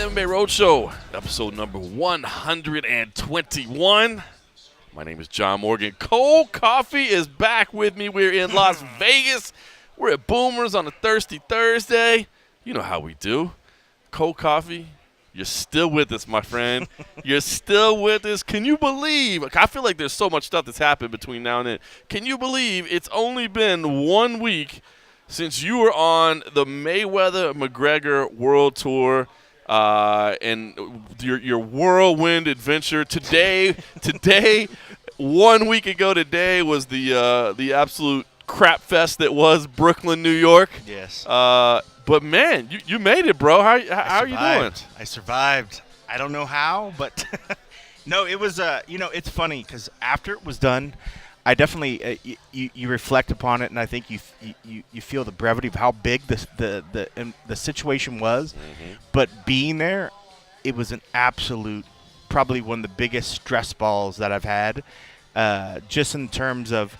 MMA Roadshow, episode number 121. My name is John Morgan. Cold Coffee is back with me. We're in Las Vegas. We're at Boomers on a Thirsty Thursday. You know how we do. Cold Coffee, you're still with us, my friend. You're still with us. Can you believe? I feel like there's so much stuff that's happened between now and then. Can you believe it's only been 1 week since you were on the Mayweather-McGregor World Tour and your whirlwind adventure? Today, 1 week ago today was the absolute crap fest that was Brooklyn, New York. Yes. But, man, you made it, bro. How are you doing? I survived. I don't know how, but no, it was, it's funny because after it was done, I definitely you reflect upon it, and I think you feel the brevity of how big the situation was. Mm-hmm. But being there, it was an absolute, probably one of the biggest stress balls that I've had, just in terms of,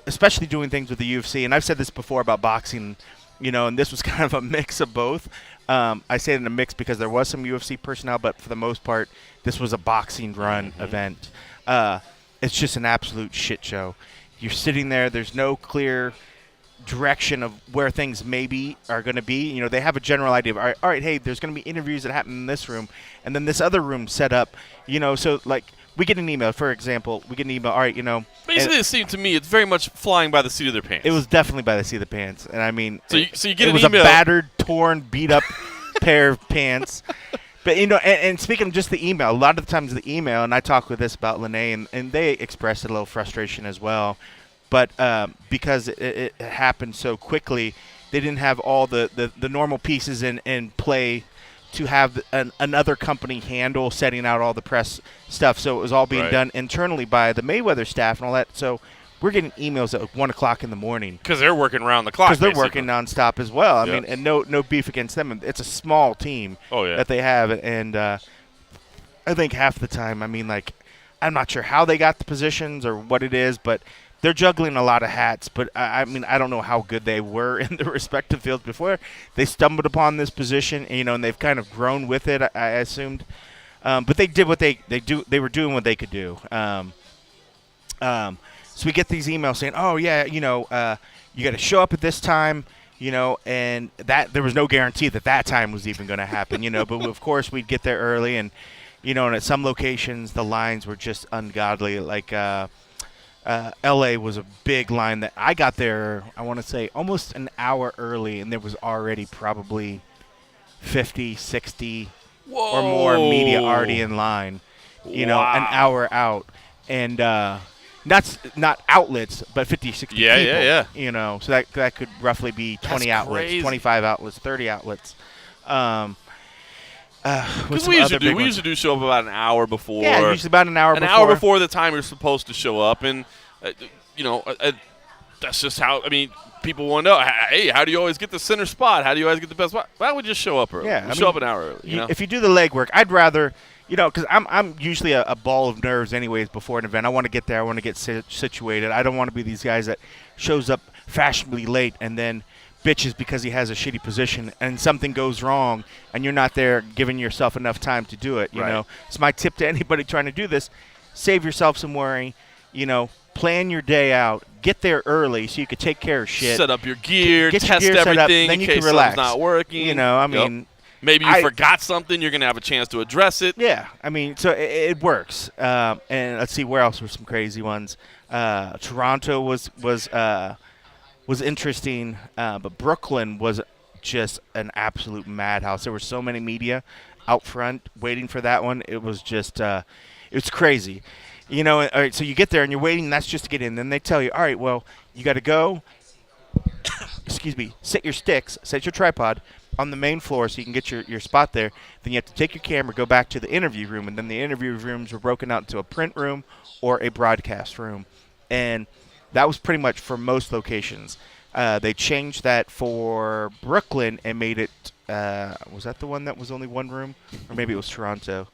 especially doing things with the UFC. And I've said this before about boxing, and this was kind of a mix of both. I say it in a mix because there was some UFC personnel, but for the most part, this was a boxing run event. It's just an absolute shit show. You're sitting there. There's no clear direction of where things maybe are going to be. They have a general idea of, all right, hey, there's going to be interviews that happen in this room, and then this other room set up. So like we get an email, for example. We get an email, all right, Basically, it seemed to me it's very much flying by the seat of their pants. It was definitely by the seat of the pants. And I mean, so you get an email. It was a battered, torn, beat-up pair of pants. But, and speaking of just the email, a lot of the times the email, and I talked with this about Lene, and they expressed a little frustration as well. But because it happened so quickly, they didn't have all the normal pieces in play to have another company handle setting out all the press stuff. So it was all being done internally by the Mayweather staff and all that. So we're getting emails at 1 o'clock in the morning. Because they're working around the clock. Because they're working nonstop as well. I mean, and no beef against them. It's a small team that they have. And I think half the time, I'm not sure how they got the positions or what it is, but they're juggling a lot of hats. But, I don't know how good they were in their respective fields before. They stumbled upon this position, and they've kind of grown with it, I assumed. But they did what they were doing what they could do. So we get these emails saying, oh, yeah, you got to show up at this time, and that there was no guarantee that time was even going to happen, But, of course, we'd get there early, and, and at some locations the lines were just ungodly. Like L.A. was a big line that I got there, I want to say, almost an hour early, and there was already probably 50, 60 or more media already in line, an hour out. And not outlets, but 50, 60 people. Yeah. So that could roughly be 20 outlets, crazy. 25 outlets, 30 outlets. Because we used to do show up about an hour before. Yeah, usually about an hour before. An hour before the time you're supposed to show up. And, that's just how, people want to know, hey, how do you always get the center spot? How do you always get the best spot? Why would you just show up early? Yeah, show up an hour early. If you do the legwork, I'd rather, because I'm usually a ball of nerves anyways before an event. I want to get there. I want to get situated. I don't want to be these guys that shows up fashionably late and then bitches because he has a shitty position and something goes wrong and you're not there giving yourself enough time to do it, you know. So my tip to anybody trying to do this, save yourself some worry, plan your day out, get there early so you can take care of shit. Set up your gear, get test your gear everything set up, then in you case can relax. something's not working. Maybe you forgot something, you're going to have a chance to address it. Yeah, so it works. And let's see, where else were some crazy ones? Toronto was interesting, but Brooklyn was just an absolute madhouse. There were so many media out front waiting for that one. It was just it's crazy. All right, so you get there and you're waiting, and that's just to get in. Then they tell you, all right, well, you got to go, set your sticks, set your tripod on the main floor so you can get your spot there. Then you have to take your camera, go back to the interview room, and then the interview rooms were broken out into a print room or a broadcast room. And that was pretty much for most locations. They changed that for Brooklyn and made it was that the one that was only one room? Or maybe it was Toronto.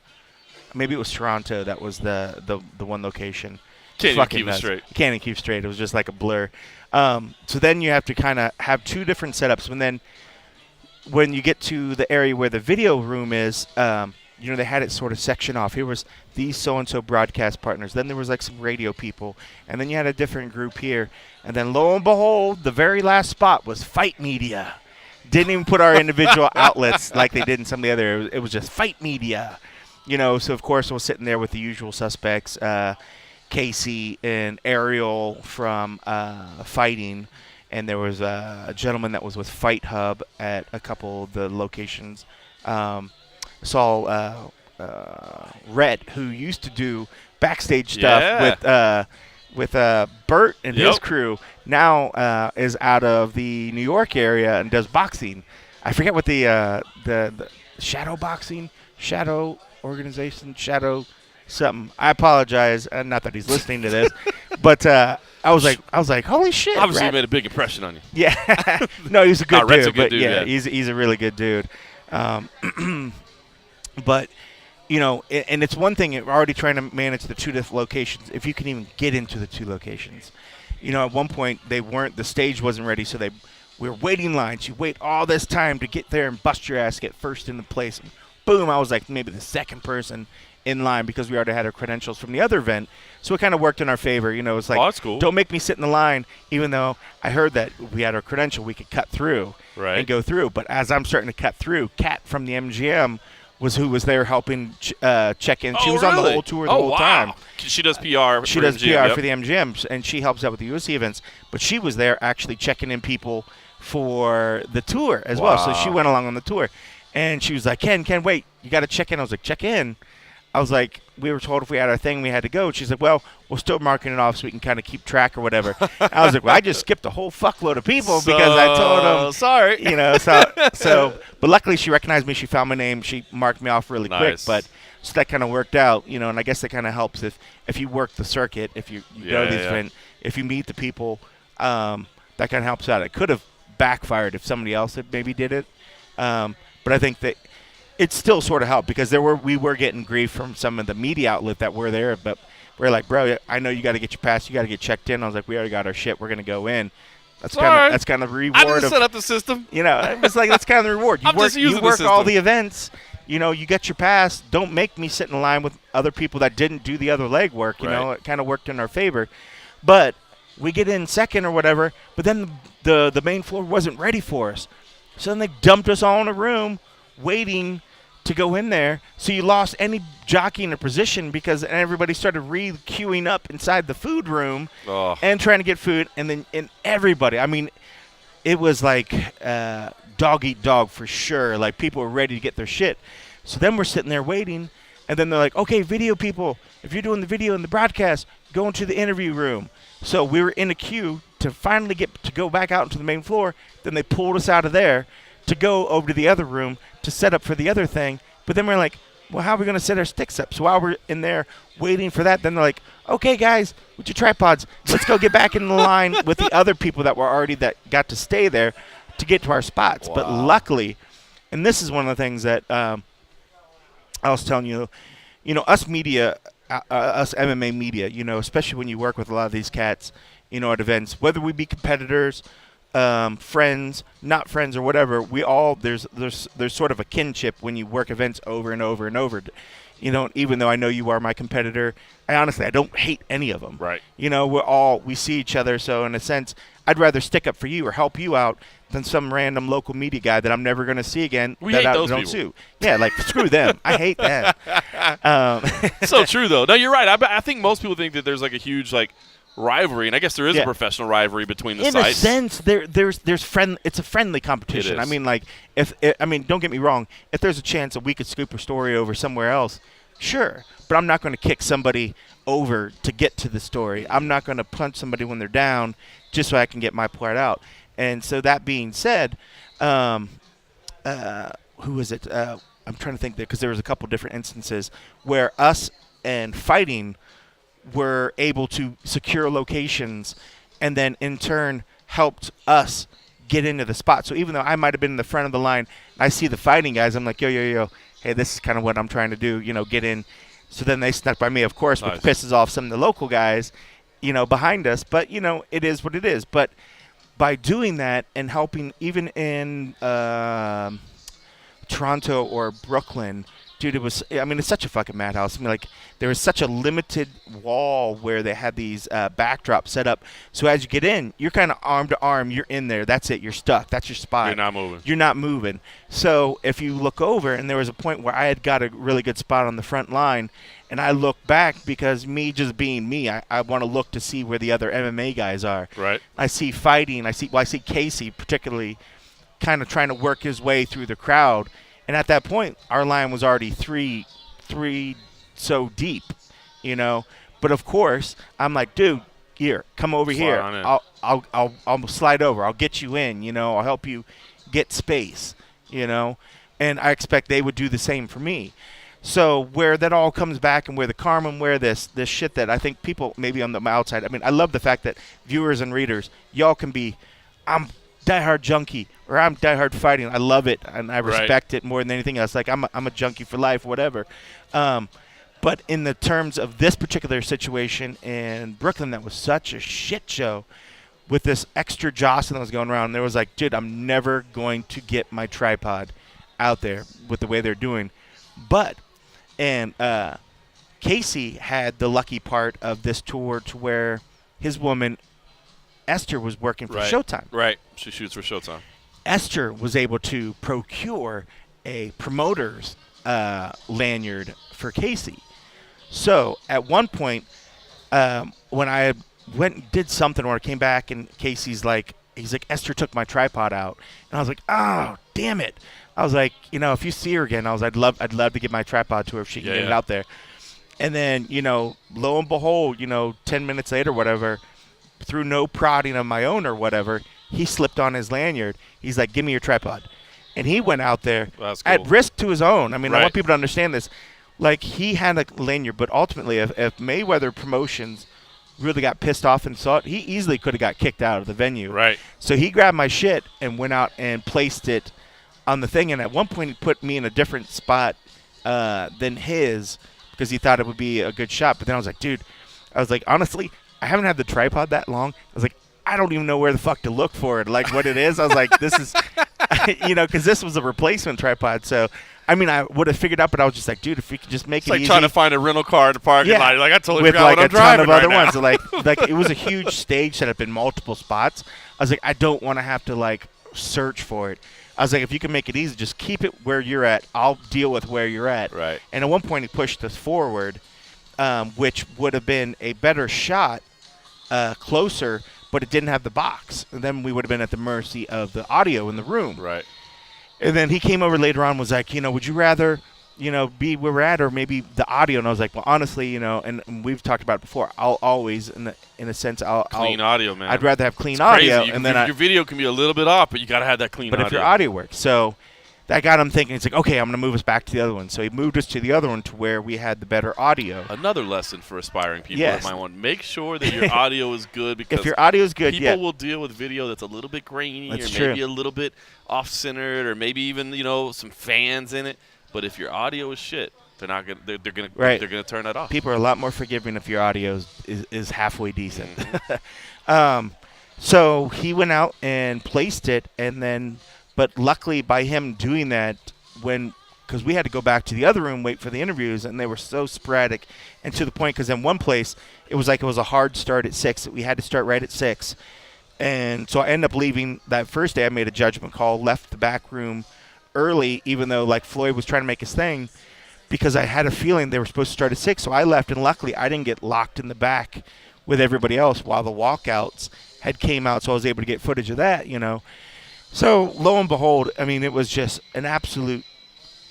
Maybe it was Toronto that was the one location. Can't even keep it straight. Can't even keep straight. It was just like a blur. So then you have to kind of have two different setups. And then when you get to the area where the video room is, they had it sort of sectioned off. Here was these so-and-so broadcast partners. Then there was like some radio people. And then you had a different group here. And then lo and behold, the very last spot was fight media. Didn't even put our individual outlets like they did in some of the other. It was just fight media. So of course I was sitting there with the usual suspects, Casey and Ariel from Fighting. And there was a gentleman that was with Fight Hub at a couple of the locations. Saw Rhett, who used to do backstage stuff with Bert and his crew, now is out of the New York area and does boxing. I forget what the shadow boxing, shadow organization, shadow something. I apologize, not that he's listening to this, but I was like, holy shit! Obviously, Rhett. He made a big impression on you. Yeah, no, he's a good Rhett's dude. a good dude. Yeah, he's a really good dude. But, and it's one thing, we're already trying to manage the two different locations, if you can even get into the two locations. At one point, the stage wasn't ready, so we were waiting lines. You wait all this time to get there and bust your ass, get first in the place. And boom, I was like maybe the second person in line because we already had our credentials from the other event. So it kind of worked in our favor. It's like, that's cool. Don't make me sit in the line, even though I heard that we had our credential, we could cut through and go through. But as I'm starting to cut through, Kat from the MGM was who was there helping check in. She was on the whole tour the whole time. She does PR. She does PR for the MGM, and she helps out with the UFC events. But she was there actually checking in people for the tour as well. So she went along on the tour. And she was like, Ken, wait, you got to check in. I was like, check in? I was like, we were told if we had our thing, we had to go. She's like, well, we're still marking it off so we can kind of keep track or whatever. I was like, well, I just skipped a whole fuckload of people because I told them. Sorry. But luckily she recognized me. She found my name. She marked me off really quick. But so that kind of worked out, and I guess that kind of helps if you work the circuit, if you go to these events, if you meet the people, that kind of helps out. It could have backfired if somebody else had maybe did it. But I think that it still sort of helped because we were getting grief from some of the media outlet that were there, but we're like, bro, I know you got to get your pass, you got to get checked in. I was like, we already got our shit, we're gonna go in. That's kind of the reward. I didn't set up the system. It was like that's kind of the reward. You work all the events. You get your pass. Don't make me sit in line with other people that didn't do the other leg work. It kind of worked in our favor, but we get in second or whatever. But then the main floor wasn't ready for us, so then they dumped us all in a room waiting to go in there. So you lost any jockey in a position because everybody started re-queuing up inside the food room and trying to get food. And everybody, it was like dog eat dog for sure. Like people were ready to get their shit. So then we're sitting there waiting. And then they're like, okay, video people, if you're doing the video and the broadcast, go into the interview room. So we were in a queue to finally get to go back out into the main floor. Then they pulled us out of there to go over to the other room to set up for the other thing. But then we're like, well, how are we going to set our sticks up? So while we're in there waiting for that, then they're like, okay, guys, with your tripods, let's go get back in the line with the other people that got to stay there to get to our spots. Wow. But luckily, and this is one of the things that I was telling you, us media, us MMA media, especially when you work with a lot of these cats, at events, whether we be competitors, friends, not friends, or whatever, we all there's sort of a kinship when you work events over and over and over. Even though I know you are my competitor, I don't hate any of them. Right. We see each other, so in a sense, I'd rather stick up for you or help you out than some random local media guy that I'm never going to see again. We hate those people. Sue. Yeah, like screw them. I hate them. So true though. No, you're right. I think most people think that there's like a huge rivalry, and I guess there is a professional rivalry between the sites. In a sense, there's friend. It's a friendly competition. Don't get me wrong. If there's a chance that we could scoop a story over somewhere else, sure. But I'm not going to kick somebody over to get to the story. I'm not going to punch somebody when they're down just so I can get my part out. And so that being said, who is it? I'm trying to think because there was a couple different instances where us and Fighting were able to secure locations and then in turn helped us get into the spot. So even though I might have been in the front of the line, I see the Fighting guys, I'm like, yo, hey, this is kind of what I'm trying to do, get in. So then they snuck by me, of course, which pisses off some of the local guys, behind us. But, it is what it is. But by doing that and helping even in Toronto or Brooklyn, dude, it's such a fucking madhouse. I mean, like, there was such a limited wall where they had these backdrops set up. So as you get in, you're kind of arm to arm. You're in there. That's it. You're stuck. That's your spot. You're not moving. So if you look over, and there was a point where I had got a really good spot on the front line, and I look back because me just being me, I want to look to see where the other MMA guys are. Right. I see fighting. I see Casey particularly kind of trying to work his way through the crowd. And at that point, our line was already three so deep, you know. But of course, I'm like, dude, here, come over here. I'll slide over. I'll get you in, you know. I'll help you get space, you know. And I expect they would do the same for me. So where that all comes back and where the karma and where this shit that I think people maybe on the outside, I mean, I love the fact that viewers and readers, y'all can be, I'm diehard junkie or I'm diehard fighting. I love it and I respect it more than anything else. Like I'm a junkie for life, whatever. But in the terms of this particular situation in Brooklyn, that was such a shit show with this extra jostling that was going around. There was like, dude, I'm never going to get my tripod out there with the way they're doing. But Casey had the lucky part of this tour to where his woman Esther was working for Showtime. Right. She shoots for Showtime. Esther was able to procure a promoter's lanyard for Casey. So at one point, when I went and did something or I came back and Casey's like, he's like, Esther took my tripod out. And I was like, oh, damn it. I was like, you know, if you see her again, I'd love to give my tripod to her if she can get it out there. And then, you know, lo and behold, you know, 10 minutes later, whatever, through no prodding of my own or whatever, he slipped on his lanyard. He's like, give me your tripod. And he went out there at risk to his own. I mean, I want people to understand this. Like, he had a lanyard, but ultimately, if Mayweather Promotions really got pissed off and saw it, he easily could have got kicked out of the venue. Right. So he grabbed my shit and went out and placed it on the thing. And at one point, he put me in a different spot than his because he thought it would be a good shot. But then I was like, dude, honestly, I haven't had the tripod that long. I was like, I don't even know where the fuck to look for it, like what it is. I was like, this is, you know, because this was a replacement tripod. So, I mean, I would have figured out, but I was just like, dude, if we could just make it like easy. trying to find a rental car in the parking lot. Like, I totally forgot like what I'm driving with like a ton of right other now. ones. So like it was a huge stage set up in multiple spots. I was like, I don't want to have to like search for it. I was like, if you can make it easy, just keep it where you're at. I'll deal with where you're at. Right. And at one point, he pushed us forward, which would have been a better shot, closer, but it didn't have the box. And then we would have been at the mercy of the audio in the room. Right. And then he came over later on and was like, you know, would you rather, you know, be where we're at or maybe the audio? And I was like, well, honestly, you know, and we've talked about it before, I'll always, in a sense, clean audio, man. I'd rather have clean audio. And then your video can be a little bit off, but you got to have that clean audio. But if your audio works. So that got him thinking, it's like, okay, I'm going to move us back to the other one. So he moved us to the other one to where we had the better audio. Another lesson for aspiring people that might want. Make sure that your audio is good, because if your audio is good, people will deal with video that's a little bit grainy maybe a little bit off-centered or maybe even, you know, some fans in it. But if your audio is shit, they're not gonna. They're gonna turn that off. People are a lot more forgiving if your audio is halfway decent. So he went out and placed it, and then, but luckily by him doing that, because we had to go back to the other room, wait for the interviews, and they were so sporadic, and to the point, because in one place it was a hard start at 6. We had to start right at 6, and so I ended up leaving that first day. I made a judgment call, left the back room early, even though like Floyd was trying to make his thing, because I had a feeling they were supposed to start at 6. So I left, and luckily I didn't get locked in the back with everybody else while the walkouts had came out, so I was able to get footage of that, you know. So lo and behold, I mean, it was just an absolute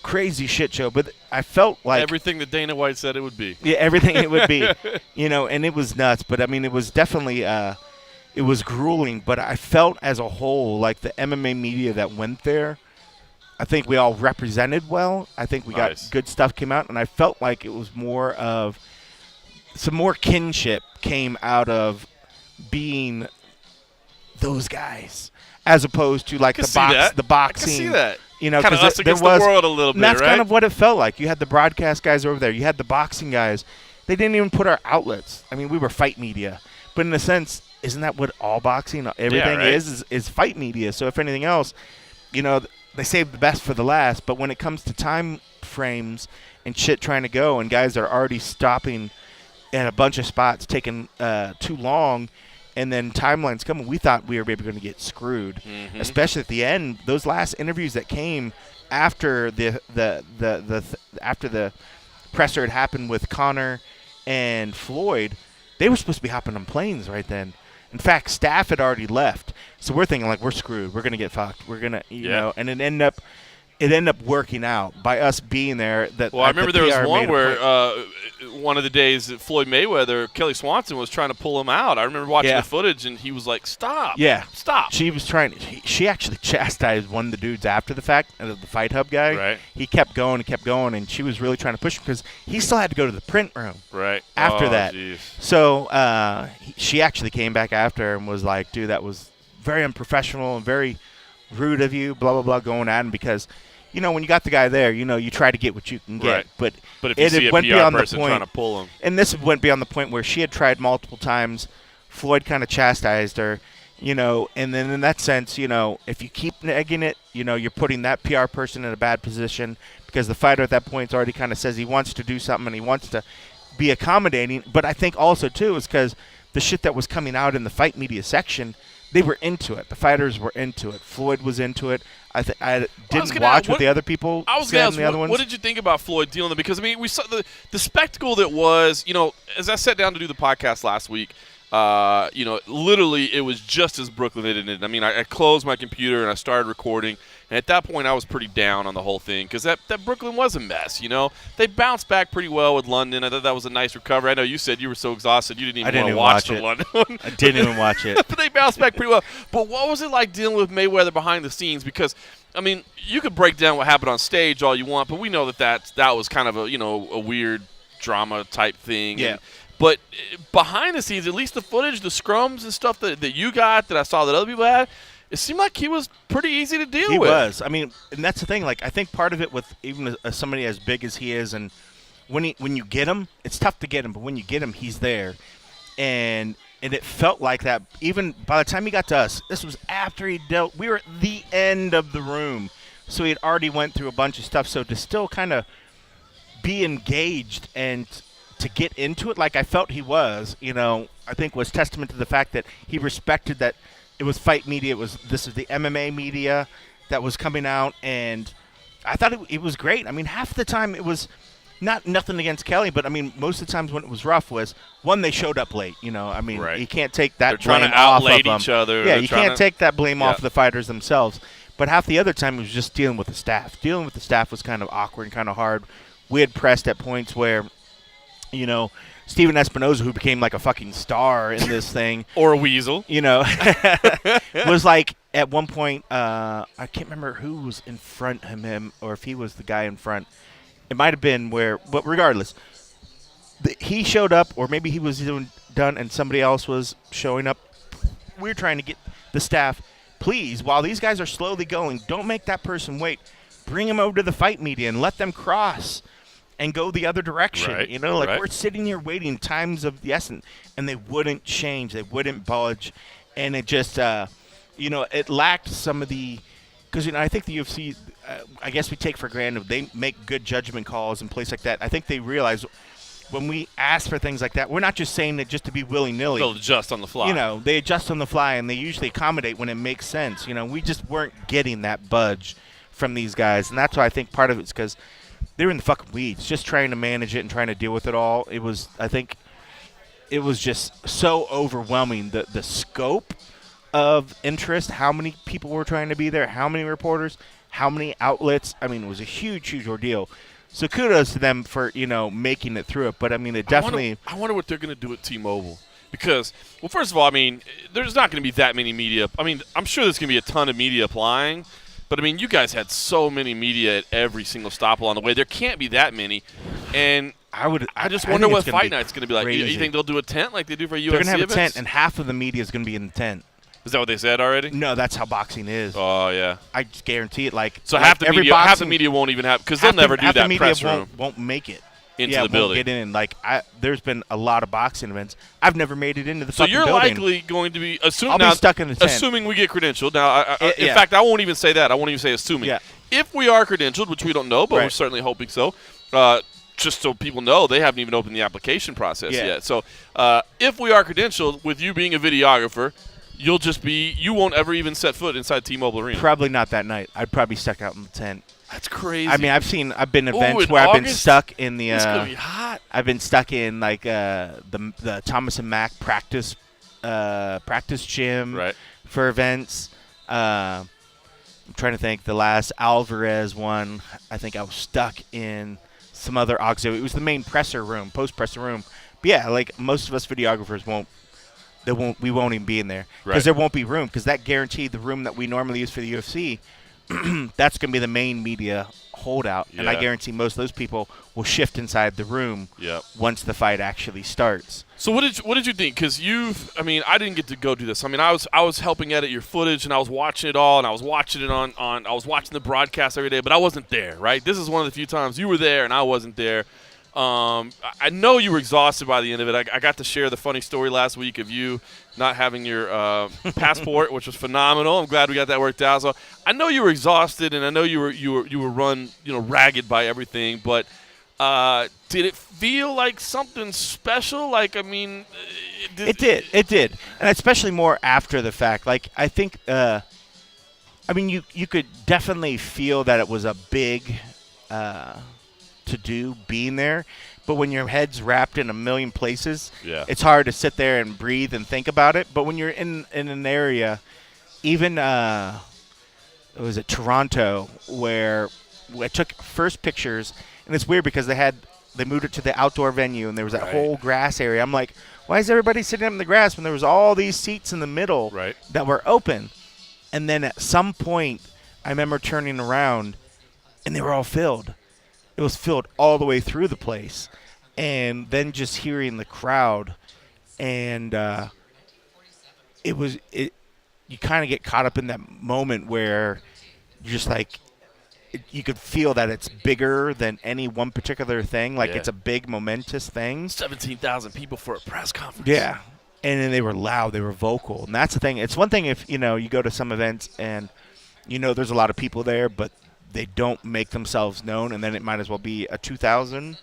crazy shit show. But I felt like everything that Dana White said it would be. Yeah, everything it would be, you know. And it was nuts. But I mean, it was definitely it was grueling. But I felt as a whole like the MMA media that went there, I think we all represented well. I think we got good stuff came out, and I felt like it was more of some more kinship came out of being those guys, as opposed to like the boxing. I can see that. You know, kind of us against the world a little bit, that's right? kind of what it felt like. You had the broadcast guys over there. You had the boxing guys. They didn't even put our outlets. I mean, we were fight media, but in a sense, isn't that what all boxing, everything is fight media? So if anything else, they save the best for the last. But when it comes to time frames and shit trying to go, and guys are already stopping at a bunch of spots, taking too long, and then timelines coming, we thought we were maybe going to get screwed, especially at the end. Those last interviews that came after after the presser had happened with Conor and Floyd, they were supposed to be hopping on planes right then. In fact, staff had already left, so we're thinking like we're screwed. We're gonna get fucked. We're gonna, and it ended up working out by us being there. I remember there was one where one of the days that Floyd Mayweather, Kelly Swanson was trying to pull him out. I remember watching the footage, and he was like, "Stop! Yeah, stop!" She was trying. She actually chastised one of the dudes after the fact, the Fight Hub guy. Right. He kept going and kept going, and she was really trying to push him because he still had to go to the print room. Right. After that, geez. So she actually came back after and was like, "Dude, that was very unprofessional and very rude of you." Blah blah blah, going at him because. When you got the guy there, you try to get what you can get. Right. But if you see a went PR beyond person the point, trying to pull him. And this went beyond the point where she had tried multiple times. Floyd kind of chastised her, and then in that sense, if you keep negging it, you're putting that PR person in a bad position because the fighter at that point already kind of says he wants to do something and he wants to be accommodating. But I think also, too, is because the shit that was coming out in the fight media section, they were into it. The fighters were into it. Floyd was into it. I didn't watch what the other people said in the other ones. What did you think about Floyd dealing with it? Because, we saw the spectacle that was, as I sat down to do the podcast last week, literally it was just as Brooklyn did it. I closed my computer and I started recording. And at that point, I was pretty down on the whole thing because that Brooklyn was a mess, They bounced back pretty well with London. I thought that was a nice recovery. I know you said you were so exhausted you didn't even want to watch the London one. I didn't even watch it. But they bounced back pretty well. But what was it like dealing with Mayweather behind the scenes? Because, you could break down what happened on stage all you want, but we know that was kind of a weird drama type thing. Yeah. But behind the scenes, at least the footage, the scrums and stuff that you got, that I saw that other people had, it seemed like he was pretty easy to deal with. He was. And that's the thing. Like, I think part of it with even somebody as big as he is, and when you get him, it's tough to get him, but when you get him, he's there. And it felt like that. Even by the time he got to us, this was after he dealt. We were at the end of the room, so he had already went through a bunch of stuff. So to still kind of be engaged and to get into it, like I felt he was, I think was testament to the fact that he respected that. It was fight media. This is the MMA media that was coming out, and I thought it was great. Half the time it was nothing against Kelly, but most of the times when it was rough was one, they showed up late. Right. You can't take that. They're trying blame to outlay off of each them. other. Yeah, you can't take that blame off Yeah. of the fighters themselves. But half the other time it was just dealing with the staff. Dealing with the staff was kind of awkward and kind of hard. We had pressed at points where, Steven Espinoza, who became like a fucking star in this thing. Or a weasel. Was like at one point, I can't remember who was in front of him or if he was the guy in front. It might have been but regardless, he showed up or maybe he was done and somebody else was showing up. We're trying to get the staff, please, while these guys are slowly going, don't make that person wait. Bring them over to the fight media and let them cross. And go the other direction, Right, right. We're sitting here waiting, times of the essence, and they wouldn't change, they wouldn't budge, and it just, it lacked some of the, because I think the UFC, I guess we take for granted they make good judgment calls and places like that. I think they realize when we ask for things like that, we're not just saying it just to be willy-nilly. They'll adjust on the fly. They adjust on the fly, and they usually accommodate when it makes sense. We just weren't getting that budge from these guys, and that's why I think part of it's because they were in the fucking weeds, just trying to manage it and trying to deal with it all. I think it was just so overwhelming, the scope of interest, how many people were trying to be there, how many reporters, how many outlets. It was a huge, huge ordeal. So kudos to them for, making it through it. But, it definitely – I wonder what they're going to do at T-Mobile. Because, well, first of all, there's not going to be that many media. I'm sure there's going to be a ton of media applying. But, you guys had so many media at every single stop along the way. There can't be that many. And I just wonder what Fight Night's going to be like. You think they'll do a tent like they do for UFC They're going to have events? a tent, and half of the media is going to be in the tent. Is that what they said already? No, that's how boxing is. Oh, yeah. I just guarantee it. So half the media won't even have – because they'll never do that press room. Won't make it. into the building. Won't get in. Like there's been a lot of boxing events. I've never made it into the so fucking you're building. likely going to be I'll be stuck in the tent. Assuming we get credentialed. Now, in fact, I won't even say that. I won't even say assuming. Yeah. If we are credentialed, which we don't know, but we're certainly hoping so, just so people know, they haven't even opened the application process yet. So if we are credentialed, with you being a videographer, you won't ever even set foot inside T-Mobile Arena. Probably not that night. I'd probably be stuck out in the tent. That's crazy. I mean, I've been events where I've been stuck in the. It's gonna be hot. I've been stuck in like the Thomas and Mack practice gym for events. I'm trying to think. The last Alvarez one, I think I was stuck in some other auxiliary. It was the main presser room, post presser room. But yeah, like most of us videographers we won't even be in there because there won't be room, because that guaranteed the room that we normally use for the UFC. That's going to be the main media holdout, and I guarantee most of those people will shift inside the room once the fight actually starts. So what did you think? Because I didn't get to go do this. I mean, I was helping edit your footage, and I was watching it all, and I was watching it I was watching the broadcast every day, but I wasn't there. Right? This is one of the few times you were there and I wasn't there. I know you were exhausted by the end of it. I got to share the funny story last week of you not having your passport, which was phenomenal. I'm glad we got that worked out. So I know you were exhausted, and I know you were run ragged by everything. But did it feel like something special? Like, I mean, it did, and especially more after the fact. Like, I think, you could definitely feel that it was a big. To do being there, but when your head's wrapped in a million places, it's hard to sit there and breathe and think about it. But when you're in an area, even was it Toronto, where I took first pictures, and it's weird because they moved it to the outdoor venue, and there was that whole grass area. I'm like, why is everybody sitting up in the grass when there was all these seats in the middle that were open? And then at some point, I remember turning around, and they were all filled. It was filled all the way through the place. And then just hearing the crowd, and you kind of get caught up in that moment where you're just like, you could feel that it's bigger than any one particular thing. Like it's a big, momentous thing. 17,000 people for a press conference. Yeah. And then they were loud. They were vocal. And that's the thing. It's one thing if, you go to some events and, there's a lot of people there, but they don't make themselves known, and then it might as well be a 2,000,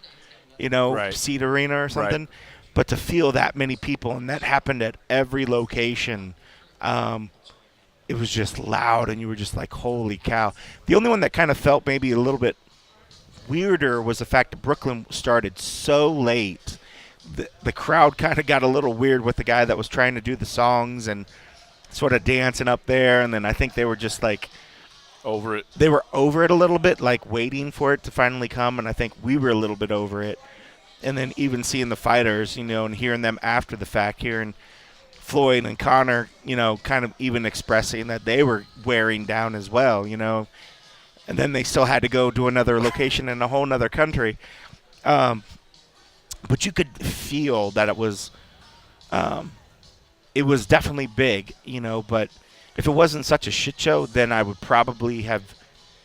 seat arena or something. But to feel that many people, and that happened at every location, it was just loud, and you were just like, holy cow. The only one that kind of felt maybe a little bit weirder was the fact that Brooklyn started so late. The crowd kind of got a little weird with the guy that was trying to do the songs and sort of dancing up there, and then I think they were just like, over it. They were over it a little bit, like waiting for it to finally come, and I think we were a little bit over it. And then even seeing the fighters, and hearing them after the fact, hearing Floyd and Conor, kind of even expressing that they were wearing down as well, And then they still had to go to another location in a whole nother country. But you could feel that it was definitely big, but if it wasn't such a shit show, then I would probably have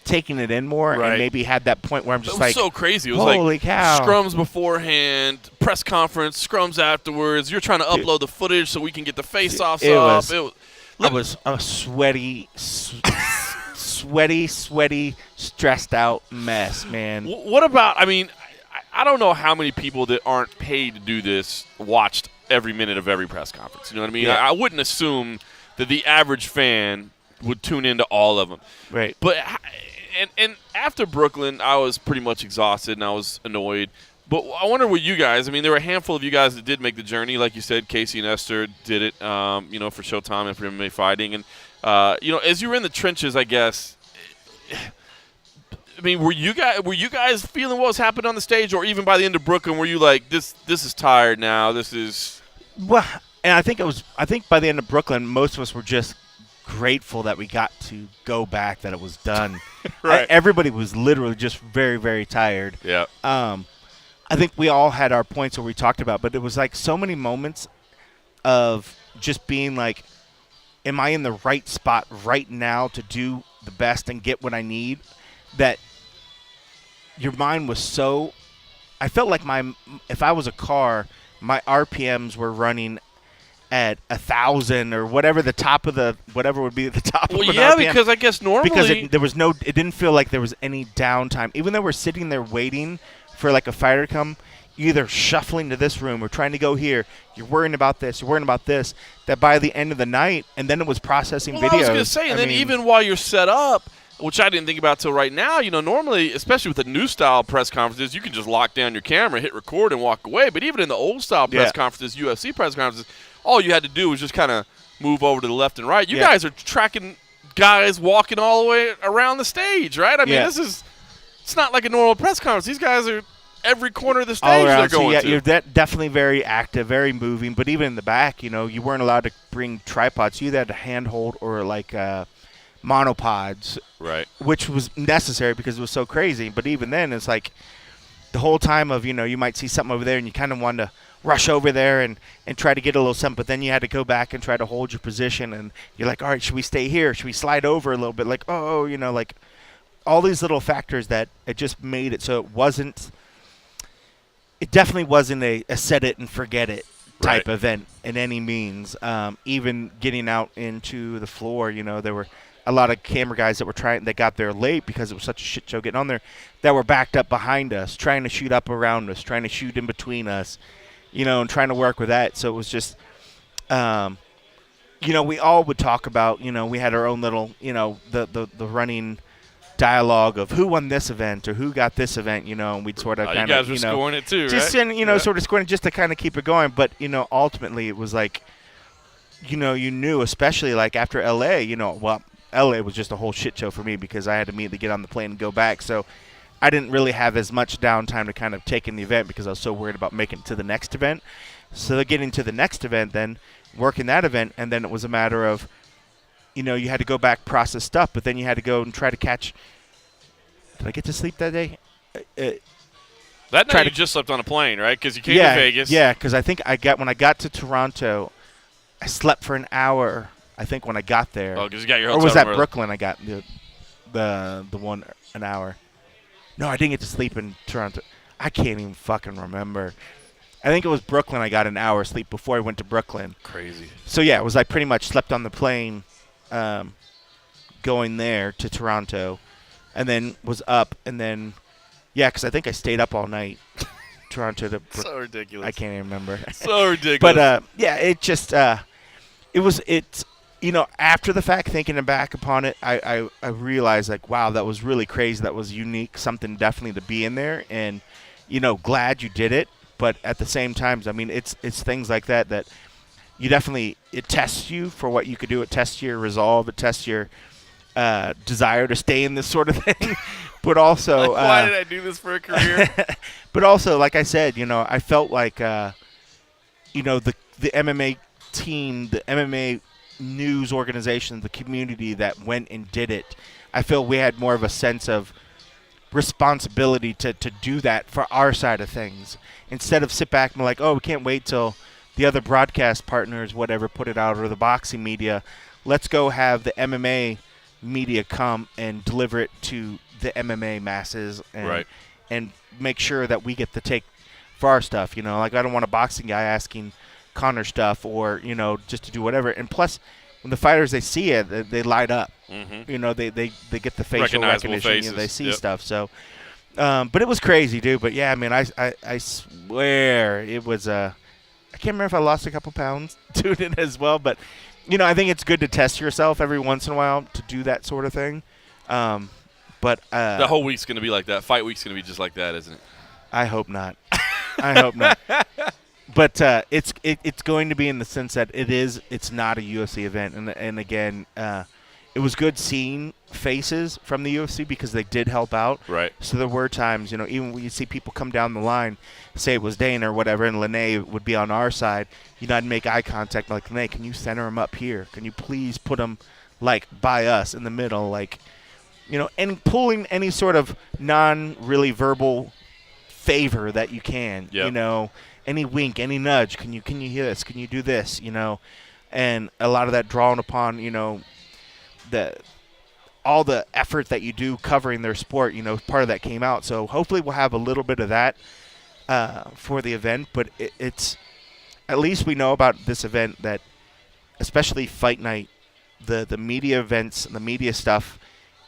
taken it in more and maybe had that point where I'm just like, so crazy. It was holy like cow. Scrums beforehand, press conference, scrums afterwards. You're trying to upload the footage so we can get the face-offs up. I was a sweaty, stressed out mess, man. What about, I don't know how many people that aren't paid to do this watched every minute of every press conference. You know what I mean? Yeah. I wouldn't assume that the average fan would tune into all of them. Right. But and after Brooklyn, I was pretty much exhausted and I was annoyed. But I wonder what you guys, there were a handful of you guys that did make the journey. Like you said, Casey and Esther did it, for Showtime and for MMA Fighting. And, as you were in the trenches, I guess, were you guys feeling what was happening on the stage, or even by the end of Brooklyn, were you like, this is tired now, this is... Well, and I think by the end of Brooklyn, most of us were just grateful that we got to go back, that it was done. Everybody was literally just very, very tired. Yeah. I think we all had our points where we talked about, but it was like so many moments of just being like, am I in the right spot right now to do the best and get what I need, that your mind was so I felt like if I was a car, my RPMs were running at 1,000 or whatever the top of whatever would be at the top of an RPM. Because I guess normally because it didn't feel like there was any downtime. Even though we're sitting there waiting for like a fighter to come, you're either shuffling to this room or trying to go here. You're worrying about this. You're worrying about this. That by the end of the night, and then it was processing videos. I was going to say, and then even while you're set up, which I didn't think about till right now, normally, especially with the new style press conferences, you can just lock down your camera, hit record, and walk away. But even in the old style press conferences, UFC press conferences, all you had to do was just kind of move over to the left and right. You guys are tracking guys walking all the way around the stage, right? I mean, it's not like a normal press conference. These guys are every corner of the stage they're going to. You're definitely very active, very moving. But even in the back, you weren't allowed to bring tripods. You either had to handhold or like monopods, right? Which was necessary because it was so crazy. But even then, it's like the whole time of, you might see something over there and you kind of wanted to rush over there and try to get a little something, but then you had to go back and try to hold your position, and you're like, all right, should we stay here? Should we slide over a little bit? Like, like all these little factors that it just made it so it definitely wasn't a set it and forget it type event in any means. Even getting out into the floor, there were a lot of camera guys that got there late because it was such a shit show getting on there, that were backed up behind us, trying to shoot up around us, trying to shoot in between us, and trying to work with that. So it was just, we all would talk about, we had our own little, the running dialogue of who won this event or who got this event, and we'd sort of kind of, you guys were scoring it too, just right? Sort of scoring it just to kind of keep it going. But, ultimately it was like, you knew, especially like after LA, LA was just a whole shit show for me because I had to immediately get on the plane and go back. So I didn't really have as much downtime to kind of take in the event because I was so worried about making it to the next event. So getting to the next event, then working that event, and then it was a matter of, you had to go back, process stuff, but then you had to go and try to catch. Did I get to sleep that day? That night you just slept on a plane, right? Because you came to Vegas. Yeah, because I think when I got to Toronto, I slept for an hour. I think when I got there. Oh, because you got your hotel room. Or was that early. Brooklyn? I got the one an hour. No, I didn't get to sleep in Toronto. I can't even fucking remember. I think it was Brooklyn. I got an hour sleep before I went to Brooklyn. Crazy. So yeah, it was like pretty much slept on the plane, going there to Toronto, and then was up, and then because I think I stayed up all night. Toronto to Brooklyn. So ridiculous. I can't even remember. So ridiculous. But it just it's after the fact, thinking back upon it, I realized like, wow, that was really crazy. That was unique. Something definitely to be in there, and glad you did it. But at the same time, I mean, it's things like that you definitely, it tests you for what you could do. It tests your resolve. It tests your desire to stay in this sort of thing. But also, why did I do this for a career? But also, like I said, I felt like the MMA team, the MMA news organization, the community that went and did it, I feel we had more of a sense of responsibility to do that for our side of things, instead of sit back and be like, oh, we can't wait till the other broadcast partners, whatever, put it out, or the boxing media. Let's go have the MMA media come and deliver it to the MMA masses, and make sure that we get the take for our stuff. Like, I don't want a boxing guy asking Conor stuff, or just to do whatever. And plus, when the fighters, they see it, they light up. Mm-hmm. They get the facial recognition. Faces. They see stuff. So, but it was crazy, dude. But yeah, I mean, I swear it was. I can't remember if I lost a couple pounds doing it as well. But I think it's good to test yourself every once in a while to do that sort of thing. But the whole week's going to be like that. Fight week's going to be just like that, isn't it? I hope not. I hope not. But it's going to be in the sense that it's not a UFC event, and again, it was good seeing faces from the UFC because they did help out. Right. So there were times, even when you see people come down the line, say it was Dana or whatever, and Lene would be on our side, I'd make eye contact, like, Lene, can you center him up here? Can you please put him like by us in the middle, like, and pulling any sort of non-really verbal favor that you can, any wink, any nudge, can you hear this? Can you do this? And a lot of that drawn upon, all the effort that you do covering their sport, part of that came out. So hopefully we'll have a little bit of that for the event, but it's at least we know about this event that, especially Fight Night, the media events and the media stuff,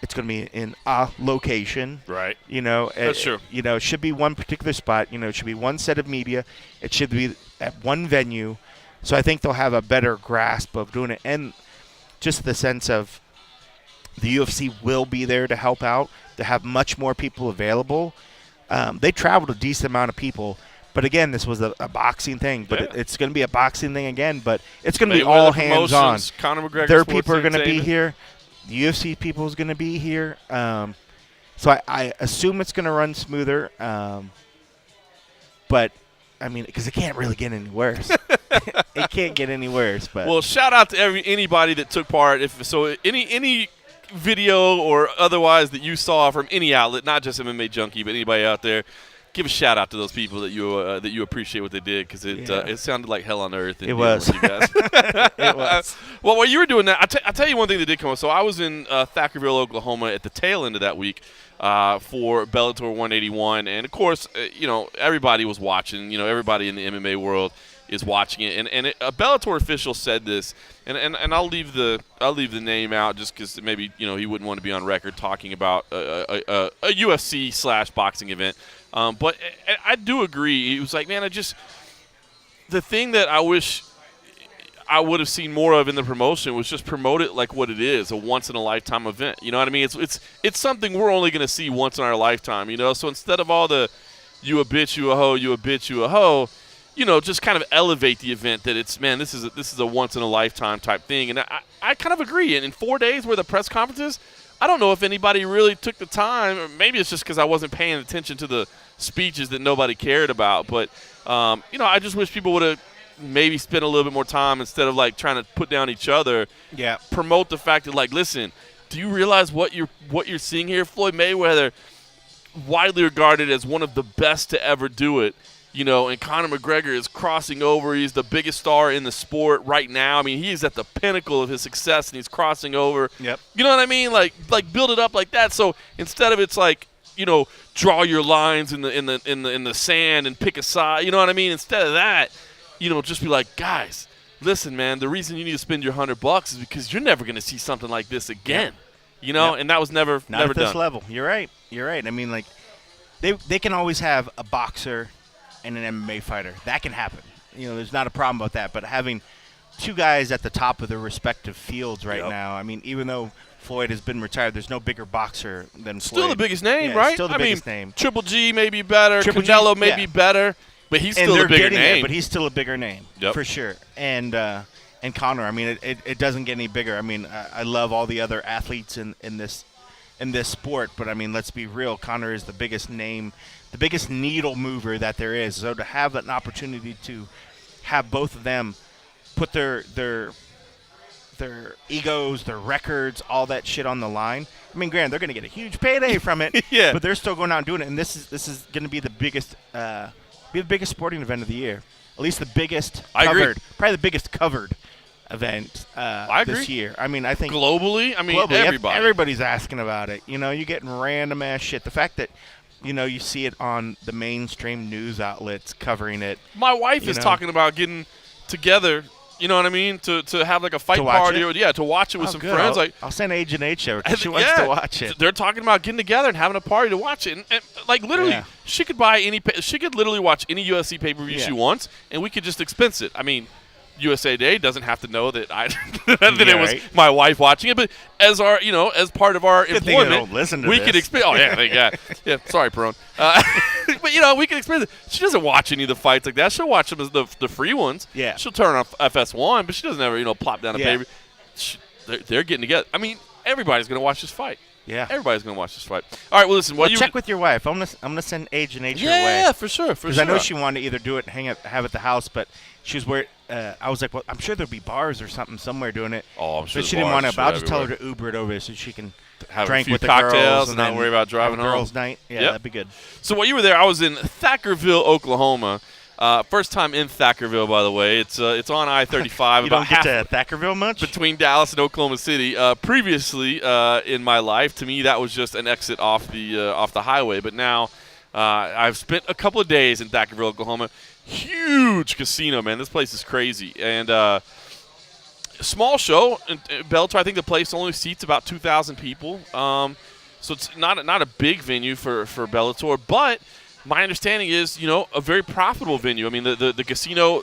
it's going to be in a location. Right. That's true. It should be one particular spot. It should be one set of media. It should be at one venue. So I think they'll have a better grasp of doing it. And just the sense of the UFC will be there to help out, to have much more people available. They traveled a decent amount of people. But again, this was a boxing thing. But it's going to be a boxing thing again. But it's going to be all hands on. Conor McGregor. Their people are going to be here. The UFC people is going to be here. So I assume it's going to run smoother. But, I mean, because it can't really get any worse. It can't get any worse. But well, shout out to anybody that took part. Any video or otherwise that you saw from any outlet, not just MMA Junkie, but anybody out there, give a shout out to those people that you appreciate what they did, because it sounded like hell on earth. It was. You guys. It was. Well, while you were doing that, I'll tell you one thing that did come up. So I was in Thackerville, Oklahoma at the tail end of that week for Bellator 181, and of course, everybody was watching. Everybody in the MMA world is watching it, and a Bellator official said this, and I'll leave the name out just because maybe he wouldn't want to be on record talking about a UFC / boxing event. But I do agree. He was like, man, the thing that I wish I would have seen more of in the promotion was just promote it like what it is, a once-in-a-lifetime event. You know what I mean? It's something we're only going to see once in our lifetime, So instead of all the you a bitch, you a hoe, you a bitch, you a hoe, just kind of elevate the event that this is a once-in-a-lifetime type thing. And I kind of agree. And in 4 days where the press conferences, I don't know if anybody really took the time, or maybe it's just because I wasn't paying attention to the speeches that nobody cared about. But, I just wish people would have maybe spent a little bit more time instead of, trying to put down each other. Yeah. Promote the fact that, listen, do you realize what you're seeing here? Floyd Mayweather, widely regarded as one of the best to ever do it. And Conor McGregor is crossing over. He's the biggest star in the sport right now. I mean, he is at the pinnacle of his success, and he's crossing over. Yep. You know what I mean? Like build it up like that. So instead of it's draw your lines in the sand and pick a side. You know what I mean? Instead of that, just be like, guys, listen, man. The reason you need to spend your $100 is because you're never going to see something like this again. Yep. And that was never at this done. level. You're right. I mean, they can always have a boxer and an MMA fighter. That can happen. There's not a problem about that. But having two guys at the top of their respective fields right now, I mean, even though Floyd has been retired, there's no bigger boxer than Floyd. Still the biggest name, right? Still the biggest name. Triple G may be better. Canelo may be better. But he's still a bigger name. There, but he's still a bigger name, yep. For sure. And Conor, I mean, it doesn't get any bigger. I mean, I love all the other athletes in this sport, but I mean, let's be real. Conor is the biggest name, the biggest needle mover that there is. So to have an opportunity to have both of them put their egos, their records, all that shit on the line. I mean, granted, they're going to get a huge payday from it. Yeah. But they're still going out and doing it, and this is going to be the biggest sporting event of the year. At least the biggest probably the biggest covered event this year. I mean, I think globally, everybody's asking about it. You're getting random ass shit. The fact that you see it on the mainstream news outlets covering it. My wife is talking about getting together. You know what I mean? To have a fight party, to watch it with some friends. I'll send Agent H over because she wants to watch it. They're talking about getting together and having a party to watch it, and literally, she could buy she could literally watch any UFC pay-per-view she wants, and we could just expense it. I mean, USA Today doesn't have to know that it was my wife watching it, but as as part of our employment, don't listen to we this. could experience. Oh yeah, thank God. Yeah, sorry, Perone. But we can experience it. She doesn't watch any of the fights like that. She'll watch them as the free ones. Yeah, she'll turn on FS1, but she doesn't ever plop down a paper. They're getting together. I mean, everybody's gonna watch this fight. Yeah, everybody's gonna watch this fight. All right, well, listen. Check with your wife. I'm gonna send Agent H her way. Yeah, for sure. Because I know she wanted to either do it and have it at the house, but she was worried. I was like, well, I'm sure there'll be bars or something somewhere doing it. Oh, I'm sure. But she didn't want to. But I'll just tell her to Uber it over so she can have drink a few with the cocktails girls and not worry about driving home. Girls' night. Yeah, that'd be good. So while you were there, I was in Thackerville, Oklahoma. First time in Thackerville, by the way. It's on I-35. You don't get to Thackerville much? Between Dallas and Oklahoma City. Previously in my life, to me, that was just an exit off the highway. But now I've spent a couple of days in Bellator, Oklahoma. Huge casino, man. This place is crazy. And small show in Bellator. I think the place only seats about 2,000 people. So it's not a big venue for Bellator, but my understanding is, a very profitable venue. I mean, the casino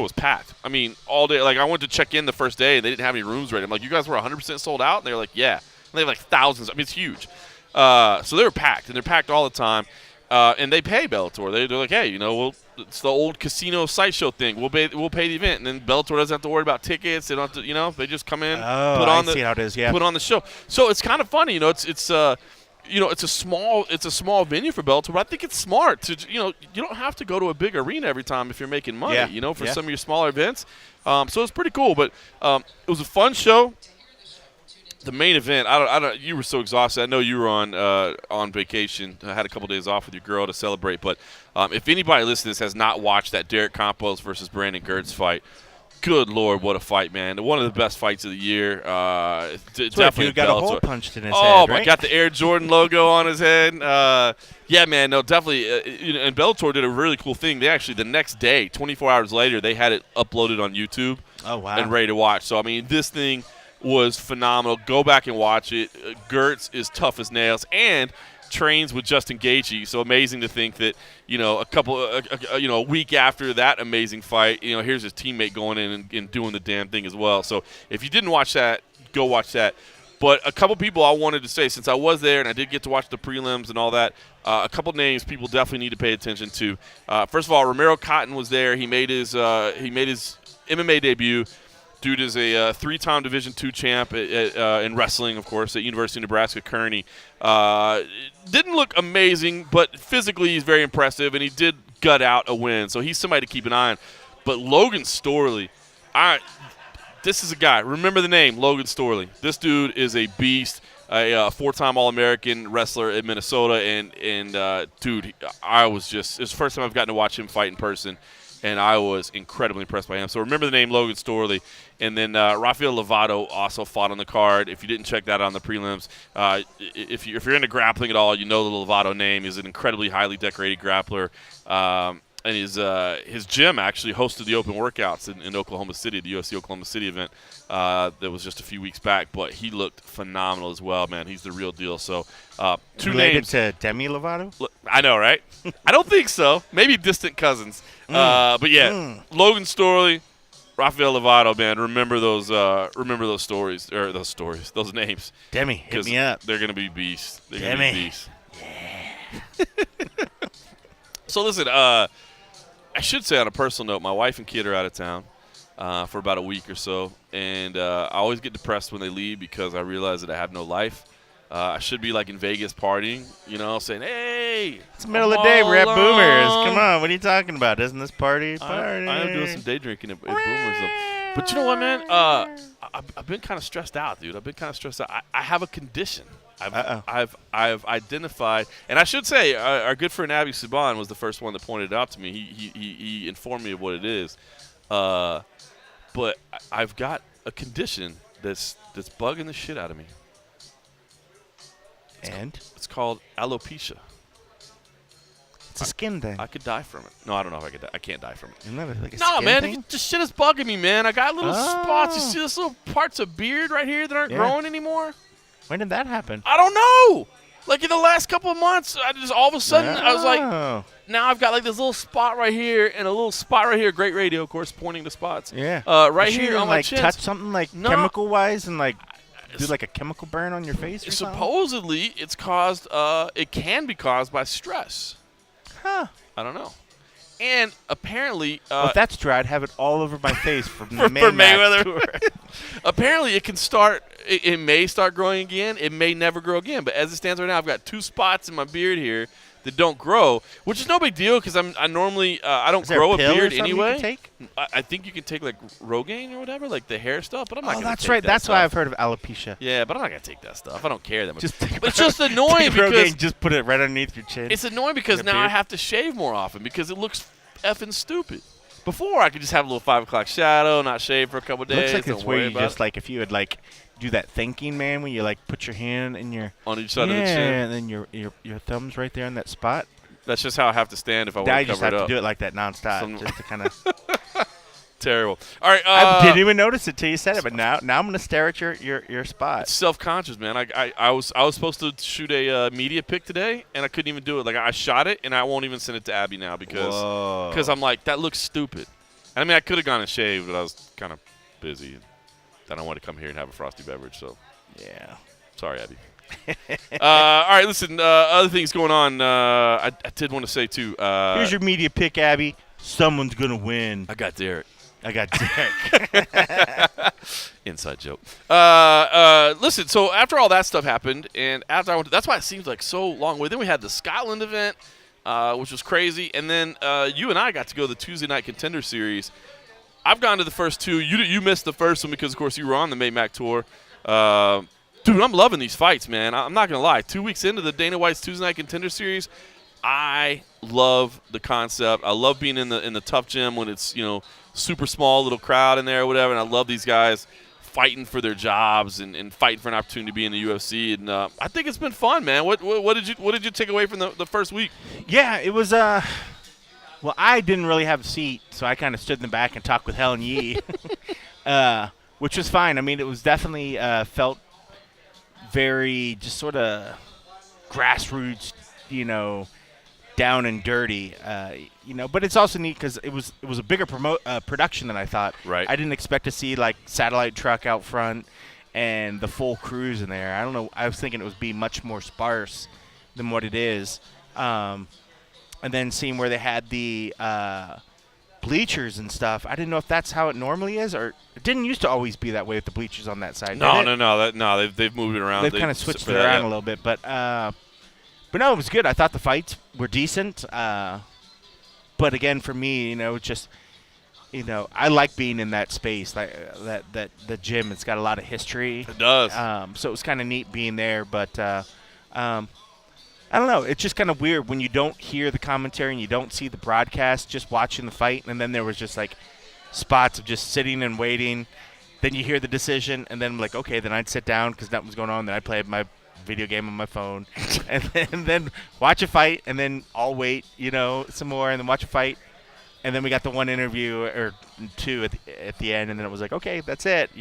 was packed. I mean, all day. Like, I went to check in the first day, and they didn't have any rooms ready. I'm like, you guys were 100% sold out? And they were like, yeah. And they have, like, thousands. I mean, it's huge. So they were packed, and they're packed all the time. And they pay Bellator. They're like, hey, it's the old casino sideshow thing. We'll pay the event, and then Bellator doesn't have to worry about tickets. They don't have to, they just come in, put on see how it is, yeah. put on the show. So it's kind of funny, it's a small venue for Bellator, but I think it's smart to, you don't have to go to a big arena every time if you're making money, for some of your smaller events. So it's pretty cool, but it was a fun show. The main event, I don't. You were so exhausted. I know you were on vacation. I had a couple days off with your girl to celebrate. But if anybody listening to this has not watched that Derek Campos versus Brandon Gertz fight, good Lord, what a fight, man! One of the best fights of the year. Definitely got a hole punched in his head. Oh, right? Got the Air Jordan logo on his head. Yeah, man, no, definitely. And Bellator did a really cool thing. They actually, the next day, 24 hours later, they had it uploaded on YouTube. Oh, wow. And ready to watch. So I mean, this thing was phenomenal. Go back and watch it. Gertz is tough as nails and trains with Justin Gaethje. So amazing to think that a week after that amazing fight, here's his teammate going in and doing the damn thing as well. So if you didn't watch that, go watch that. But a couple people I wanted to say, since I was there and I did get to watch the prelims and all that, a couple names people definitely need to pay attention to. First of all, Romero Cotton was there. He made his MMA debut. Dude is a three-time Division II champ in wrestling, of course, at University of Nebraska-Kearney. Didn't look amazing, but physically he's very impressive, and he did gut out a win. So he's somebody to keep an eye on. But Logan Storley, this is a guy. Remember the name, Logan Storley. This dude is a beast, a four-time All-American wrestler in Minnesota. And dude, it's the first time I've gotten to watch him fight in person. And I was incredibly impressed by him. So remember the name Logan Storley. And then Rafael Lovato also fought on the card. If you didn't check that out on the prelims, if you're into grappling at all, you know the Lovato name. He's an incredibly highly decorated grappler. And his gym actually hosted the open workouts in Oklahoma City, the UFC Oklahoma City event that was just a few weeks back. But he looked phenomenal as well, man. He's the real deal. So two related names. to Demi Lovato? I know, right? I don't think so. Maybe distant cousins. But yeah, Logan Storley, Rafael Lovato, man. Remember those stories or those names. Demi, hit me up. They're gonna be beasts. Demi. Yeah. So listen, I should say on a personal note, my wife and kid are out of town for about a week or so, and I always get depressed when they leave because I realize that I have no life. I should be like in Vegas partying, saying, "Hey, it's the middle of the day. We're at Boomers. Come on, what are you talking about? Isn't this party? I am doing some day drinking at Boomers, though. But you know what, man? I've been kind of stressed out, dude. I've been kind of stressed out. I have a condition. I've identified, and I should say, our good friend Abby Subban was the first one that pointed it out to me. He informed me of what it is. But I've got a condition that's bugging the shit out of me. It's called alopecia. It's a skin thing. I could die from it. No, I don't know if I could die. I can't die from it. Isn't that like a no, skin man, thing? this shit is bugging me, man. I got little spots. You see those little parts of beard right here that aren't growing anymore? When did that happen? I don't know. Like in the last couple of months, I just all of a sudden I was like, now I've got like this little spot right here and a little spot right here. Great radio, of course, pointing to spots. Yeah. Right here on my chin. Touch something like chemical wise and like do like a chemical burn on your face or something? Supposedly, it's caused. It can be caused by stress. Huh. I don't know. And apparently, if that's true, I'd have it all over my face for Mayweather. Apparently, it can start. It may start growing again. It may never grow again. But as it stands right now, I've got two spots in my beard here that don't grow, which is no big deal because I normally I don't grow a beard anyway. You can take? I think you can take like Rogaine or whatever, like the hair stuff. But I'm not. Oh, gonna that's take right. that That's stuff. why I've heard of alopecia. Yeah, but I'm not gonna take that stuff. I don't care that much. But it's just annoying because Rogaine, just put it right underneath your chin. It's annoying because now I have to shave more often because it looks effing stupid. Before I could just have a little 5 o'clock shadow, not shave for a couple of days. Looks like it's where you just it. like if you would like do that thinking man when you like put your hand in your on each side of the chin, and then your thumb's right there on that spot. That's just how I have to stand if I Now want you to just cover have it up. to do it like that nonstop, just to kind of. Terrible. All right. I didn't even notice it till you said it, but now I'm going to stare at your spot. Self-conscious, man. I was supposed to shoot a media pick today, and I couldn't even do it. Like, I shot it, and I won't even send it to Abby now because I'm like, that looks stupid. And I mean, I could have gone and shaved, but I was kind of busy. And then I wanted to come here and have a frosty beverage. So, yeah. Sorry, Abby. All right, listen. Other things going on. I did want to say too. Here's your media pick, Abby. Someone's going to win. I got Derek. I got Derek. Inside joke. Listen, so after all that stuff happened, and after I went, that's why it seems like so long away. Then we had the Scotland event, which was crazy, and then you and I got to go to the Tuesday night Contender series. I've gone to the first two. You missed the first one because, of course, you were on the Maymac tour. Dude, I'm loving these fights, man. I'm not gonna lie. 2 weeks into the Dana White's Tuesday night Contender series, I love the concept. I love being in the tough gym when it's super small little crowd in there or whatever, and I love these guys fighting for their jobs and fighting for an opportunity to be in the UFC. And I think it's been fun, man. What did you take away from the first week? Yeah, it was well, I didn't really have a seat, so I kind of stood in the back and talked with Helen Yee, which was fine. I mean, it was definitely felt very just sort of grassroots, down and dirty, but it's also neat because it was a bigger production than I thought. Right. I didn't expect to see like satellite truck out front and the full crews in there. I don't know. I was thinking it would be much more sparse than what it is. And then seeing where they had the bleachers and stuff, I didn't know if that's how it normally is, or it didn't used to always be that way with the bleachers on that side. No. They've moved it around. They've kind of switched it around a little bit, but no, it was good. I thought the fights were decent. But again, for me, just I like being in that space, like that the gym. It's got a lot of history. It does. So it was kind of neat being there, but I don't know. It's just kind of weird when you don't hear the commentary and you don't see the broadcast, just watching the fight, and then there was just like spots of just sitting and waiting. Then you hear the decision, and then I'm like, okay, then I'd sit down because nothing was going on. Then I'd play my video game on my phone, and then watch a fight, and then I'll wait, some more, and then watch a fight. And then we got the one interview or two at the end, and then it was like, okay, that's it,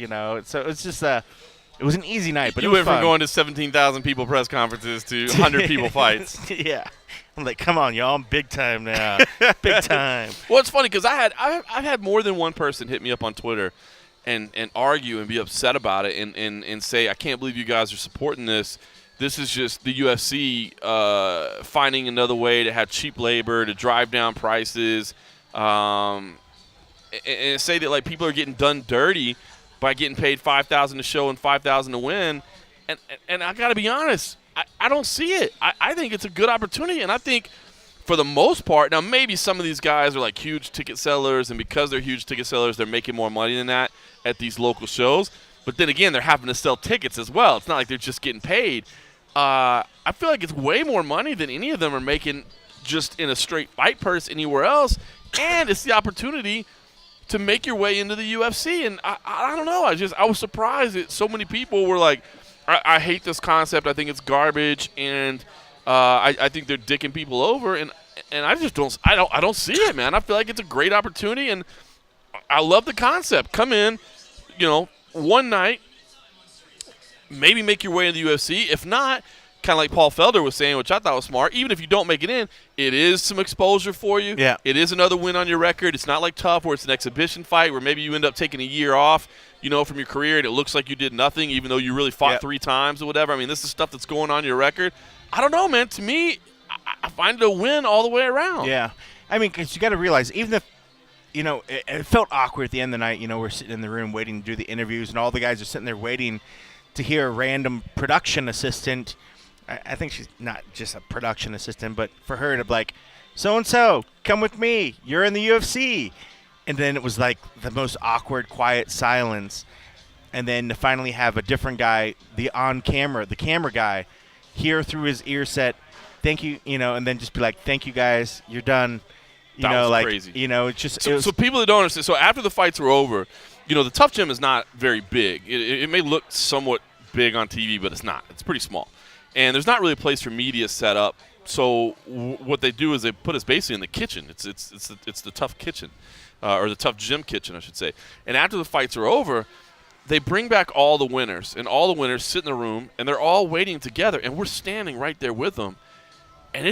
So it's just it was an easy night, but you it was went fun. from going to 17,000 people press conferences to 100 people fights. Yeah, I'm like, come on, y'all, I'm big time now, big time. Well, it's funny because I've had more than one person hit me up on Twitter and argue and be upset about it and say, I can't believe you guys are supporting this. This is just the UFC finding another way to have cheap labor, to drive down prices, and say that like people are getting done dirty by getting paid $5,000 to show and $5,000 to win. And I got to be honest, I don't see it. I think it's a good opportunity, and I think for the most part, now maybe some of these guys are like huge ticket sellers, and because they're huge ticket sellers, they're making more money than that at these local shows. But then again, they're having to sell tickets as well. It's not like they're just getting paid. I feel like it's way more money than any of them are making just in a straight fight purse anywhere else, and it's the opportunity to make your way into the UFC. And I don't know. I was surprised that so many people were like, I hate this concept. I think it's garbage, and I think they're dicking people over. And I just don't see it, man. I feel like it's a great opportunity, and I love the concept. Come in, one night, maybe make your way into the UFC. If not, kind of like Paul Felder was saying, which I thought was smart, even if you don't make it in, it is some exposure for you. Yeah. It is another win on your record. It's not like Tough where it's an exhibition fight where maybe you end up taking a year off, from your career, and it looks like you did nothing even though you really fought 3 times or whatever. I mean, this is stuff that's going on your record. I don't know, man. To me, I find it a win all the way around. Yeah. I mean, because you got to realize, even if, it felt awkward at the end of the night, we're sitting in the room waiting to do the interviews, and all the guys are sitting there waiting to hear a random production assistant. I think she's not just a production assistant, but for her to be like, so-and-so, come with me. You're in the UFC. And then it was like the most awkward, quiet silence. And then to finally have a different guy, the camera guy, hear through his ear set, thank you, and then just be like, thank you guys, you're done. That was crazy. It's just so people that don't understand. So after the fights were over, the Tough Gym is not very big. It may look somewhat big on TV, but it's not. It's pretty small. And there's not really a place for media set up So what they do is they put us basically in the kitchen. It's the tough kitchen, or the tough gym kitchen, I should say. And after the fights are over, they bring back all the winners, and all the winners sit in the room, and they're all waiting together, and we're standing right there with them. And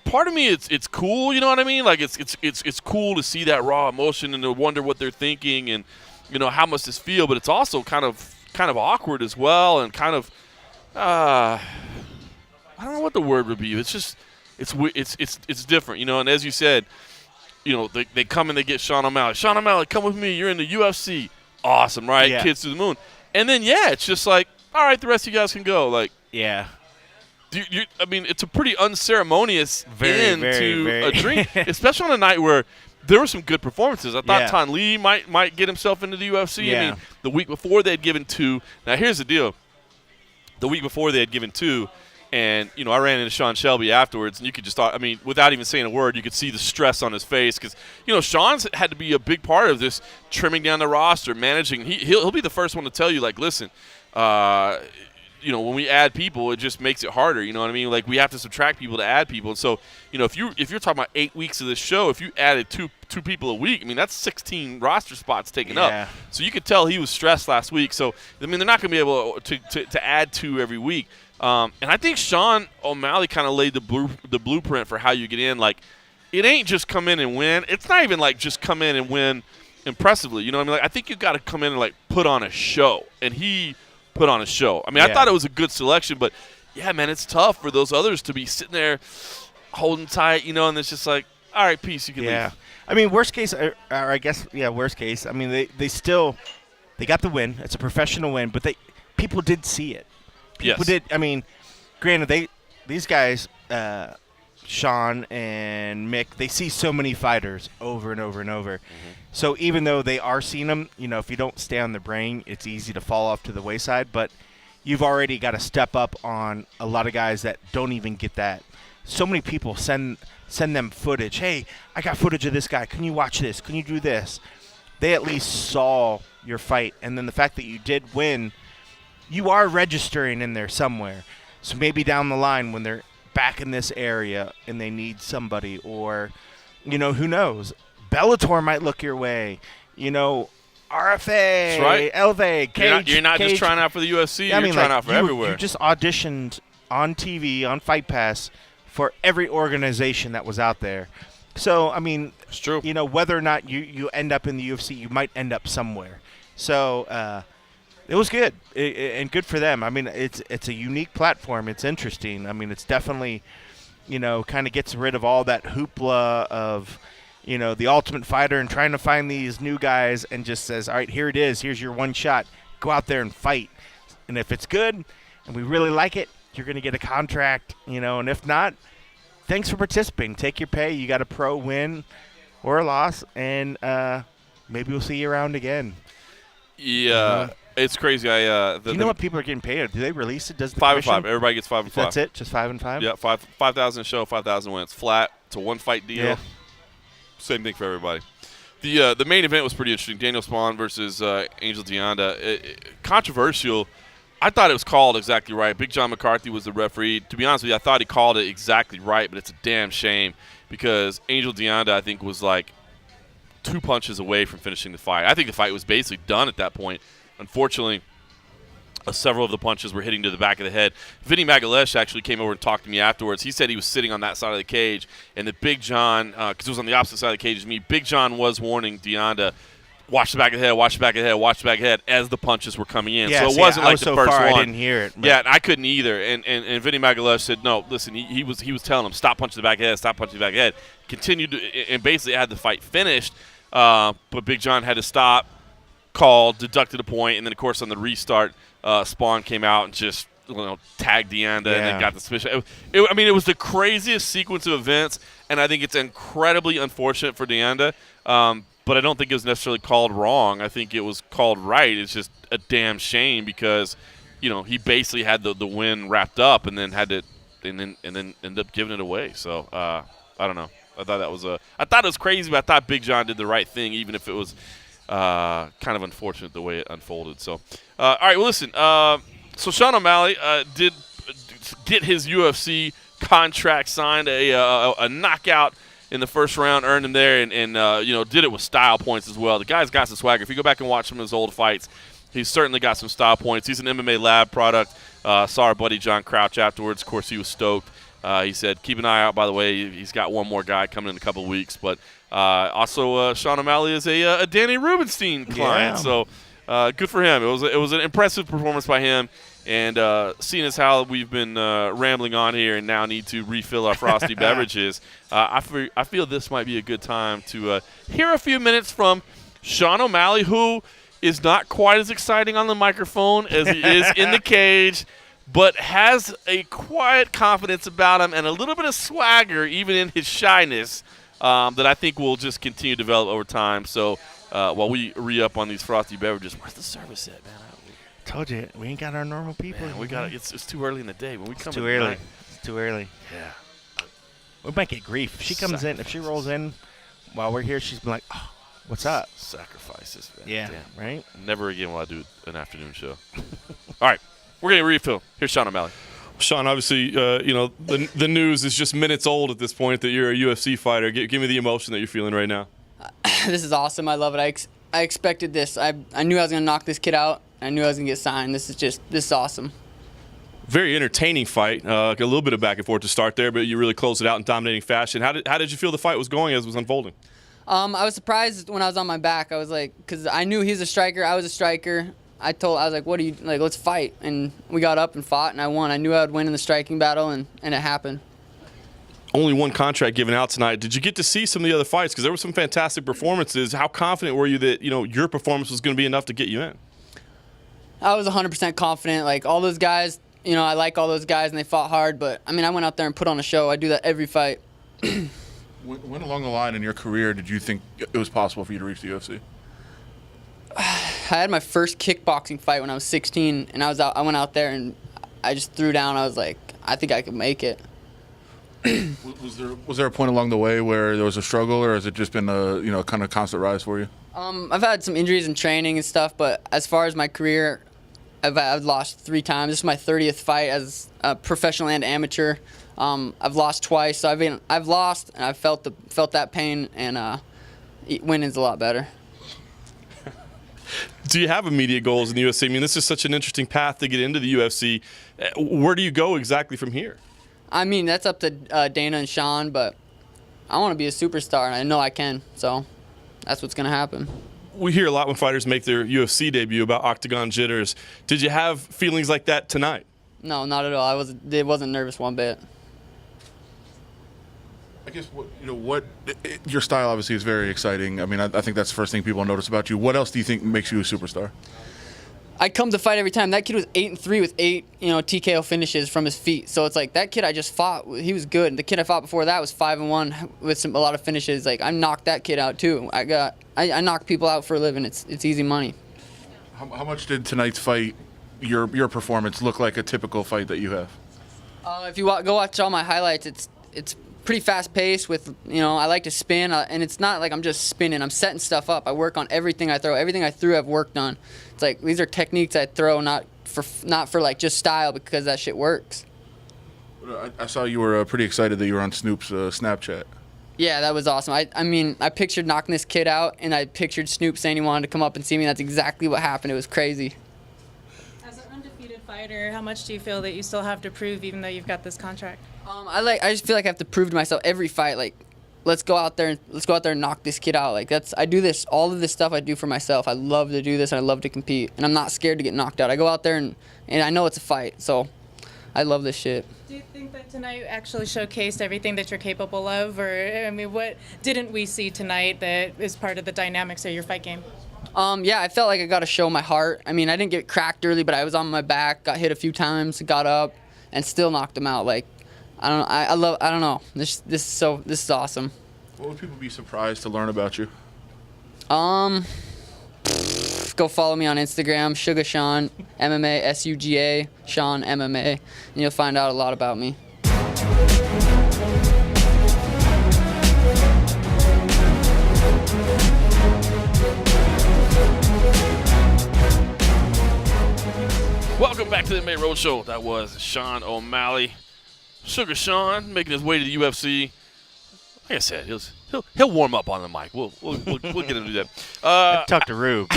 part of me it's cool, you know what I mean? Like it's cool to see that raw emotion and to wonder what they're thinking and how must this feel, but it's also kind of awkward as well, and kind of I don't know what the word would be. It's just it's different, And as you said, they come and they get Sean O'Malley. Sean O'Malley, come with me. You're in the UFC. Awesome, right? Yeah. Kids to the moon. And then it's just like, all right, the rest of you guys can go. Like, yeah. It's a pretty unceremonious end to very. a dream, especially on a night where there were some good performances. I thought Yeah. Tan Lee might get himself into the UFC. Yeah. The week before they had given 2. Now here's the deal. The week before they had given 2. And, I ran into Sean Shelby afterwards, and you could just thought, without even saying a word, you could see the stress on his face because, Sean's had to be a big part of this trimming down the roster, managing. He'll be the first one to tell you, like, listen, when we add people, it just makes it harder. You know what I mean? Like, we have to subtract people to add people. And so, if you're talking about 8 weeks of this show, if you added two people a week, that's 16 roster spots taken up. So you could tell he was stressed last week. So, they're not going to be able to add 2 every week. And I think Sean O'Malley kind of laid the blueprint for how you get in. Like, it ain't just come in and win. It's not even like just come in and win impressively. You know what I mean? Like, I think you got to come in and like put on a show, and he put on a show. I thought it was a good selection, but yeah, man, it's tough for those others to be sitting there holding tight, and it's just like, all right, peace, you can leave. Worst case, or I guess, worst case. They got the win. It's a professional win, but people did see it. People did. Granted, these guys, Sean and Mick, they see so many fighters over and over and over. Mm-hmm. So even though they are seeing them, if you don't stay on the brain, it's easy to fall off to the wayside. But you've already got to step up on a lot of guys that don't even get that. So many people send them footage. Hey, I got footage of this guy. Can you watch this? Can you do this? They at least saw your fight. And then the fact that you did win, you are registering in there somewhere. So maybe down the line when they're back in this area and they need somebody, or, who knows? Bellator might look your way. RFA, That's right. LV, Cage. You're not Cage. just trying out for the UFC. You're trying out for everywhere. You just auditioned on TV, on Fight Pass, for every organization that was out there. So, it's true. Whether or not you end up in the UFC, you might end up somewhere. So, it was good, and good for them. It's a unique platform. It's interesting. It's definitely, kind of gets rid of all that hoopla of, the Ultimate Fighter and trying to find these new guys, and just says, all right, here it is. Here's your one shot. Go out there and fight. And if it's good and we really like it, you're going to get a contract, and if not, thanks for participating. Take your pay. You got a pro win or a loss, and maybe we'll see you around again. Yeah. It's crazy. Do you know what people are getting paid? Do they release it? Does the 5 and commission? 5. Everybody gets 5 and 5. That's it? Just 5 and 5? Yeah, 5,000 show, 5,000 wins. Flat. It's a one-fight deal. Yeah. Same thing for everybody. The main event was pretty interesting. Daniel Spawn versus Angel Deonda. Controversial. I thought it was called exactly right. Big John McCarthy was the referee. To be honest with you, I thought he called it exactly right, but it's a damn shame because Angel Deonda, I think, was like 2 punches away from finishing the fight. I think the fight was basically done at that point. Unfortunately, several of the punches were hitting to the back of the head. Vinny Magalesh actually came over and talked to me afterwards. He said he was sitting on that side of the cage, and that Big John, because it was on the opposite side of the cage as me, Big John was warning Deonda, watch the back of the head, watch the back of the head, watch the back of the head as the punches were coming in. Yeah, so it wasn't like the first one. I didn't hear it. Yeah, and I couldn't either. And Vinny Magalesh said, no, listen, he was telling him, stop punching the back of the head, stop punching the back of the head. Continued to, and basically had the fight finished, but Big John had to stop, called, deducted a point, and then, of course, on the restart, Spawn came out and just tagged Deonda and then got the submission. It was the craziest sequence of events, and I think it's incredibly unfortunate for Deonda, but I don't think it was necessarily called wrong. I think it was called right. It's just a damn shame because, he basically had the win wrapped up and then had to and then ended up giving it away. So I don't know. I thought it was crazy, but I thought Big John did the right thing, even if it was kind of unfortunate the way it unfolded. So, all right, well, listen. So Sean O'Malley did get his UFC contract signed, a knockout in the first round, earned him there, and did it with style points as well. The guy's got some swagger. If you go back and watch some of his old fights, he's certainly got some style points. He's an MMA lab product. Saw our buddy John Crouch afterwards. Of course, he was stoked. He said, keep an eye out, by the way. He's got one more guy coming in a couple of weeks. But also, Sean O'Malley is a Danny Rubenstein client. Yeah. So good for him. It was an impressive performance by him. And seeing as how we've been rambling on here and now need to refill our frosty beverages, I feel this might be a good time to hear a few minutes from Sean O'Malley, who is not quite as exciting on the microphone as he is in the cage, but has a quiet confidence about him and a little bit of swagger even in his shyness that I think will just continue to develop over time. So while we re-up on these frosty beverages, where's the service at, man? Told you, we ain't got our normal people. Man, we got it's too early in the day. When we come too early. It's too early. Yeah. We might get grief. If she comes in, if she rolls in while we're here, she's been like, oh, what's up? Sacrifices, man. Yeah, damn. right? Never again will I do an afternoon show. All right, we're going to refill. Here's Sean O'Malley. Sean, obviously, the news is just minutes old at this point that you're a UFC fighter. Give me the emotion that you're feeling right now. This is awesome. I love it. I expected this. I knew I was going to knock this kid out. I knew I was going to get signed. This is awesome. Very entertaining fight. A little bit of back and forth to start there, but you really closed it out in dominating fashion. How did you feel the fight was going as it was unfolding? I was surprised when I was on my back. I was like, because I knew he was a striker. I was a striker. I was like, what are you, like, let's fight. And we got up and fought, and I won. I knew I would win in the striking battle, and it happened. Only one contract given out tonight. Did you get to see some of the other fights? Because there were some fantastic performances. How confident were you that your performance was going to be enough to get you in? I was 100% confident. Like, all those guys, I like all those guys, and they fought hard. But, I went out there and put on a show. I do that every fight. When along the line in your career did you think it was possible for you to reach the UFC? I had my first kickboxing fight when I was 16, and I went out there, and I just threw down. I was like, I think I could make it. Was there a point along the way where there was a struggle, or has it just been a kind of constant rise for you? I've had some injuries in training and stuff, but as far as my career, I've lost 3 times. This is my 30th fight as a professional and amateur. I've lost twice, so I've lost, and I've felt that pain, and winning's a lot better. Do you have immediate goals in the UFC? This is such an interesting path to get into the UFC. Where do you go exactly from here? That's up to Dana and Sean, but I want to be a superstar, and I know I can, so that's what's going to happen. We hear a lot when fighters make their UFC debut about octagon jitters. Did you have feelings like that tonight? No, not at all. I wasn't nervous one bit. I guess your style obviously is very exciting. I think that's the first thing people notice about you. What else do you think makes you a superstar? I come to fight every time. That kid was 8-3 with 8, TKO finishes from his feet. So it's like that kid I just fought, he was good. The kid I fought before that was 5-1 with a lot of finishes. Like, I knocked that kid out too. I knock people out for a living. It's easy money. How much did tonight's fight, your performance, look like a typical fight that you have? If you go watch all my highlights, it's pretty fast paced with, I like to spin, and it's not like I'm just spinning. I'm setting stuff up. I work on everything I throw. Everything I threw I've worked on. It's like these are techniques I throw, not for like just style, because that shit works. I saw you were pretty excited that you were on Snoop's Snapchat. Yeah, that was awesome. I pictured knocking this kid out, and I pictured Snoop saying he wanted to come up and see me. That's exactly what happened. It was crazy. As an undefeated fighter, how much do you feel that you still have to prove, even though you've got this contract? I just feel like I have to prove to myself every fight. Like, let's go out there and knock this kid out. Like, I do this, all of this stuff I do for myself. I love to do this, and I love to compete, and I'm not scared to get knocked out. I go out there and I know it's a fight, so I love this shit. Do you think that tonight actually showcased everything that you're capable of, or what didn't we see tonight that is part of the dynamics of your fight game? Yeah, I felt like I got to show my heart. I didn't get cracked early, but I was on my back, got hit a few times, got up, and still knocked him out. Like, I don't know. This is awesome. What would people be surprised to learn about you? Go follow me on Instagram, Suga Sean, MMA, SUGA, Sean MMA, and you'll find out a lot about me. Welcome Welcome back to the MMA Roadshow. That was Sean O'Malley. Sugar Sean making his way to the UFC. Like I said, he'll warm up on the mic. We'll get him to do that. Talk to Rube.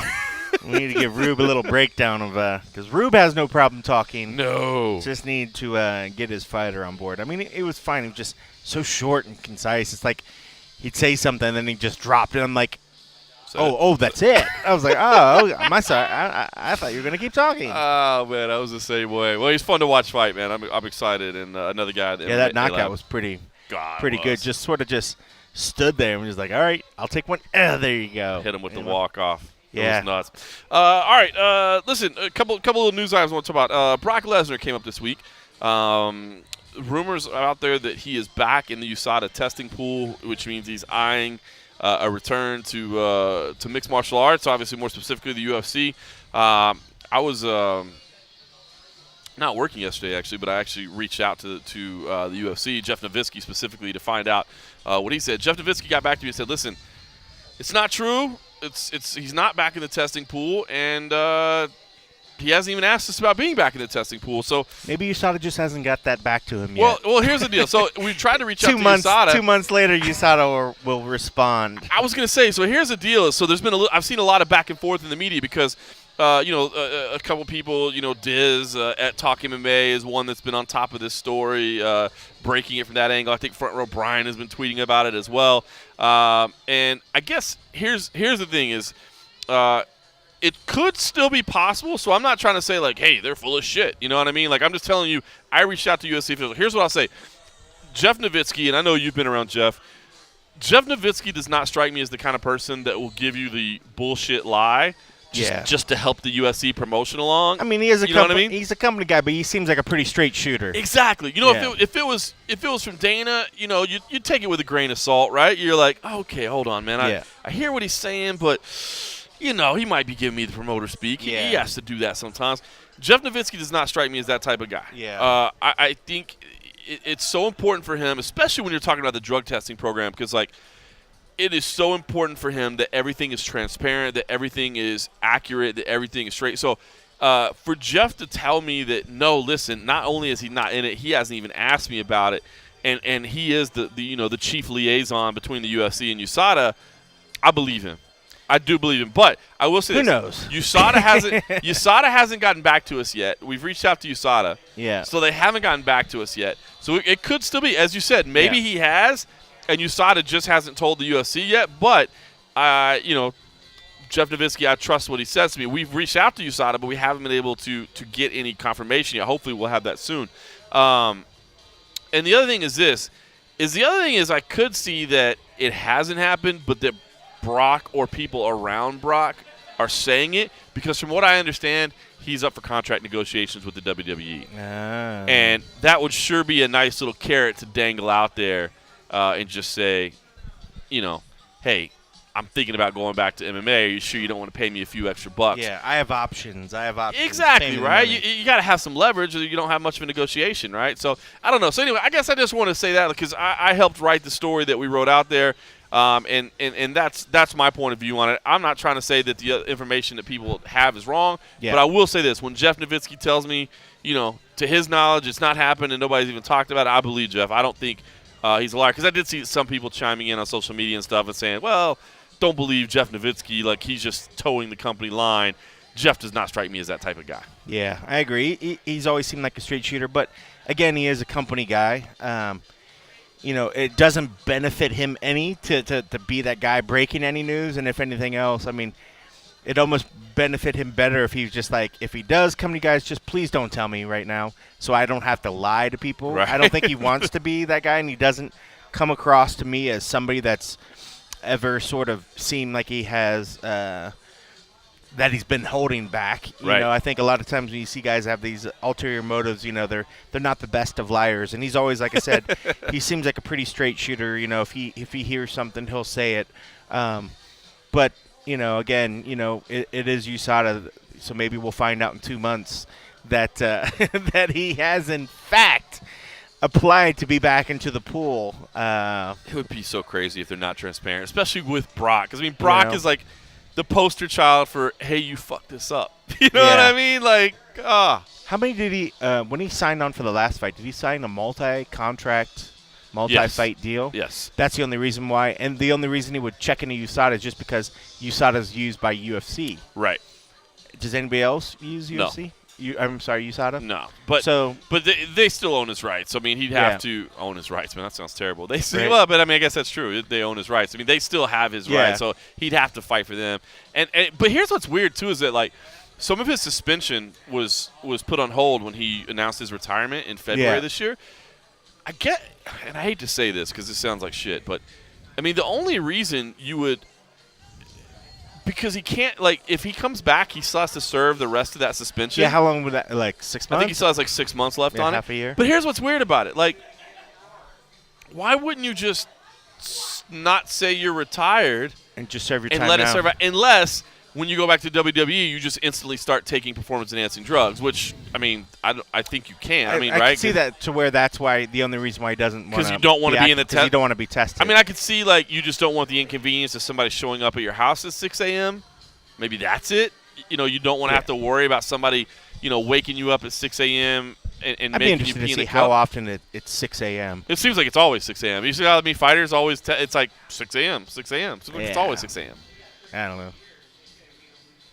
We need to give Rube a little breakdown of because Rube has no problem talking. No. Just need to get his fighter on board. I mean, it was fine. It was just so short and concise. It's like he'd say something and then he just dropped it. I'm like, that's it. I was like, I'm sorry. I thought you were gonna keep talking. Oh man, I was the same way. Well, he's fun to watch fight, man. I'm excited. And another guy. That knockout was pretty good. Just sort of just stood there and was like, all right, I'll take one. There you go. Hit him with the walk off. Yeah. It was nuts. All right. Listen, a couple of news items I want to talk about. Brock Lesnar came up this week. Rumors are out there that he is back in the USADA testing pool, which means he's eyeing a return to mixed martial arts, obviously more specifically the UFC. I was not working yesterday, actually, but I actually reached out to the UFC, Jeff Nowitzki specifically, to find out what he said. Jeff Nowitzki got back to me and said, listen, it's not true. He's not back in the testing pool, and he hasn't even asked us about being back in the testing pool. So maybe USADA just hasn't got that back to him yet. Well, here's the deal. So we tried to reach out to USADA. 2 months later, USADA will respond. I was going to say. So here's the deal. So there's been I've seen a lot of back and forth in the media because a couple people, Diz at Talk MMA is one that's been on top of this story, breaking it from that angle. I think Front Row Brian has been tweeting about it as well. And I guess here's the thing is, it could still be possible. So I'm not trying to say like, hey, they're full of shit. You know what I mean? Like I'm just telling you, I reached out to UFC officials. Here's what I'll say: Jeff Nowitzki, and I know you've been around Jeff. Jeff Nowitzki does not strike me as the kind of person that will give you the bullshit lie. Just to help the UFC promotion along. I mean, he's a company guy, but he seems like a pretty straight shooter. Exactly. If it was from Dana, you'd take it with a grain of salt, right? You're like, okay, hold on, man. I hear what he's saying, but he might be giving me the promoter speak. He has to do that sometimes. Jeff Nowitzki does not strike me as that type of guy. Yeah. I think it's so important for him, especially when you're talking about the drug testing program, because it is so important for him that everything is transparent, that everything is accurate, that everything is straight. So for Jeff to tell me that, no, listen, not only is he not in it, he hasn't even asked me about it, and he is the chief liaison between the UFC and USADA, I believe him. I do believe him. But I will say this. Who knows? USADA hasn't gotten back to us yet. We've reached out to USADA. Yeah. So they haven't gotten back to us yet. So it could still be, as you said, maybe he has, and USADA just hasn't told the UFC yet, but, Jeff Nowitzki, I trust what he says to me. We've reached out to USADA, but we haven't been able to get any confirmation yet. Hopefully we'll have that soon. And the other thing is this. I could see that it hasn't happened, but that Brock or people around Brock are saying it, because from what I understand, he's up for contract negotiations with the WWE. And that would sure be a nice little carrot to dangle out there. And just say, hey, I'm thinking about going back to MMA. Are you sure you don't want to pay me a few extra bucks? Yeah, I have options. Exactly, right? You got to have some leverage, or you don't have much of a negotiation, right? So, I don't know. So, anyway, I guess I just want to say that because I helped write the story that we wrote out there, and that's my point of view on it. I'm not trying to say that the information that people have is wrong, but I will say this. When Jeff Nowitzki tells me, to his knowledge, it's not happened and nobody's even talked about it, I believe Jeff. I don't think he's a liar, because I did see some people chiming in on social media and stuff and saying, well, don't believe Jeff Nowitzki, like he's just towing the company line. Jeff does not strike me as that type of guy. Yeah, I agree. He's always seemed like a straight shooter, but again, he is a company guy. It doesn't benefit him any to be that guy breaking any news, and if anything else, I mean, it almost benefit him better if he's just like, if he does come to you guys, just please don't tell me right now so I don't have to lie to people. Right. I don't think he wants to be that guy, and he doesn't come across to me as somebody that's ever sort of seemed like he has that he's been holding back. You know, I think a lot of times when you see guys have these ulterior motives, they're not the best of liars, and he's always, like I said, he seems like a pretty straight shooter. If he hears something, he'll say it. But again, it is USADA, so maybe we'll find out in 2 months that that he has in fact applied to be back into the pool. It would be so crazy if they're not transparent, especially with Brock. Because Brock is like the poster child for, hey, you fucked this up. You know what I mean? Like, How many did he when he signed on for the last fight? Did he sign a multi-contract, multi-fight deal? Yes. That's the only reason why, and the only reason he would check into USADA is just because USADA is used by UFC. Right. Does anybody else use No. UFC? I'm sorry, USADA? No, but they still own his rights. I mean, he'd have to own his rights. Man, that sounds terrible. They still, well, but I mean, I guess that's true. They own his rights. I mean, they still have his rights, so he'd have to fight for them. And but here's what's weird too is that like some of his suspension was put on hold when he announced his retirement in February this year. I get, and I hate to say this because this sounds like shit, but I mean, the only reason you would. Because he can't, like, if he comes back, he still has to serve the rest of that suspension. Yeah, how long would that, like 6 months? I think he still has, like, 6 months left on half it. a year. But here's what's weird about it. Like, why wouldn't you just not say you're retired and just serve your time and let now. it serve out? Unless, when you go back to WWE, you just instantly start taking performance-enhancing drugs, which, I mean, I think you can. I can right? see that to where that's why the only reason why he doesn't want to. Because you don't want to be in the test. You don't want to be tested. I mean, I could see, like, you just don't want the inconvenience of somebody showing up at your house at 6 a.m., maybe that's it. You know, you don't want to have to worry about somebody, you know, waking you up at 6 a.m. and I'd be making interested you to pee in see the how cup. often it's 6 a.m. It seems like it's always 6 a.m. You see how many fighters always it's like 6 a.m., 6 a.m. Seems like it's always 6 a.m. I don't know.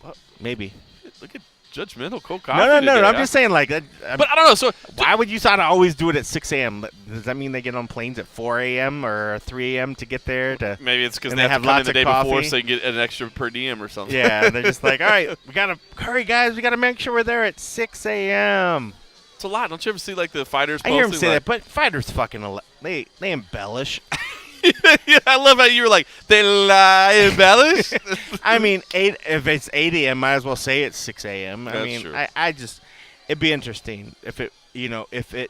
Well, maybe. Look at judgmental Cole Coffey. No. I'm just saying, like, but I don't know. So why would you sort of always do it at 6 a.m.? Does that mean they get on planes at 4 a.m. or 3 a.m. to get there? Maybe it's because and they have to come in lots the of day before coffee? so they get an extra per diem or something. Yeah, they're just like, all right, we gotta hurry, guys. We gotta make sure we're there at 6 a.m. It's a lot. Don't you ever see like the fighters? I hear them posting, say like, that, but fighters fucking they embellish. Yeah, I love how you were like, they lie, embellish. I mean, if it's 8 a.m., might as well say it's 6 a.m. I That's mean, true. I just, it'd be interesting if it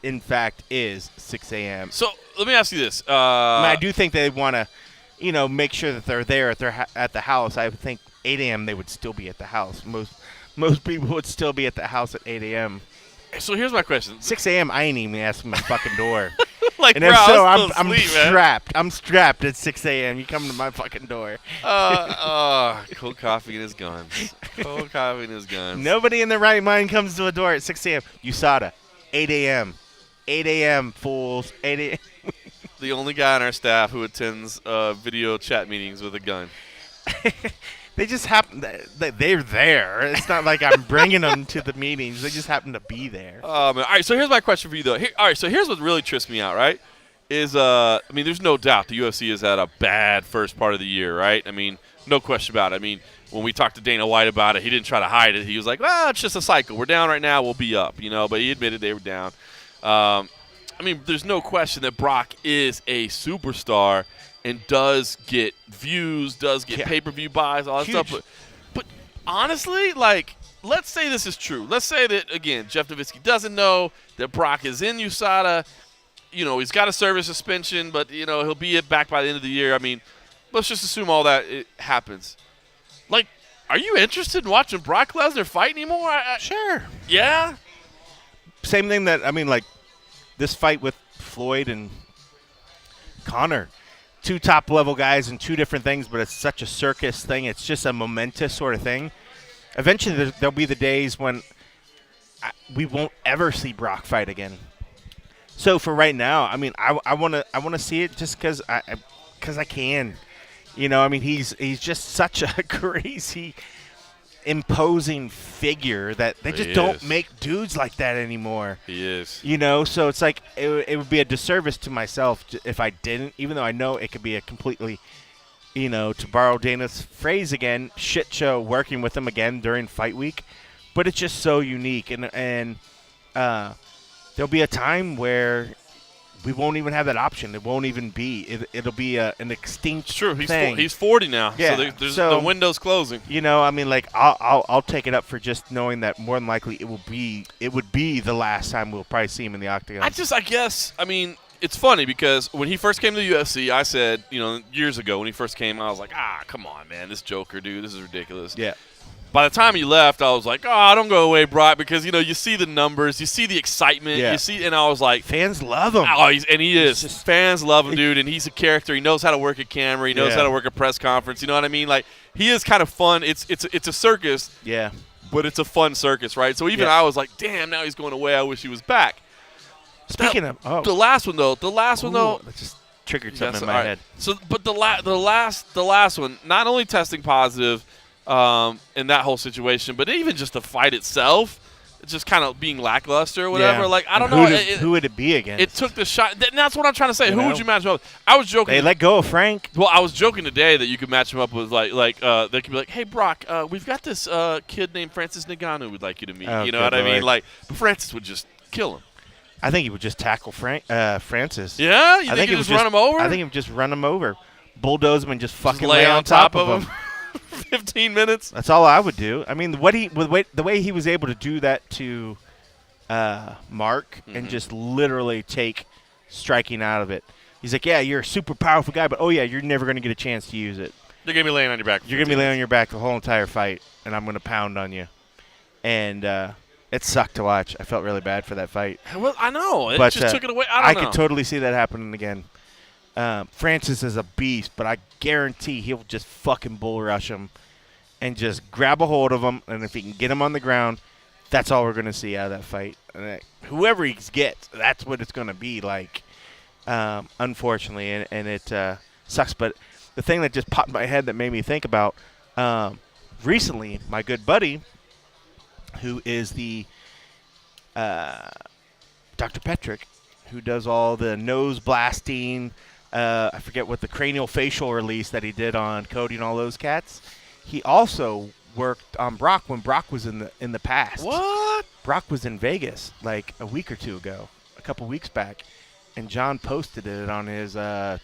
in fact is 6 a.m. So let me ask you this. I mean, I do think they want to, make sure that they're there at the house. I would think 8 a.m. they would still be at the house. Most people would still be at the house at 8 a.m. So here's my question. 6 a.m. I ain't even asking my fucking door. Like, And bro, if so, I'm I'm still asleep, man. strapped. I'm strapped at 6 a.m. You come to my fucking door. Cold coffee and his guns. Cold coffee and his guns. Nobody in their right mind comes to a door at 6 a.m. USADA, 8 a.m. 8 a.m., fools. 8 a.m. The only guy on our staff who attends video chat meetings with a gun. They just happen. They're there. It's not like I'm bringing them to the meetings. They just happen to be there. Man. All right, so here's my question for you, though. So here's what really trips me out, right? Is, I mean, there's no doubt the UFC has had a bad first part of the year, right? I mean, no question about it. I mean, when we talked to Dana White about it, he didn't try to hide it. He was like, well, it's just a cycle. We're down right now. We'll be up, but he admitted they were down. I mean, there's no question that Brock is a superstar and does get views, does get pay-per-view buys, all that stuff. But honestly, like, let's say this is true. Let's say that, again, Jeff Nowitzki doesn't know that Brock is in USADA. He's got a service suspension, but, he'll be back by the end of the year. I mean, let's just assume all that it happens. Like, are you interested in watching Brock Lesnar fight anymore? Sure. Yeah? Same thing like this fight with Floyd and Conor. Two top-level guys and two different things, but it's such a circus thing. It's just a momentous sort of thing. Eventually, there'll be the days when we won't ever see Brock fight again. So for right now, I mean, I want to see it just because I can. I mean, he's just such a crazy, imposing figure that they just don't make dudes like that anymore. He is. So it's like it would be a disservice to myself if I didn't, even though I know it could be a completely, to borrow Dana's phrase again, shit show working with him again during fight week. But it's just so unique, and there'll be a time where we won't even have that option. It won't even be. It'll be an extinct It's true. thing. He's 40 now. Yeah. So the window's closing. I mean, like I'll take it up for just knowing that more than likely it would be the last time we'll probably see him in the octagon. I guess, I mean, it's funny because when he first came to the UFC, I said, years ago when he first came, I was like, come on, man, this Joker, dude, this is ridiculous. Yeah. By the time he left, I was like, don't go away, Brock, because, you see the numbers, you see the excitement, and I was like, fans love him. He is. Fans love him, dude, and he's a character. He knows how to work a camera. He knows how to work a press conference. You know what I mean? Like, he is kind of fun. It's a circus. Yeah. but it's a fun circus, right? So even I was like, damn, now he's going away. I wish he was back. Speaking of the last one though, that just triggered something in my head. So, but the last one, not only testing positive in that whole situation, but even just the fight itself, just kind of being lackluster or whatever. Yeah. Like I don't Who know, who would it be against? it took the shot. And that's what I'm trying to say. You Who know? would you match him up with? I was joking. They let go of Frank. Well, I was joking today that you could match him up with they could be like, hey Brock, we've got this kid named Francis Ngannou we'd like you to meet. Oh, you know good what I mean? Lord. Like, but Francis would just kill him. I think he would just tackle Francis. Yeah, you I think he he would just run him over? I think he would just run him over, bulldoze him, and just fucking lay on top of him. him. 15 minutes. That's all I would do. I mean, the way he was able to do that to Mark and just literally take striking out of it. He's like, yeah, you're a super powerful guy, but oh yeah, you're never going to get a chance to use it. You're gonna be laying on your back. You're going to be laying on your back the whole entire fight, and I'm going to pound on you. And it sucked to watch. I felt really bad for that fight. Well, I know. It But, just took it away. I don't know. could totally see that happening again. Francis is a beast, but I guarantee he'll just fucking bull rush him and just grab a hold of him. And if he can get him on the ground, that's all we're going to see out of that fight. And whoever he gets, that's what it's going to be like, unfortunately. And it sucks. But the thing that just popped in my head that made me think about recently, my good buddy, who is the Dr. Petrick, who does all the nose blasting. I forget what the cranial facial release that he did on Cody and all those cats. He also worked on Brock when Brock was in the past. What? Brock was in Vegas like a week or two ago, a couple weeks back, and John posted it on his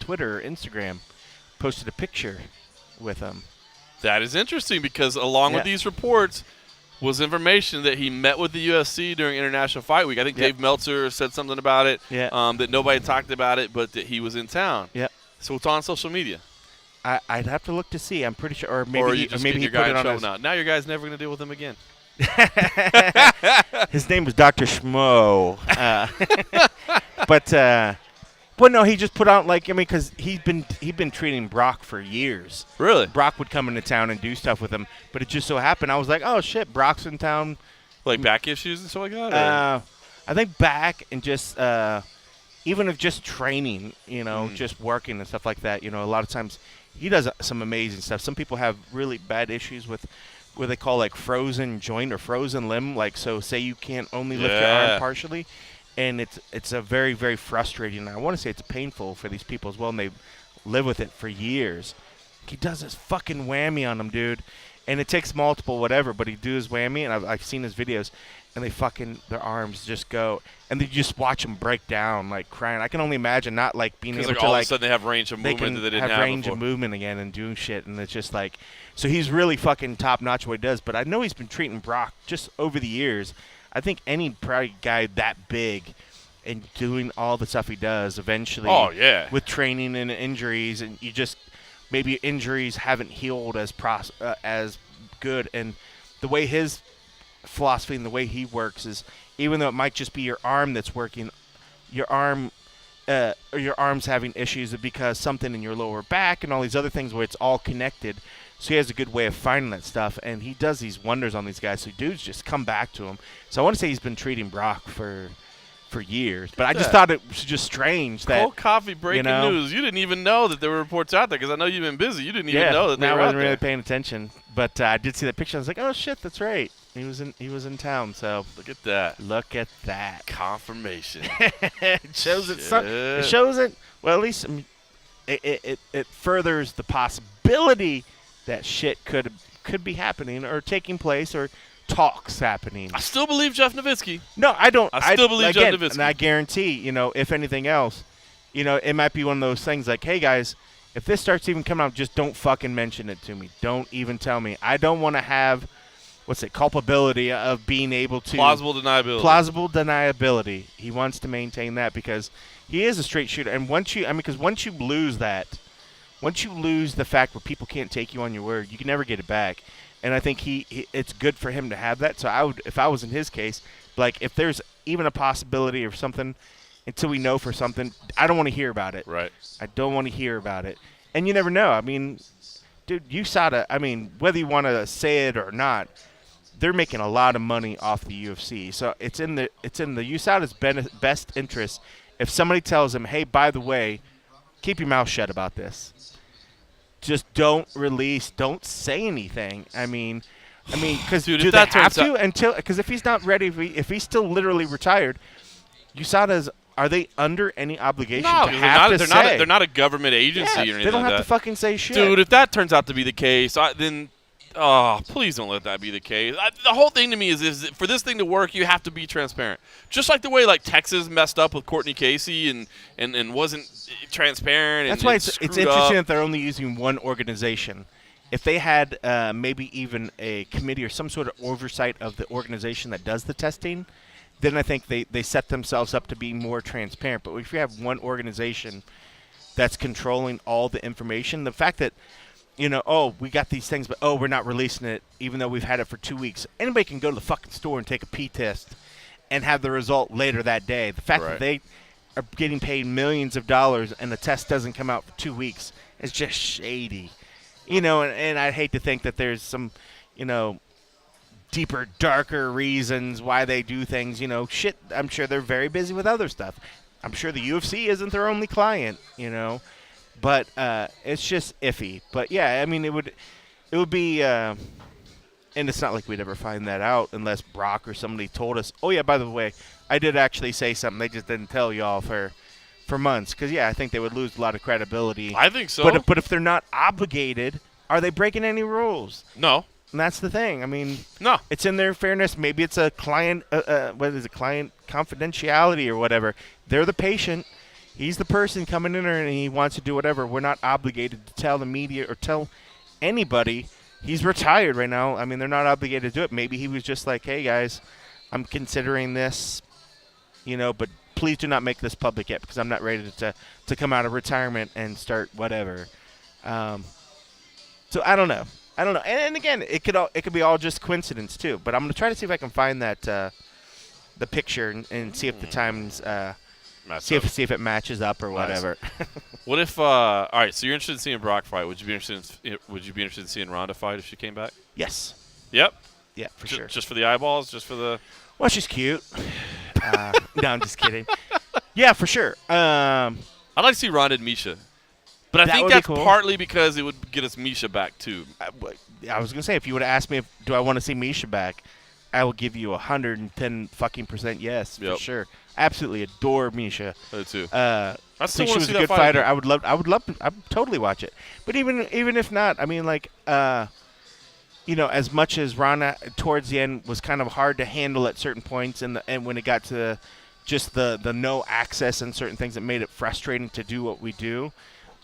Twitter, Instagram, posted a picture with him. That is interesting because along with Yeah. these reports was information that he met with the UFC during International Fight Week. I think Dave Meltzer said something about it. Yeah. That nobody talked about it, but that he was in town. Yep. So it's on social media. I'd have to look to see. I'm pretty sure, or maybe Or he, you just or maybe get he your put guy it in on trouble his. now. Now your guy's never going to deal with him again. His name was Dr. Schmo. But no, he just put out because he'd been treating Brock for years. Really? Brock would come into town and do stuff with him, but it just so happened I was like, oh shit, Brock's in town. Like back issues and stuff like that? Or? I think back and just even if just training, just working and stuff like that. A lot of times he does some amazing stuff. Some people have really bad issues with what they call like frozen joint or frozen limb. Like, so say you can't only lift your arm partially, and it's a very, very frustrating. I want to say it's painful for these people as well, and they live with it for years. He does this fucking whammy on them, dude, and it takes multiple whatever, but he do his whammy, and I've seen his videos, and their arms just go, and they just watch them break down like crying. I can only imagine not like being able to all of a sudden they have range of movement that they didn't have range before. of movement again and doing shit, and it's just like, so he's really fucking top notch what he does. But I know he's been treating Brock just over the years. I think any probably guy that big and doing all the stuff he does eventually, with training and injuries, and you just maybe injuries haven't healed as good, and the way his philosophy and the way he works is, even though it might just be your arm that's working, your arm's having issues because something in your lower back and all these other things where it's all connected. So he has a good way of finding that stuff, and he does these wonders on these guys. So dudes just come back to him. So I want to say he's been treating Brock for years, but I just thought it was just strange that Cold coffee breaking news. You didn't even know that there were reports out there because I know you've been busy. You didn't even know that they were I out wasn't there. really paying attention, but I did see that picture. I was like, oh shit, that's right. He was in town. So Look at that. look at that. Confirmation. It shows it. It shows it. Well, at least it furthers the possibility that shit could be happening or taking place or talks happening. I still believe Jeff Nowitzki. No, I don't. I still believe again, Jeff Nowitzki. and I guarantee, if anything else, it might be one of those things like, hey guys, if this starts even coming out, just don't fucking mention it to me. Don't even tell me. I don't want to have culpability of being able to Plausible deniability. Plausible deniability. He wants to maintain that because he is a straight shooter, and once you lose that, once you lose the fact where people can't take you on your word, you can never get it back. And I think it's good for him to have that. So I would, if I was in his case, like if there's even a possibility of something, until we know for something, I don't want to hear about it. Right. I don't want to hear about it. And you never know. I mean, dude, whether you want to say it or not, they're making a lot of money off the UFC. So it's in the USADA's best interest if somebody tells them, hey, by the way, keep your mouth shut about this. Just don't say anything. I mean, because do they have to because if he's not ready, if he's still literally retired, USADA's, are they under any obligation to have to say? They're not a government agency or anything. They don't like have that. to fucking say shit. Dude, if that turns out to be the case, then please don't let that be the case. The whole thing to me is for this thing to work, you have to be transparent. Just like the way like Texas messed up with Courtney Casey and wasn't transparent. That's why it's interesting that they're only using one organization. If they had maybe even a committee or some sort of oversight of the organization that does the testing, then I think they set themselves up to be more transparent. But if you have one organization that's controlling all the information, the fact that, we got these things, but, we're not releasing it even though we've had it for 2 weeks. Anybody can go to the fucking store and take a pee test and have the result later that day. The fact that they are getting paid millions of dollars and the test doesn't come out for 2 weeks is just shady. And I'd hate to think that there's some, deeper, darker reasons why they do things. Shit, I'm sure they're very busy with other stuff. I'm sure the UFC isn't their only client, But it's just iffy. But, yeah, I mean, it would be and it's not like we'd ever find that out unless Brock or somebody told us, oh, yeah, by the way, I did actually say something. They just didn't tell y'all for months. Because, yeah, I think they would lose a lot of credibility. I think so. But if they're not obligated, are they breaking any rules? No. And that's the thing. I mean, no. It's in their fairness. Maybe it's a client, client confidentiality or whatever. They're the patient. He's the person coming in there and he wants to do whatever. We're not obligated to tell the media or tell anybody. He's retired right now. I mean, they're not obligated to do it. Maybe he was just like, hey, guys, I'm considering this, but please do not make this public yet because I'm not ready to come out of retirement and start whatever. So I don't know. And again, it could be all just coincidence too. But I'm going to try to see if I can find that the picture and see if the times see if it matches up or whatever. What if all right, so you're interested in seeing Brock fight. Would you be interested in seeing Ronda fight if she came back? Yes. Yep. Yeah, for sure. Just for the eyeballs, just for the Well, she's cute. No, I'm just kidding. Yeah, for sure. I'd like to see Ronda and Misha. But I think that's partly because it would get us Misha back too. I was gonna say, if you would have asked me, do I want to see Misha back, I will give you 110% yes for sure. Absolutely adore Misha. I do too. I think she was a good fighter. I would totally watch it. But even if not, I mean, like, as much as Ronda towards the end was kind of hard to handle at certain points, and when it got to just the no access and certain things that made it frustrating to do what we do.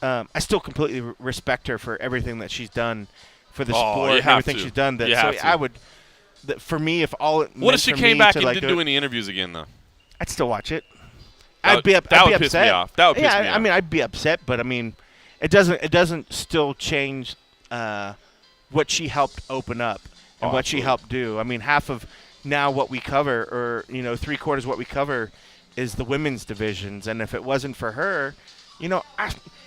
I still completely respect her for everything that she's done for the sport and everything she's done. I would, for me, if all it what if she came back and like didn't do any interviews again, though? I'd still watch it. That would piss me off. That would piss me off. I mean, I'd be upset, but I mean, it doesn't still change what she helped open up and what she helped do. I mean, half of now what we cover, or 3/4 what we cover, is the women's divisions, and if it wasn't for her,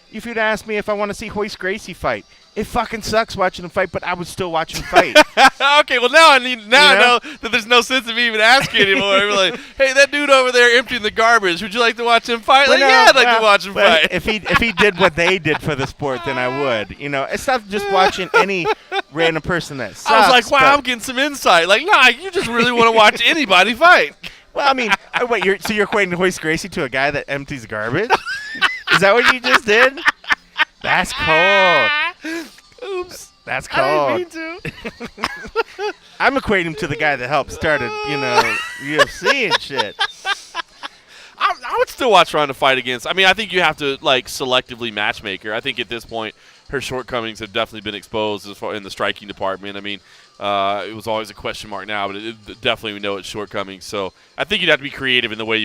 if you'd asked me if I want to see Royce Gracie fight, it fucking sucks watching him fight, but I would still watch him fight. Okay, well now I know that there's no sense of me even asking anymore. We're like, hey, that dude over there emptying the garbage, would you like to watch him fight? Like, yeah, I'd like to watch him fight. If he did what they did for the sport, then I would. It's not just watching any random person that sucks. I was like, wow, I'm getting some insight. Like, nah, you just really want to watch anybody fight. Well, I mean, so you're equating Royce Gracie to a guy that empties garbage? Is that what you just did? That's cold. Oops. That's cold. I didn't mean to. I'm equating him to the guy that helped start UFC and shit. I would still watch Ronda fight against. I mean, I think you have to selectively matchmake her. I think at this point, her shortcomings have definitely been exposed as far in the striking department. I mean, it was always a question mark now, but definitely we know its shortcomings. So I think you'd have to be creative in the way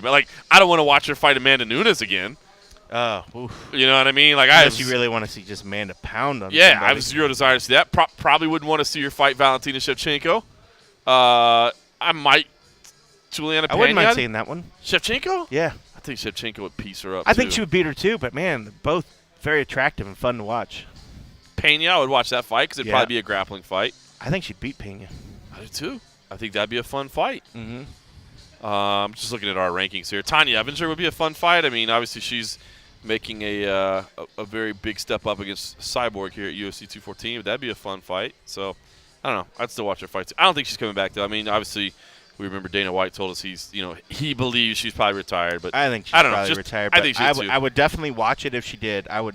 I don't want to watch her fight Amanda Nunes again. Oh, oof. You know what I mean? Unless you really want to see just Amanda pound on somebody. I have zero desire to see that. Probably wouldn't want to see her fight Valentina Shevchenko. I might Juliana Pena. I wouldn't mind seeing that one. Shevchenko? Yeah. I think Shevchenko would piece her up, I think she would beat her, too. But, man, both very attractive and fun to watch. Pena, I would watch that fight because it'd probably be a grappling fight. I think she'd beat Pena. I do, too. I think that'd be a fun fight. Just looking at our rankings here. Tanya Evinger would be a fun fight. I mean, obviously she's making a very big step up against Cyborg here at UFC 214. But that'd be a fun fight. So, I don't know. I'd still watch her fights. I don't think she's coming back, though. I mean, obviously, we remember Dana White told us he believes she's probably retired. But I think she's I don't know, probably just- retired. I But think she is, too. I would definitely watch it if she did. I would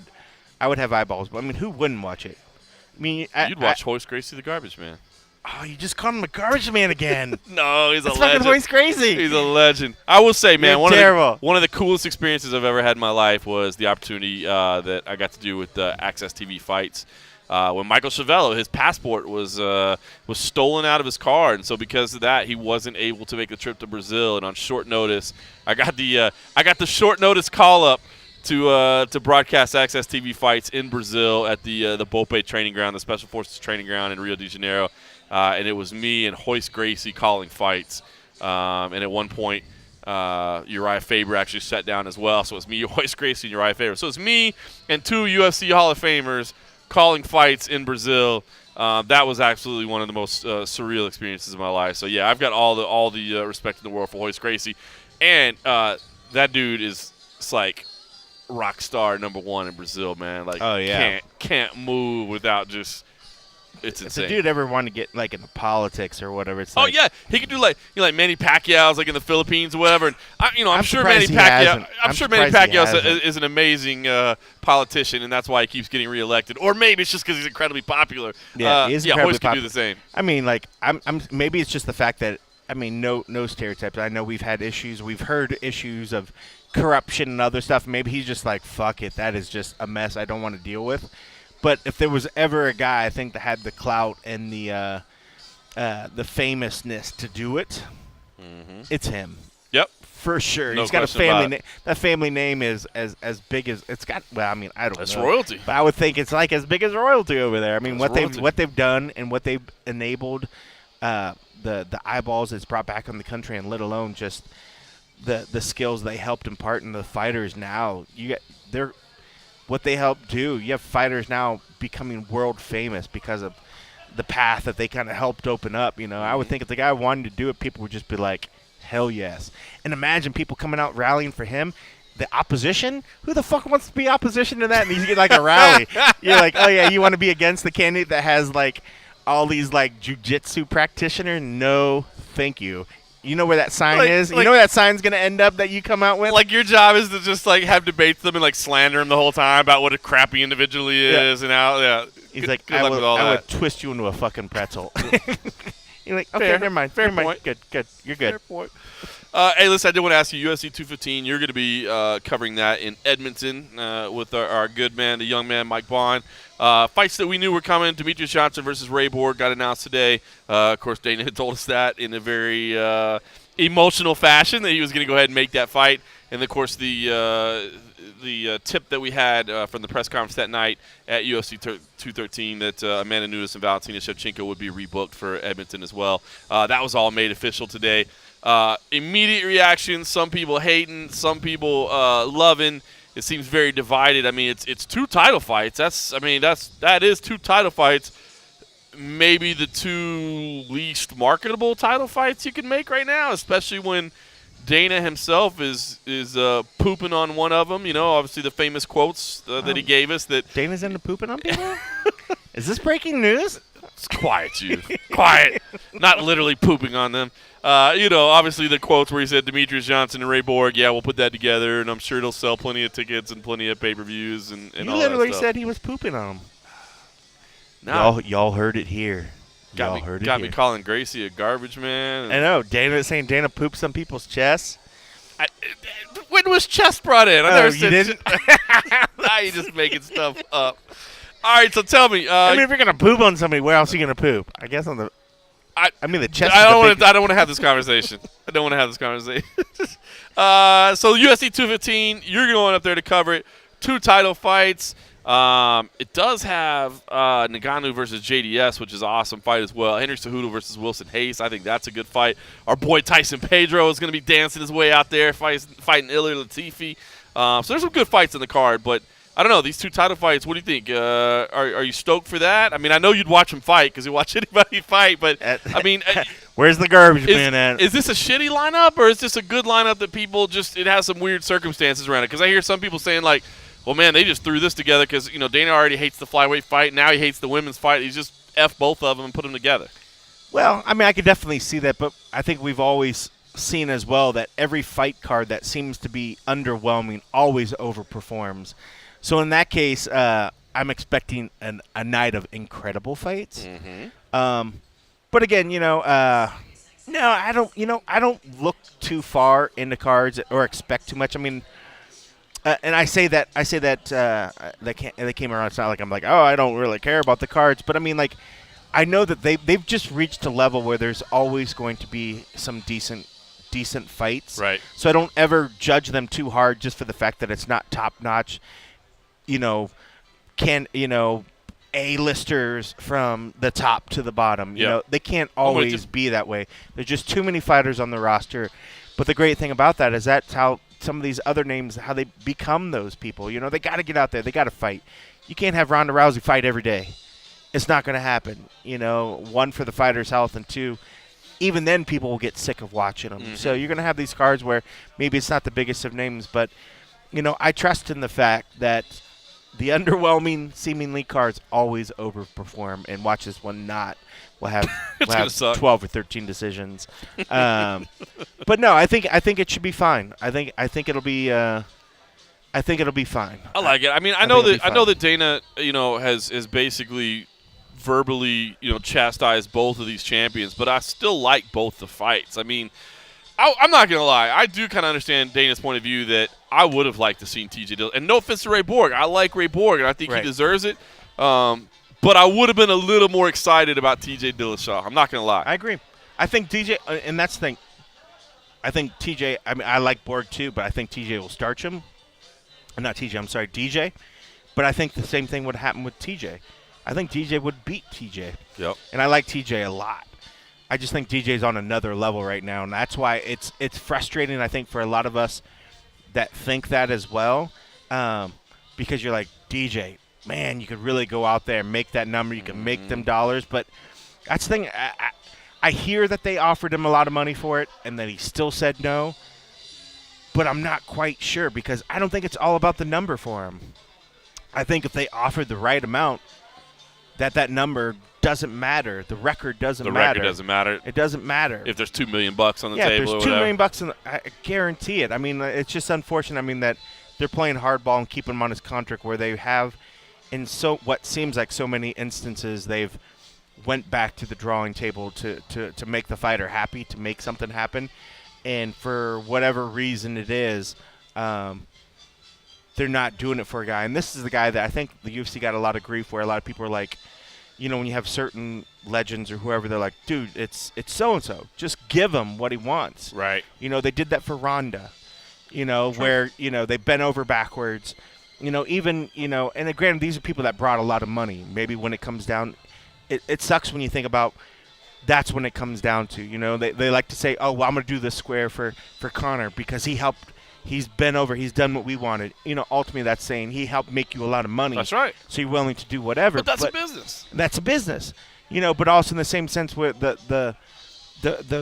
have eyeballs. But I mean, who wouldn't watch it? I mean, You'd watch Hoist Gracie the Garbage Man. Oh, you just called him a garbage man again. No, he's a That's legend. fucking Hoist Gracie. He's a legend. I will say, man, You're terrible. one of the coolest experiences I've ever had in my life was the opportunity that I got to do with Access TV Fights. When Michael Chavello, his passport was stolen out of his car, and so because of that, he wasn't able to make the trip to Brazil. And on short notice, I got the short notice call up to broadcast Access TV Fights in Brazil at the Bope training ground, the Special Forces training ground in Rio de Janeiro. And it was me and Hoist Gracie calling fights. And at one point, Uriah Faber actually sat down as well. So it was me, Hoist Gracie, and Uriah Faber. So it was me and 2 UFC Hall of Famers calling fights in Brazil. That was absolutely one of the most surreal experiences of my life. So, yeah, I've got all the respect in the world for Hoist Gracie. And that dude is like rock star #1 in Brazil, man. Like, Oh, yeah. can't move without just – it's If insane. the dude ever wanted to get like into politics or whatever, it's Oh like, yeah, he could do like Manny Pacquiao's like in the Philippines or whatever. And I'm sure Manny surprised he Pacquiao. hasn't. I'm I'm sure Manny surprised he Pacquiao hasn't. is an amazing politician, and that's why he keeps getting reelected. Or maybe it's just because he's incredibly popular. Yeah, he is incredibly Hoist could do popular. the same. I mean, like, I'm maybe it's just the fact that, I mean, no stereotypes. I know we've had issues. We've heard issues of corruption and other stuff. Maybe he's just like, fuck it. That is just a mess I don't want to deal with. But if there was ever a guy, I think, that had the clout and the famousness to do it, it's him. Yep. For sure. No He's got a question about family it. that family name is as big as it's got. Well, I mean, I don't That's know. royalty. But I would think it's like as big as royalty over there. I mean, That's royalty. what they've done and what they've enabled, the eyeballs it's brought back on the country, and let alone just the skills they helped impart in the fighters. Now what they helped do. You have fighters now becoming world famous because of the path that they kind of helped open up. I would think if the guy wanted to do it, people would just be like, hell yes. And imagine people coming out rallying for him. The opposition? Who the fuck wants to be opposition to that? And he's getting like a rally. You're like, oh yeah, you want to be against the candidate that has like all these like jiu-jitsu practitioner? No, thank you. You know where that sign is? You know where that sign's going to end up that you come out with? Like your job is to just like have debates with them and like slander him the whole time about what a crappy individual he is and how He's Good- like, good I luck with all that. would twist you into a fucking pretzel. You're like, okay, Fair. never mind. Fair never mind. point. Good. You're good. Fair point. Hey, listen, I did want to ask you, UFC 215, you're going to be covering that in Edmonton with our good man, the young man, Mike Bond. Fights that we knew were coming, Demetrius Johnson versus Ray Borg got announced today. Of course, Dana had told us that in a very emotional fashion that he was going to go ahead and make that fight. And, of course, the tip that we had from the press conference that night at UFC 213 that Amanda Nunes and Valentina Shevchenko would be rebooked for Edmonton as well. That was all made official today. Immediate reaction, some people hating, some people loving. It seems very divided. I mean, it's 2 title fights. That is 2 title fights. Maybe the 2 least marketable title fights you can make right now, especially when Dana himself is pooping on one of them. Obviously the famous quotes that he gave us. That Dana's into pooping on people? Is this breaking news? It's quiet, you. Quiet. Not literally pooping on them. Obviously the quotes where he said Demetrius Johnson and Ray Borg, yeah, we'll put that together, and I'm sure it'll sell plenty of tickets and plenty of pay-per-views and You all literally that stuff. said he was pooping on him. No. Y'all heard it here. Got me calling Gracie a garbage man. I know. Dana is saying Dana poops on people's chests. When was chest brought in? I never You said didn't? now you're just making stuff up. All right, so tell me. I mean, if you're gonna poop on somebody, where else are you gonna poop? I guess on the. I mean, the chest. I don't want to have this conversation. I don't want to have this conversation. So UFC 215, you're going up there to cover it. 2 title fights. It does have Ngannou versus JDS, which is an awesome fight as well. Henry Cejudo versus Wilson Hayes. I think that's a good fight. Our boy Tyson Pedro is going to be dancing his way out there, fighting Ilir Latifi. So there's some good fights in the card, but I don't know, these two title fights, what do you think? Are you stoked for that? I mean, I know you'd watch them fight because you watch anybody fight, but, I mean, where's the garbage bin at? is this a shitty lineup, or is this a good lineup that people just – it has some weird circumstances around it? Because I hear some people saying, like, well, man, they just threw this together because, Dana already hates the flyweight fight. Now he hates the women's fight. He's just F both of them and put them together. Well, I mean, I could definitely see that, but I think we've always seen as well that every fight card that seems to be underwhelming always overperforms. So in that case, I'm expecting a night of incredible fights. Mm-hmm. But again, no, I don't. I don't look too far into cards or expect too much. I mean, and I say that they came around. It's not like I'm like, oh, I don't really care about the cards. But I mean, like, I know that they've just reached a level where there's always going to be some decent fights. Right. So I don't ever judge them too hard just for the fact that it's not top notch. A-listers from the top to the bottom. They can't always be that way. There's just too many fighters on the roster. But the great thing about that is that's how some of these other names, how they become those people. They got to get out there. They got to fight. You can't have Ronda Rousey fight every day. It's not going to happen. One, for the fighter's health, and two, even then people will get sick of watching them. Mm-hmm. So you're going to have these cards where maybe it's not the biggest of names, but, I trust in the fact that the underwhelming, seemingly cards always overperform, and watch this one not. We'll have 12 or 13 decisions. But no, I think it should be fine. I think it'll be fine. I like it. I mean, I know that Dana, has basically verbally, chastised both of these champions, but I still like both the fights. I mean, I'm not going to lie. I do kind of understand Dana's point of view that I would have liked to seen TJ Dillashaw. And no offense to Ray Borg. I like Ray Borg, and I think he deserves it. But I would have been a little more excited about TJ Dillashaw. I'm not going to lie. I agree. I think TJ, and that's the thing. I think TJ, I mean, I like Borg too, but I think TJ will starch him. Not TJ, I'm sorry, DJ. But I think the same thing would happen with TJ. I think DJ would beat TJ. Yep. And I like TJ a lot. I just think DJ's on another level right now, and that's why it's frustrating, I think, for a lot of us that think that as well, because you're like, DJ, man, you could really go out there and make that number. You can make them dollars. But that's the thing. I hear that they offered him a lot of money for it and that he still said no, but I'm not quite sure because I don't think it's all about the number for him. I think if they offered the right amount, that number doesn't matter. The record doesn't matter. The record doesn't matter. It doesn't matter. If there's $2 million on the table, if there's $2 million I guarantee it. I mean, it's just unfortunate. I mean, that they're playing hardball and keeping him on his contract where they have, in what seems like so many instances, they've went back to the drawing table to make the fighter happy, to make something happen. And for whatever reason it is, they're not doing it for a guy. And this is the guy that I think the UFC got a lot of grief where a lot of people are like, when you have certain legends or whoever, they're like, dude, it's so-and-so. Just give him what he wants. Right. They did that for Ronda, where, they bent over backwards. Even, and granted, these are people that brought a lot of money. Maybe when it comes down, it sucks when you think about that's when it comes down to. They like to say, oh, well, I'm going to do this square for Conor because he helped. He's been over. He's done what we wanted. Ultimately, that's saying he helped make you a lot of money. That's right. So you're willing to do whatever. But that's a business. That's a business. But also in the same sense with the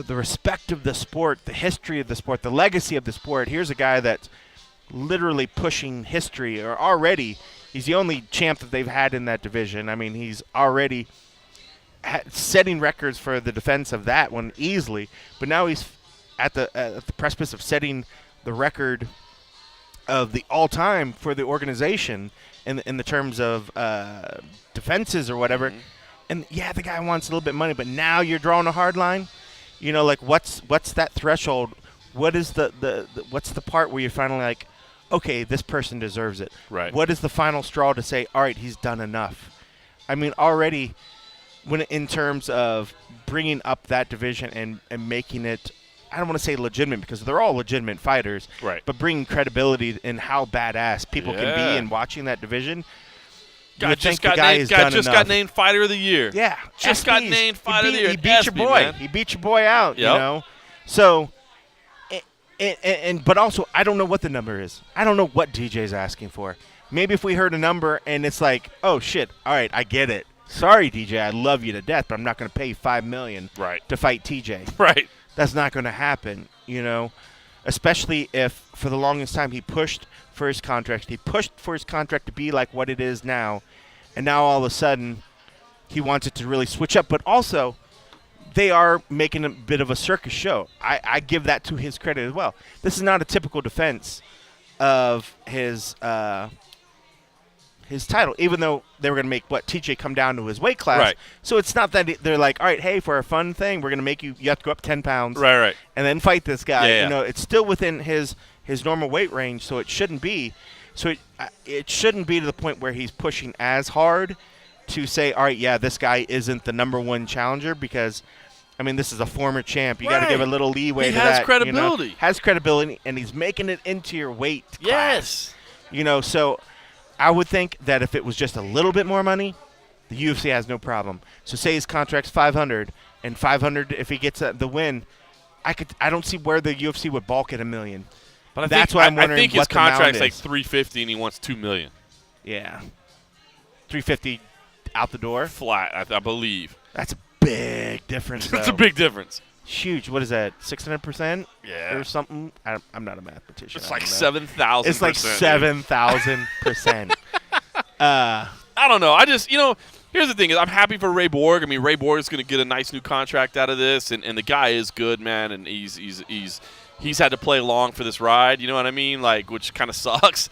respect of the sport, the history of the sport, the legacy of the sport. Here's a guy that's literally pushing history, or already. He's the only champ that they've had in that division. I mean, he's already setting records for the defense of that one easily. But now he's at the precipice of setting the record of the all-time for the organization in the terms of defenses or whatever. Mm-hmm. And yeah, the guy wants a little bit of money, but now you're drawing a hard line. Like what's that threshold? What is what's the part where you're finally like, okay, this person deserves it. Right. What is the final straw to say, all right, he's done enough? I mean, already when in terms of bringing up that division and making it, I don't want to say legitimate because they're all legitimate fighters, right? But bringing credibility in how badass people can be in watching that division. Just got named Fighter of the Year. Yeah, just got named Fighter of the Year. He beat your boy. Man. He beat your boy out. Yep. So, but also I don't know what the number is. I don't know what DJ's asking for. maybe if we heard a number and it's like, oh shit, all right, I get it. Sorry, DJ, I love you to death, but I'm not going to pay you $5 million to fight TJ. Right. That's not going to happen, you know. Especially if for the longest time he pushed for his contract. He pushed for his contract to be like what it is now, and now all of a sudden he wants it to really switch up. But also, they are making a bit of a circus show. I give that to his credit as well. This is not a typical defense of his title, even though they were going to make TJ come down to his weight class. Right. So it's not that they're like, all right, hey, for a fun thing, we're going to make you have to go up 10 pounds. Right. And then fight this guy. Yeah. You know, it's still within his normal weight range, so it shouldn't be. So it shouldn't be to the point where he's pushing as hard to say, all right, yeah, this guy isn't the number one challenger because, I mean, this is a former champ. You got to give a little leeway to that. He has credibility. You know? Has credibility, and he's making it into your weight class. Yes. You know, so I would think that if it was just a little bit more money, the UFC has no problem. So say his contract's $500, and $500 if he gets the win, I don't see where the UFC would balk at $1 million. But that's why I'm wondering I think his what the amount contract's like is. $350 and he wants $2 million. Yeah, $350 out the door. Flat, I believe. That's a big difference. That's a big difference. Huge. What is that? 600%? Yeah. Or something? I'm not a mathematician. It's like 7,000%. It's like 7,000%. I don't know. I just, here's the thing is I'm happy for Ray Borg. I mean, Ray Borg is going to get a nice new contract out of this, and the guy is good, man, and he's had to play along for this ride. You know what I mean? Like, which kind of sucks.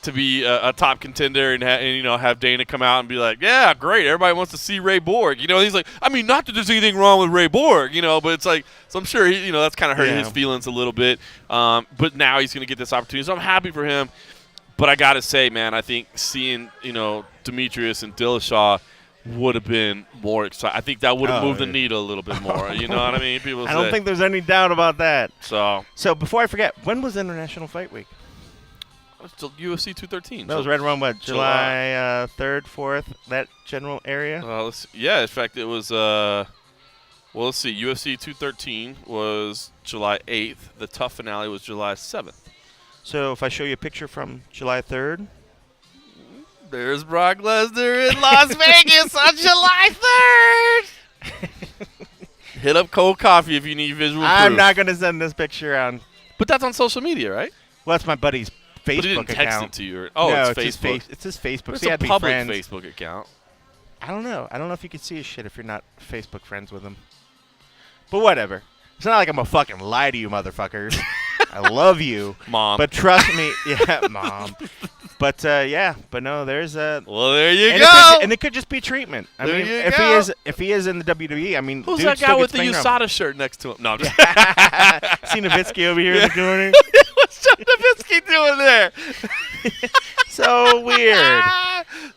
To be a top contender and have Dana come out and be like, yeah, great, everybody wants to see Ray Borg. He's like, I mean, not that there's anything wrong with Ray Borg, but it's like, so I'm sure that's kind of hurting his feelings a little bit. But now he's going to get this opportunity, so I'm happy for him. But I got to say, man, I think seeing Demetrius and Dillashaw would have been more exciting. I think that would have moved the needle a little bit more. You know what I mean? People I don't think there's any doubt about that. So before I forget, when was International Fight Week? It's UFC 213. That was right around what, July 3rd, 4th, that general area? In fact, it was, let's see, UFC 213 was July 8th. The Tough finale was July 7th. So if I show you a picture from July 3rd. There's Brock Lesnar in Las Vegas on July 3rd. Hit up Cold Coffee if you need visual proof. I'm not going to send this picture out. But that's on social media, right? Well, that's my buddy's Facebook but he didn't text account. it to you. No, it's Facebook. It's his Facebook. It's so a be public friends. Facebook account. I don't know. I don't know if you can see his shit if you're not Facebook friends with him. But whatever. It's not like I'm going to fucking lie to you, motherfuckers. I love you. Mom. But trust me. Yeah, Mom. But, but no, there's a... Well, there you go. And it could just be treatment. I there mean, you if go. he is in the WWE, I mean, who's dude that guy with the USADA shirt next to him? No, I'm just See Nowitzki over here in the corner? What's John Nowitzki doing there? So weird.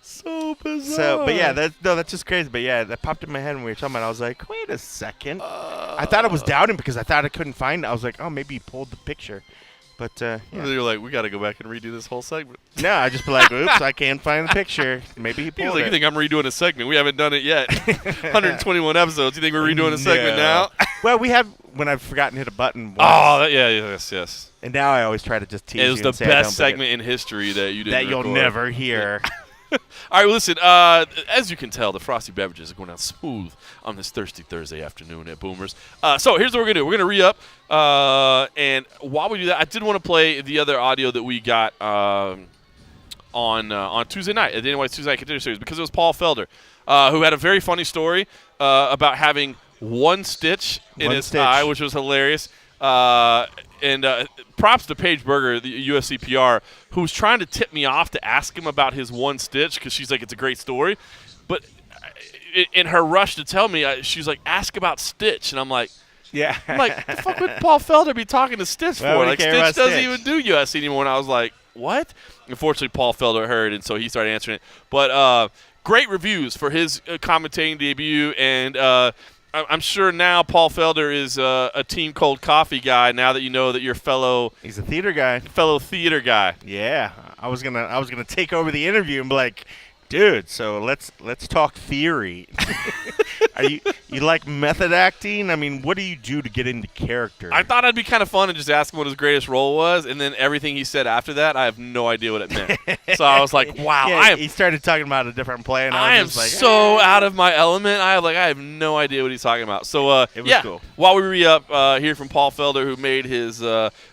So bizarre. So, but yeah, that's just crazy. But yeah, that popped in my head when we were talking about it. I was like, wait a second. I thought I was doubting because I thought I couldn't find it. I was like, oh, maybe he pulled the picture. But, yeah. You're like, we got to go back and redo this whole segment. No, I just be like, oops, I can't find the picture. Maybe he pulled He's like, it. you think I'm redoing a segment? We haven't done it yet. 121 episodes. You think we're redoing a segment now? Well, we have when I've forgotten to hit a button once. Oh, yes. And now I always try to just tease you. It was and the say I don't best segment in history that you didn't that you'll record. never hear. All right, well, listen, as you can tell, the frosty beverages are going down smooth on this thirsty Thursday afternoon at Boomers. So here's what we're going to do. We're going to re-up, and while we do that, I did want to play the other audio that we got on Tuesday night, at the NY's Tuesday Night Contender Series, because it was Paul Felder, who had a very funny story about having one stitch in his eye, which was hilarious. And props to Paige Berger, the UFC PR, who was trying to tip me off to ask him about his one stitch because she's like, it's a great story. But in her rush to tell me, she's like, ask about Stitch. And I'm like, yeah. The fuck would Paul Felder be talking to Stitch for? Like, Stitch doesn't even do UFC anymore. And I was like, what? Unfortunately, Paul Felder heard, and so he started answering it. But great reviews for his commentating debut, and I'm sure now Paul Felder is a Team Cold Coffee guy. Now that you know that you're he's a theater guy. Fellow theater guy. Yeah, I was gonna take over the interview and be like, Dude, so let's talk theory. Are you like method acting? I mean, what do you do to get into character? I thought it'd be kind of fun to just ask him what his greatest role was, and then everything he said after that, I have no idea what it meant. So I was like, wow, Yeah, he started talking about a different play, and I I am was just like, so out of my element. I have no idea what he's talking about. So It was cool. While we re-up, hear from Paul Felder, who made his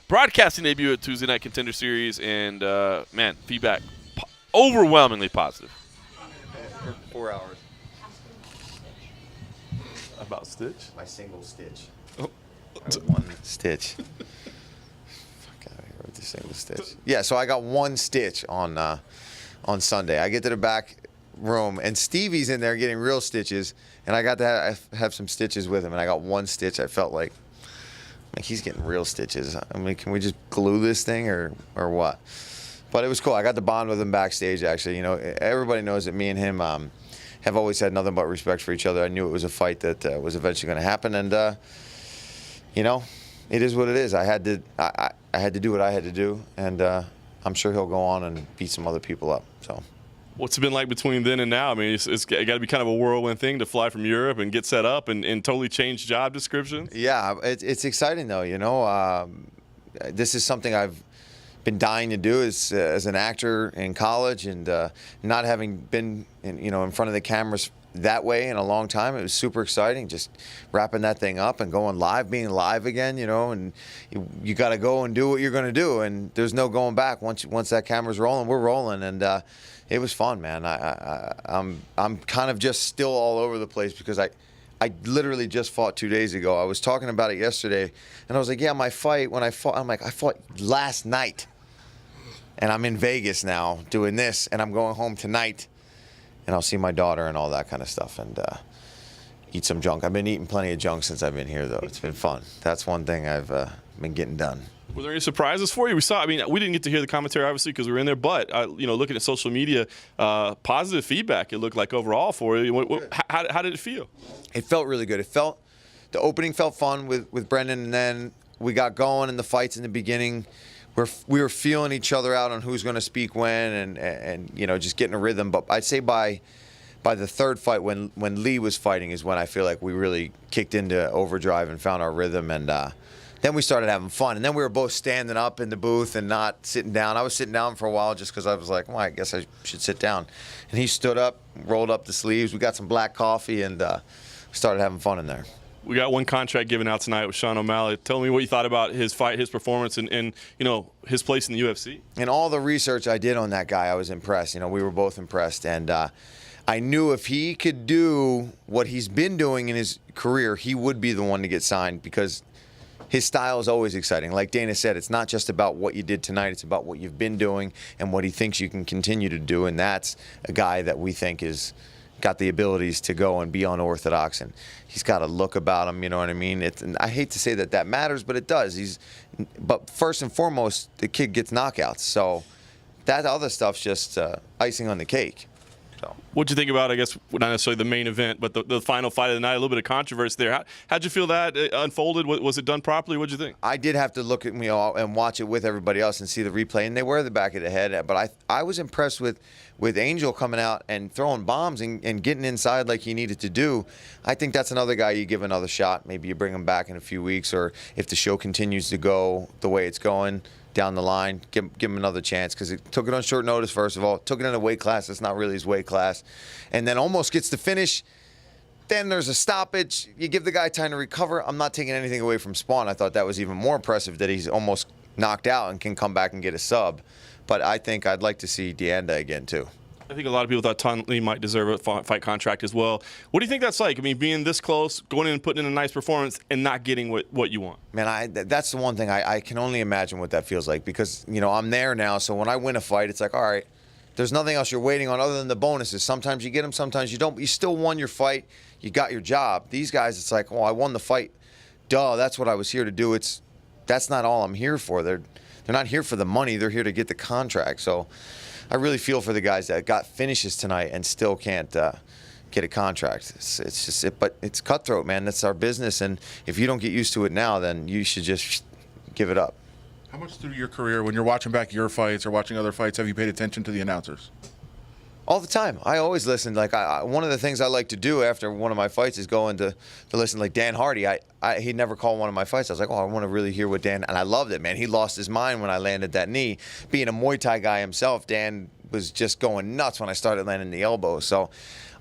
broadcasting debut at Tuesday Night Contender Series, and man, feedback overwhelmingly positive. For 4 hours. About Stitch? My single stitch. Oh. My one stitch. Fuck out of here with the single stitch. Yeah, so I got one stitch on Sunday. I get to the back room, and Stevie's in there getting real stitches, and I got to have some stitches with him, and I got one stitch. I felt like he's getting real stitches. I mean, can we just glue this thing or what? But it was cool. I got to bond with him backstage, actually. You know, everybody knows that me and him have always had nothing but respect for each other. I knew it was a fight that was eventually going to happen, and you know, it is what it is. I had to do what I had to do, and I'm sure he'll go on and beat some other people up. So, What's it been like between then and now? I mean, it's got to be kind of a whirlwind thing to fly from Europe and get set up and totally change job descriptions. yeah, it's exciting though. You know, this is something I've been dying to do as an actor in college, and not having been in front of the cameras that way in a long time. It was super exciting, just wrapping that thing up and going live, being live again, and you got to go and do what you're going to do, and there's no going back. Once that camera's rolling, we're rolling, and it was fun, man. I'm kind of just still all over the place because I literally just fought 2 days ago. I was talking about it yesterday, and I was like, yeah, my fight, when I fought, I'm like, I fought last night, and I'm in Vegas now doing this, and I'm going home tonight, and I'll see my daughter and all that kind of stuff, and eat some junk. I've been eating plenty of junk since I've been here, though. It's been fun. That's one thing I've been getting done. Were there any surprises for you? We didn't get to hear the commentary, obviously, because we were in there, but, looking at social media, positive feedback, it looked like overall for you. How did it feel? It felt really good. The opening felt fun with Brendan, and then we got going in the fights in the beginning. We were feeling each other out on who's going to speak when, and just getting a rhythm. But I'd say by the third fight, when Lee was fighting, is when I feel like we really kicked into overdrive and found our rhythm, and then we started having fun. And then we were both standing up in the booth and not sitting down. I was sitting down for a while just because I was like, well, I guess I should sit down. And he stood up, rolled up the sleeves. We got some black coffee, and started having fun in there. We got one contract given out tonight with Sean OMalley. Tell me what you thought about his fight, his performance, and his place in the UFC. And all the research I did on that guy, I was impressed. We were both impressed. And I knew if he could do what he's been doing in his career, he would be the one to get signed, because his style is always exciting. Like Dana said, it's not just about what you did tonight. It's about what you've been doing and what he thinks you can continue to do. And that's a guy that we think is got the abilities to go and be unorthodox, and he's got a look about him, you know what I mean? And I hate to say that matters, but it does. But first and foremost, the kid gets knockouts, so that other stuff's just icing on the cake. So, What'd you think about, I guess, not necessarily the main event, but the final fight of the night? A little bit of controversy there. How'd you feel that unfolded? Was it done properly? What'd you think? I did have to look at and watch it with everybody else and see the replay, and they were the back of the head. But I was impressed with Angel coming out and throwing bombs and getting inside like he needed to do. I think that's another guy you give another shot. Maybe you bring him back in a few weeks, or if the show continues to go the way it's going down the line, give him another chance, because he took it on short notice, first of all. Took it in a weight class that's not really his weight class. And then almost gets the finish. Then there's a stoppage. You give the guy time to recover. I'm not taking anything away from Spawn. I thought that was even more impressive, that he's almost knocked out and can come back and get a sub. But I think I'd like to see Deanda again, too. I think a lot of people thought Ton Lee might deserve a fight contract as well. What do you think that's like? I mean, being this close, going in and putting in a nice performance, and not getting what you want. Man, that's the one thing I can only imagine what that feels like, because I'm there now. So when I win a fight, it's like, all right, there's nothing else you're waiting on other than the bonuses. Sometimes you get them, sometimes you don't. But you still won your fight. You got your job. These guys, it's like, oh, I won the fight. Duh, that's what I was here to do. That's not all I'm here for. They're not here for the money. They're here to get the contract. So I really feel for the guys that got finishes tonight and still can't get a contract. It's just but it's cutthroat, man. That's our business, and if you don't get used to it now, then you should just give it up. How much through your career, when you're watching back your fights or watching other fights, have you paid attention to the announcers? All the time. I always listen. Like one of the things I like to do after one of my fights is going to listen. Like Dan Hardy, he'd never call one of my fights. I was like, oh, I want to really hear what Dan. And I loved it, man. He lost his mind when I landed that knee. Being a Muay Thai guy himself, Dan was just going nuts when I started landing the elbow. So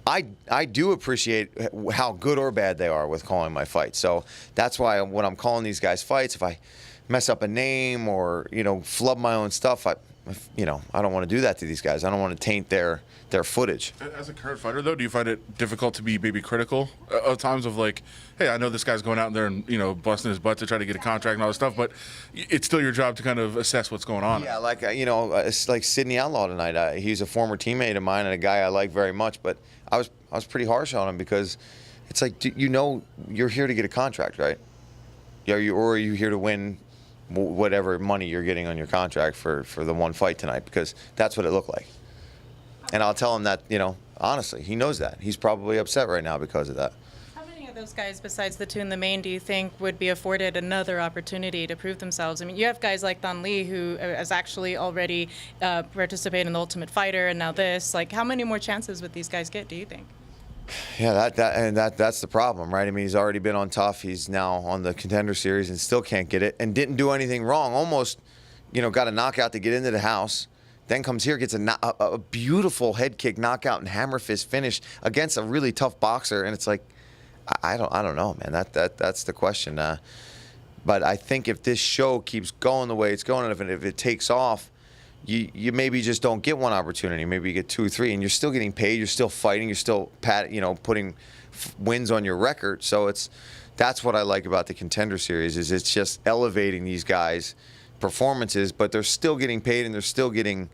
I do appreciate how good or bad they are with calling my fights. So that's why when I'm calling these guys fights, if I mess up a name or flub my own stuff, I don't want to do that to these guys. I don't want to taint their footage. As a current fighter, though, do you find it difficult to be maybe critical of times of like, hey, I know this guy's going out there and busting his butt to try to get a contract and all this stuff, but it's still your job to kind of assess what's going on? Yeah, like it's like Sidney Outlaw tonight. He's a former teammate of mine and a guy I like very much, but I was pretty harsh on him because it's like you're here to get a contract, right? Or are you here to win whatever money you're getting on your contract for the one fight tonight, because that's what it looked like. And I'll tell him that, honestly, he knows that. He's probably upset right now because of that. How many of those guys, besides the two in the main, do you think would be afforded another opportunity to prove themselves? I mean, you have guys like Don Lee, who has actually already participated in the Ultimate Fighter, and now this. Like, how many more chances would these guys get, do you think? Yeah, that's the problem, right? I mean, he's already been on Tough. He's now on the Contender series and still can't get it, and didn't do anything wrong. Almost, got a knockout to get into the house. Then comes here, gets a beautiful head kick, knockout, and hammer fist finish against a really tough boxer. And it's like, I don't know, man. That's the question. But I think if this show keeps going the way it's going, and if it takes off, you maybe just don't get one opportunity. Maybe you get 2 or 3, and you're still getting paid. You're still fighting. You're still putting wins on your record. So that's what I like about the Contender series is it's just elevating these guys' performances, but they're still getting paid and they're still getting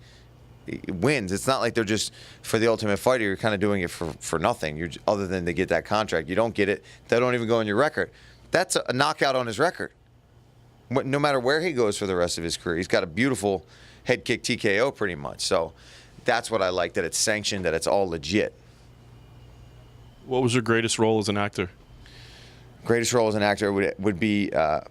wins. It's not like they're just for the Ultimate Fighter. You're kind of doing it for nothing. Other than to get that contract, you don't get it. They don't even go on your record. That's a knockout on his record. No matter where he goes for the rest of his career, he's got a beautiful head kick TKO pretty much. So that's what I like, that it's sanctioned, that it's all legit. What was your greatest role as an actor? Greatest role as an actor would be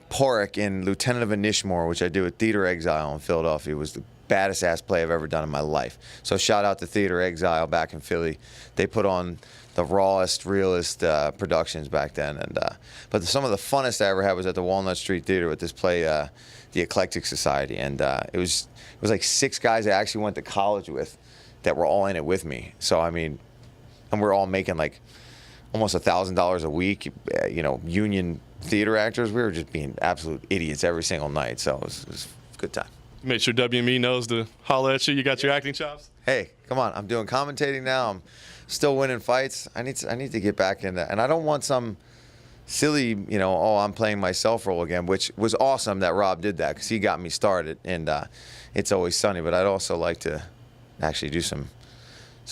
Porrick in Lieutenant of Inishmore, which I did with Theater Exile in Philadelphia. It was the baddest ass play I've ever done in my life. So shout out to Theater Exile back in Philly. They put on the rawest, realest productions back then. But some of the funnest I ever had was at the Walnut Street Theater with this play, The Eclectic Society, and it was like 6 guys I actually went to college with that were all in it with me. So I mean, and we're all making like almost $1,000 a week, union theater actors. We were just being absolute idiots every single night. So it was a good time. Make sure WME knows to holler at you. You got your acting chops? Hey, come on. I'm doing commentating now. I'm still winning fights. I need to get back in that. And I don't want some silly, I'm playing myself role again, which was awesome that Rob did that because he got me started. And It's Always Sunny. But I'd also like to actually do some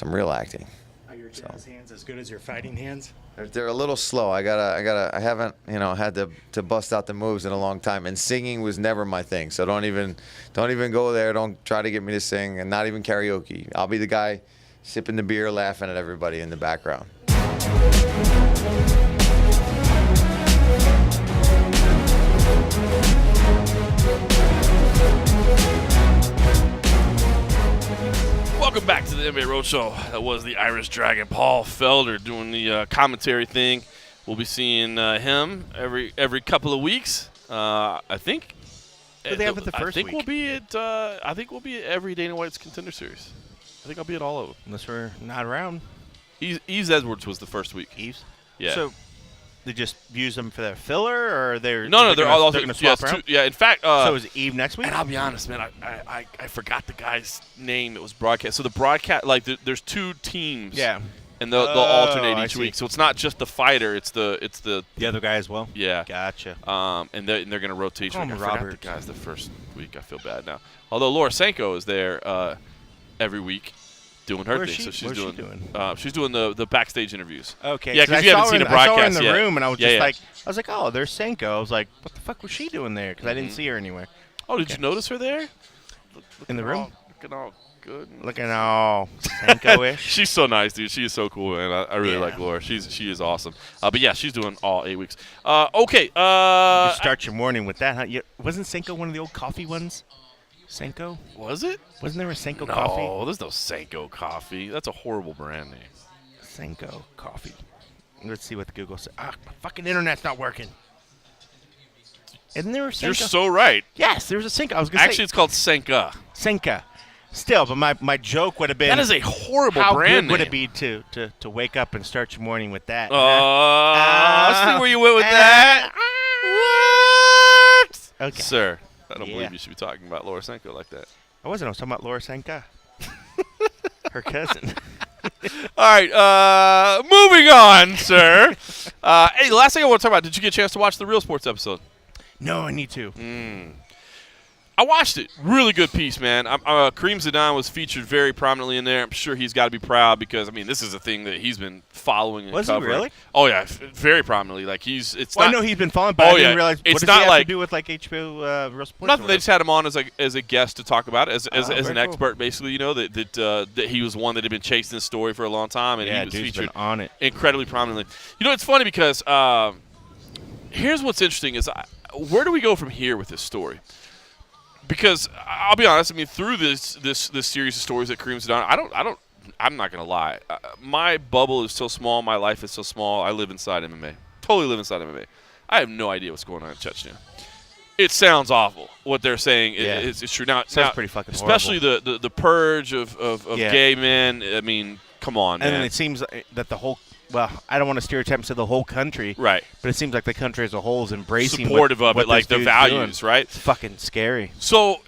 real acting. Are your jazz hands as good as your fighting hands? They're a little slow. I haven't, had to bust out the moves in a long time. And singing was never my thing. So don't even go there. Don't try to get me to sing, and not even karaoke. I'll be the guy sipping the beer, laughing at everybody in the background. Welcome back to the NBA Roadshow. That was the Irish Dragon, Paul Felder, doing the commentary thing. We'll be seeing him every couple of weeks. I think. Who they have at the first week? We'll be at. I think we'll be at every Dana White's Contender series. I think I'll be at all of them. Unless we're not around. Eves Edwards was the first week. Eves? Yeah. So they just use them for their filler, or they're they're all going to swap around? Yeah, in fact. So is Eve next week? And I'll be honest, man, I forgot the guy's name that was broadcast. So the broadcast, like, there's 2 teams. Yeah. And they'll alternate I each see. week. So it's not just the fighter, it's the other guy as well? Yeah. Gotcha. And they're going to rotate each Call week. I him forgot Robert. the guys the first week. I feel bad now. Although Laura Sanko is there every week doing her thing. So she's doing she's doing the backstage interviews. Okay. Yeah, because you haven't seen a broadcast I saw her in the yet. room, and I was Yeah, just yeah. like, oh, there's Senko. I was like, what the fuck was she doing there? Because I didn't see her anywhere. Oh, did you notice her there? In the room? Looking all good. Looking all Senko-ish. She's so nice, dude. She is so cool, and I really Yeah. like Laura. She is awesome. But yeah, she's doing all 8 weeks. Okay. You start your morning with that, huh? Wasn't Senko one of the old coffee ones? Senko? Was it? Wasn't there a Senko No, coffee? there's no Senko coffee. That's a horrible brand name. Senko coffee. Let's see what the Google says. Ah, my fucking internet's not working. Isn't there a Senko? You're so right. Yes, there's a Senko. I was going to Actually, say. it's called Senka. Senka. Still, but my joke would have been. That is a horrible how brand good would name. it be to wake up and start your morning with that? I see where you went with that. What? Okay. Sir, I don't Yeah. believe you should be talking about Laura Senko like that. I wasn't. I was talking about Laura Senka. Her cousin. All right, moving on, sir. Hey, the last thing I want to talk about, did you get a chance to watch the Real Sports episode? No, I need to. I watched it. Really good piece, man. Kareem Zidane was featured very prominently in there. I'm sure he's got to be proud because, I mean, this is a thing that he's been following and Was he covering. really? Oh, yeah, very prominently. Like, it's Well, not. I know he's been following, but Oh, I didn't yeah. realize. It's What does not he have like- to do with like HBO Real Sports? Nothing. They just had him on as a guest to talk about it, as very an cool. expert, basically. You know that he was one that had been chasing this story for a long time, and Yeah, he was dude's featured been on it. incredibly prominently. You know, it's funny because here's what's interesting: is where do we go from here with this story? Because I'll be honest, I mean, through this series of stories that Kareem's done, I'm not gonna lie. My bubble is so small, my life is so small. I live inside MMA. Totally live inside MMA. I have no idea what's going on in Chechnya. It sounds awful. What they're saying is true. Now, pretty fucking especially the purge of Yeah. gay men. I mean, come on, man. And then it seems that the whole. Well, I don't want to stereotype and say the whole country, Right. but it seems like the country as a whole is embracing Supportive of what it, like this the dude's values, doing. right? It's fucking scary. So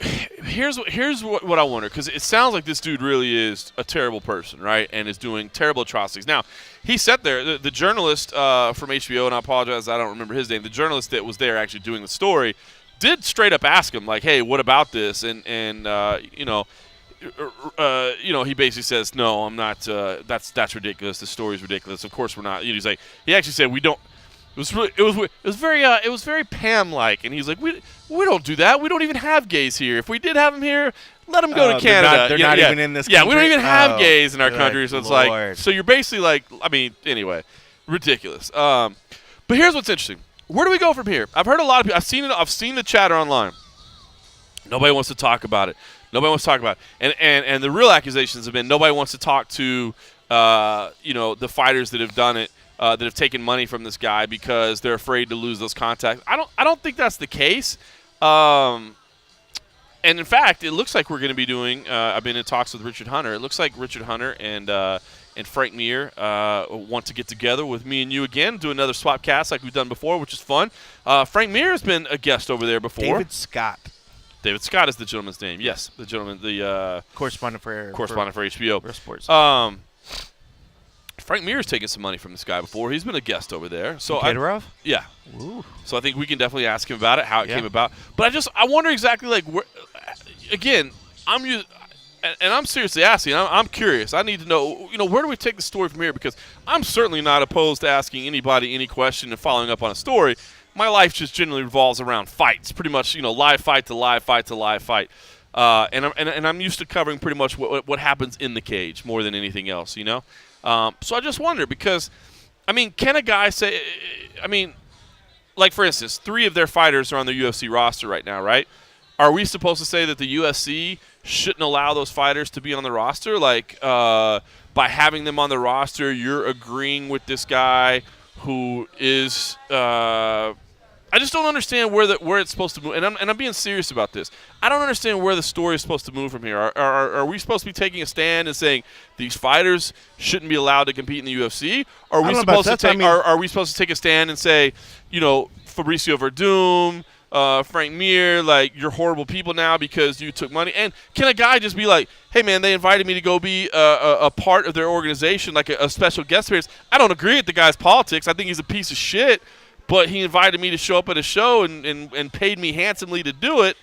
here's what I wonder, because it sounds like this dude really is a terrible person, right, and is doing terrible atrocities. Now, he sat there, the journalist from HBO, and I apologize, I don't remember his name, the journalist that was there actually doing the story, did straight up ask him, like, hey, what about this? And he basically says, no, I'm not. That's ridiculous. The story's ridiculous. Of course we're not. He's like, he actually said we don't. It was very Pam-like, and he's like, we don't do that. We don't even have gays here. If we did have them here, let them go to Canada. They're not even in this Yeah, we don't country? even have Oh, gays in our good country. So it's Lord. like, so you're basically like, I mean, anyway, ridiculous. But here's what's interesting. Where do we go from here? I've heard a lot of people. I've seen the chatter online. Nobody wants to talk about it. Nobody wants to talk about it. And the real accusations have been nobody wants to talk to the fighters that have done it, that have taken money from this guy because they're afraid to lose those contacts. I don't think that's the case. And in fact, it looks like we're going to be doing. I've been in talks with Richard Hunter. It looks like Richard Hunter and Frank Mir want to get together with me and you again, do another swap cast like we've done before, which is fun. Frank Mir has been a guest over there before. David Scott. Scott is the gentleman's name. Yes, the gentleman, the Correspondent for HBO. Real Sports. Frank Mir has taken some money from this guy before. He's been a guest over there. So Kadyrov? yeah. Ooh. So I think we can definitely ask him about it, how it Yeah. came about. But I wonder exactly like where. Again, I'm seriously asking. I'm curious. I need to know. Where do we take the story from here? Because I'm certainly not opposed to asking anybody any question and following up on a story. My life just generally revolves around fights, pretty much. Live fight to live fight to live fight. And I'm used to covering pretty much what happens in the cage more than anything else. So I just wonder because, can a guy say? Like for instance, 3 of their fighters are on the UFC roster right now, right? Are we supposed to say that the UFC shouldn't allow those fighters to be on the roster? Like by having them on the roster, you're agreeing with this guy who is. I just don't understand where it's supposed to move, and I'm being serious about this. I don't understand where the story is supposed to move from here. Are we supposed to be taking a stand and saying these fighters shouldn't be allowed to compete in the UFC? Are we supposed to take? Are we supposed to take a stand and say, Fabricio Verdum, Frank Mir, like you're horrible people now because you took money? And can a guy just be like, hey man, they invited me to go be a part of their organization, like a special guest appearance? I don't agree with the guy's politics. I think he's a piece of shit. But he invited me to show up at a show and paid me handsomely to do it.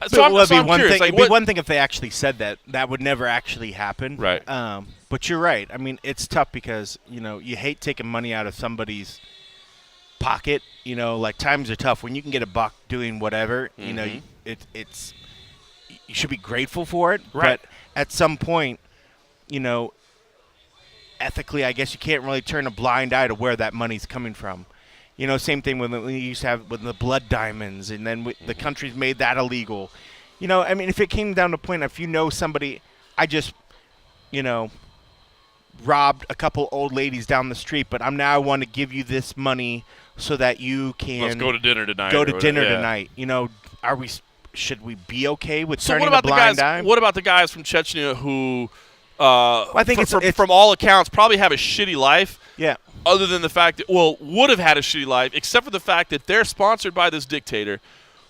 So I'm curious. It'd be one thing if they actually said that. That would never actually happen. Right. But you're right. It's tough because, you hate taking money out of somebody's pocket. Like times are tough. When you can get a buck doing whatever, it's you should be grateful for it. Right. But at some point, ethically, I guess you can't really turn a blind eye to where that money's coming from. Same thing when we used to have with the blood diamonds, and then the country's made that illegal. I mean, if it came down to a point, if you know somebody, I just, robbed a couple old ladies down the street, but I want to give you this money so that you can Let's go to dinner tonight. Go or to whatever. dinner Yeah. tonight. Should we be okay with So turning what about a blind the eye? guys? What about the guys from Chechnya who, I think it's from all accounts, probably have a shitty life. Yeah. Other than the fact that, would have had a shitty life, except for the fact that they're sponsored by this dictator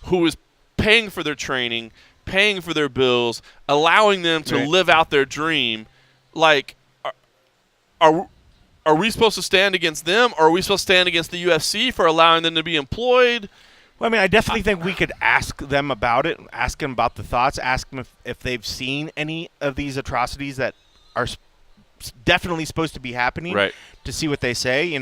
who is paying for their training, paying for their bills, allowing them to Right. live out their dream. Like, are we supposed to stand against them, or are we supposed to stand against the UFC for allowing them to be employed? Well, I mean, I definitely think we could ask them about it, ask them about the thoughts, ask them if they've seen any of these atrocities that are definitely supposed to be happening, Right. to see what they say.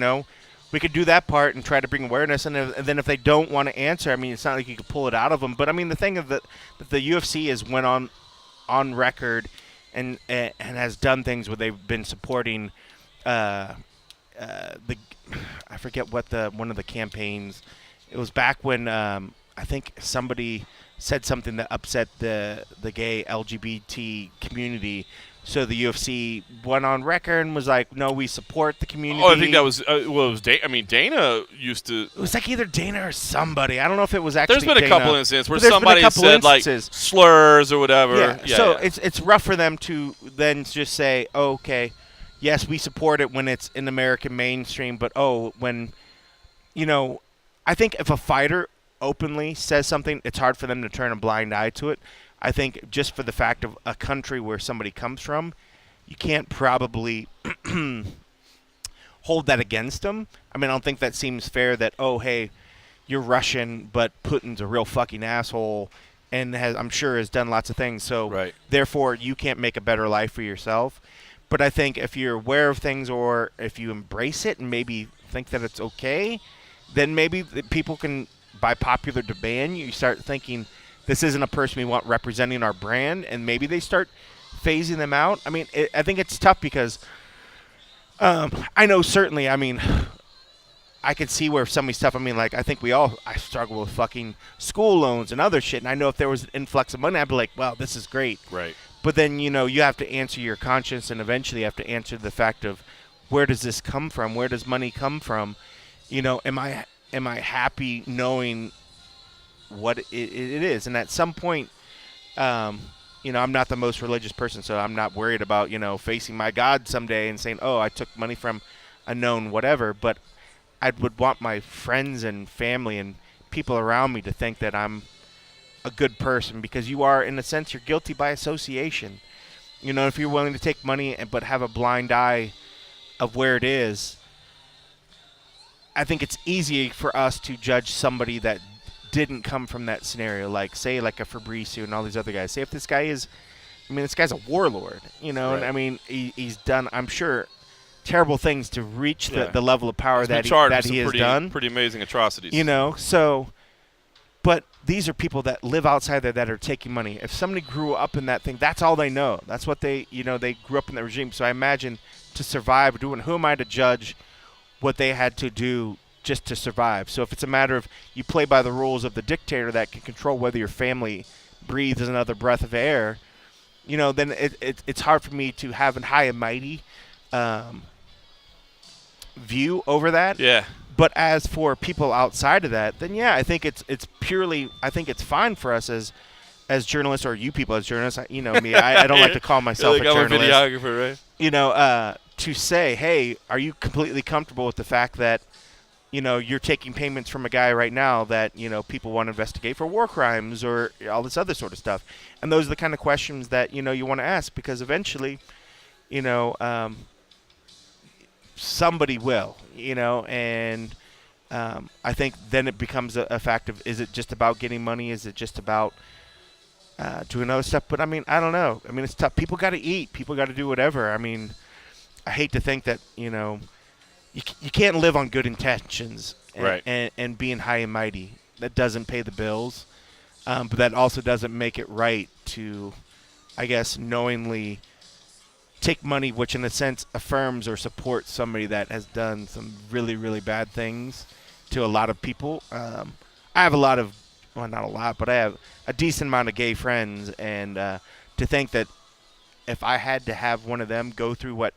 We could do that part and try to bring awareness, and then if they don't want to answer, I mean, it's not like you could pull it out of them. But I mean, the thing is that the UFC has went on record and has done things where they've been supporting I forget what one of the campaigns. It was back when I think somebody said something that upset the gay LGBT community. So the UFC went on record and was like, "No, we support the community." Oh, I think that was it was Dana used to. It was like either Dana or somebody. I don't know if it was actually. There's been Dana, a couple instances where but there's been a somebody couple said instances. like slurs or whatever. Yeah. So it's rough for them to then just say, oh, "Okay, yes, we support it when it's in American mainstream," but when, I think if a fighter openly says something, it's hard for them to turn a blind eye to it. I think just for the fact of a country where somebody comes from, you can't probably hold that against them. I mean, I don't think that seems fair that, oh, hey, you're Russian, but Putin's a real fucking asshole and I'm sure has done lots of things. So therefore, you can't make a better life for yourself. But I think if you're aware of things, or if you embrace it and maybe think that it's okay, then maybe people can, by popular demand, you start thinking, this isn't a person we want representing our brand, and maybe they start phasing them out. I mean, I think it's tough because I know certainly, I mean, I could see where some of these stuff, I mean, like, I think I struggle with fucking school loans and other shit, and I know if there was an influx of money, I'd be like, wow, this is great. Right. But then, you have to answer your conscience, and eventually you have to answer the fact of, where does this come from? Where does money come from? Am I happy knowing what it is? And at some point, I'm not the most religious person, so I'm not worried about, facing my God someday and saying, oh, I took money from a known whatever. But I would want my friends and family and people around me to think that I'm a good person, because you are, in a sense, you're guilty by association. If you're willing to take money but have a blind eye of where it is, I think it's easy for us to judge somebody that didn't come from that scenario, like, say, like a Fabrizio and all these other guys. Say if this guy is, this guy's a warlord, and I mean, he's done, I'm sure, terrible things to reach the level of power that he has done. Pretty amazing atrocities. So, but these are people that live outside there that are taking money. If somebody grew up in that thing, that's all they know. That's what they grew up in the regime. So I imagine to survive, who am I to judge what they had to do just to survive? So if it's a matter of you play by the rules of the dictator that can control whether your family breathes another breath of air, then it's hard for me to have a high and mighty view over that. Yeah. But as for people outside of that, then yeah, I think it's purely, I think it's fine for us as journalists, or you people as journalists. Me, I don't like to call myself a journalist. I'm a videographer, right? To say, hey, are you completely comfortable with the fact that, you're taking payments from a guy right now that, people want to investigate for war crimes or all this other sort of stuff? And those are the kind of questions that, you want to ask, because eventually, somebody will, and I think then it becomes a fact of, is it just about getting money? Is it just about doing other stuff? But I mean, I don't know. I mean, it's tough. People got to eat. People got to do whatever. I mean, I hate to think that, you can't live on good intentions and being high and mighty. That doesn't pay the bills. But that also doesn't make it right to, I guess, knowingly take money, which in a sense affirms or supports somebody that has done some really, really bad things to a lot of people. I have a lot of well, not a lot, but I have a decent amount of gay friends, and to think that if I had to have one of them go through what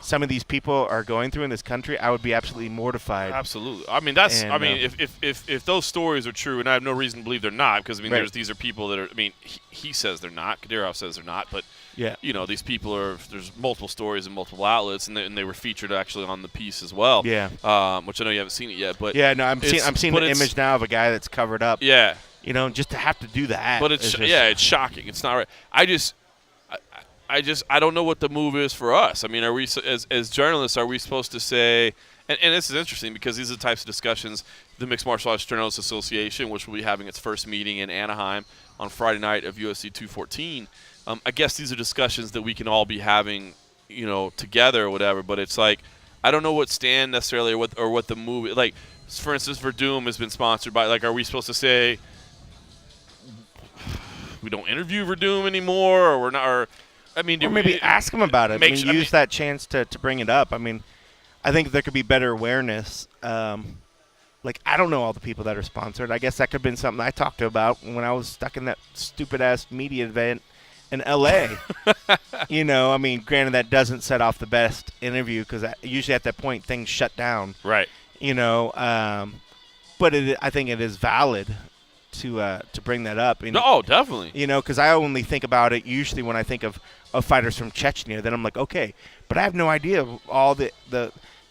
some of these people are going through in this country, I would be absolutely mortified. Absolutely. I mean, that's. And, I mean, if those stories are true, and I have no reason to believe they're not, because I mean, Right. these are people that are. I mean, he says they're not. Kadyrov says they're not, but Yeah. you know, these people are. There's multiple stories in multiple outlets, and they were featured actually on the piece as well. Yeah. Which I know you haven't seen it yet, but Yeah, no, I'm seeing but an it's- image now of a guy that's covered up. Yeah. You know, just to have to do that. But it's is just, it's shocking. It's not right. I don't know what the move is for us. I mean, are we as journalists, are we supposed to say? And this is interesting because these are the types of discussions the Mixed Martial Arts Journalists Association, which will be having its first meeting in Anaheim on Friday night of UFC 214. I guess these are discussions that we can all be having, you know, together or whatever. But it's like I don't know what stand necessarily or what the move. Like, for instance, Verdum has been sponsored by. Like, are we supposed to say we don't interview Verdum anymore, or we're not? Or I mean, or maybe ask him about it. Use that chance to bring it up. I mean, I think there could be better awareness. Like, I don't know all the people that are sponsored. I guess that could have been something I talked about when I was stuck in that stupid-ass media event in L.A. You know, I mean, granted, that doesn't set off the best interview because usually at that point things shut down. Right. You know, but I think it is valid to bring that up. You know, Oh, definitely. You know, because I only think about it usually when I think of fighters from Chechnya. Then I'm like, okay, but I have no idea of all the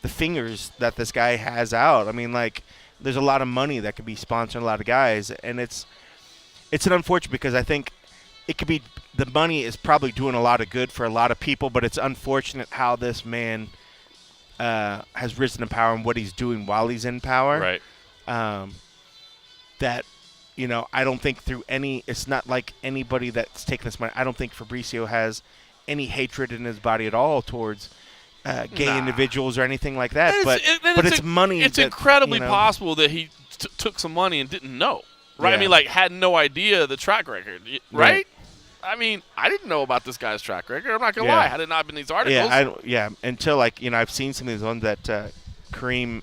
fingers that this guy has out. I mean, like, there's a lot of money that could be sponsoring a lot of guys, and it's an unfortunate because I think it could be the money is probably doing a lot of good for a lot of people, but it's unfortunate how this man has risen in power and what he's doing while he's in power. Right. That, you know, I don't think it's not like anybody that's taking this money. I don't think Fabricio has any hatred in his body at all towards gay individuals or anything like that. But it's money. It's that, incredibly you know, possible that he took some money and didn't know. Right? Yeah. I mean, like, had no idea the track record. Right? Right. I mean, I didn't know about this guy's track record. I'm not going to Yeah. lie. Had it not been these articles. Until, like, you know, I've seen some of these ones that Kareem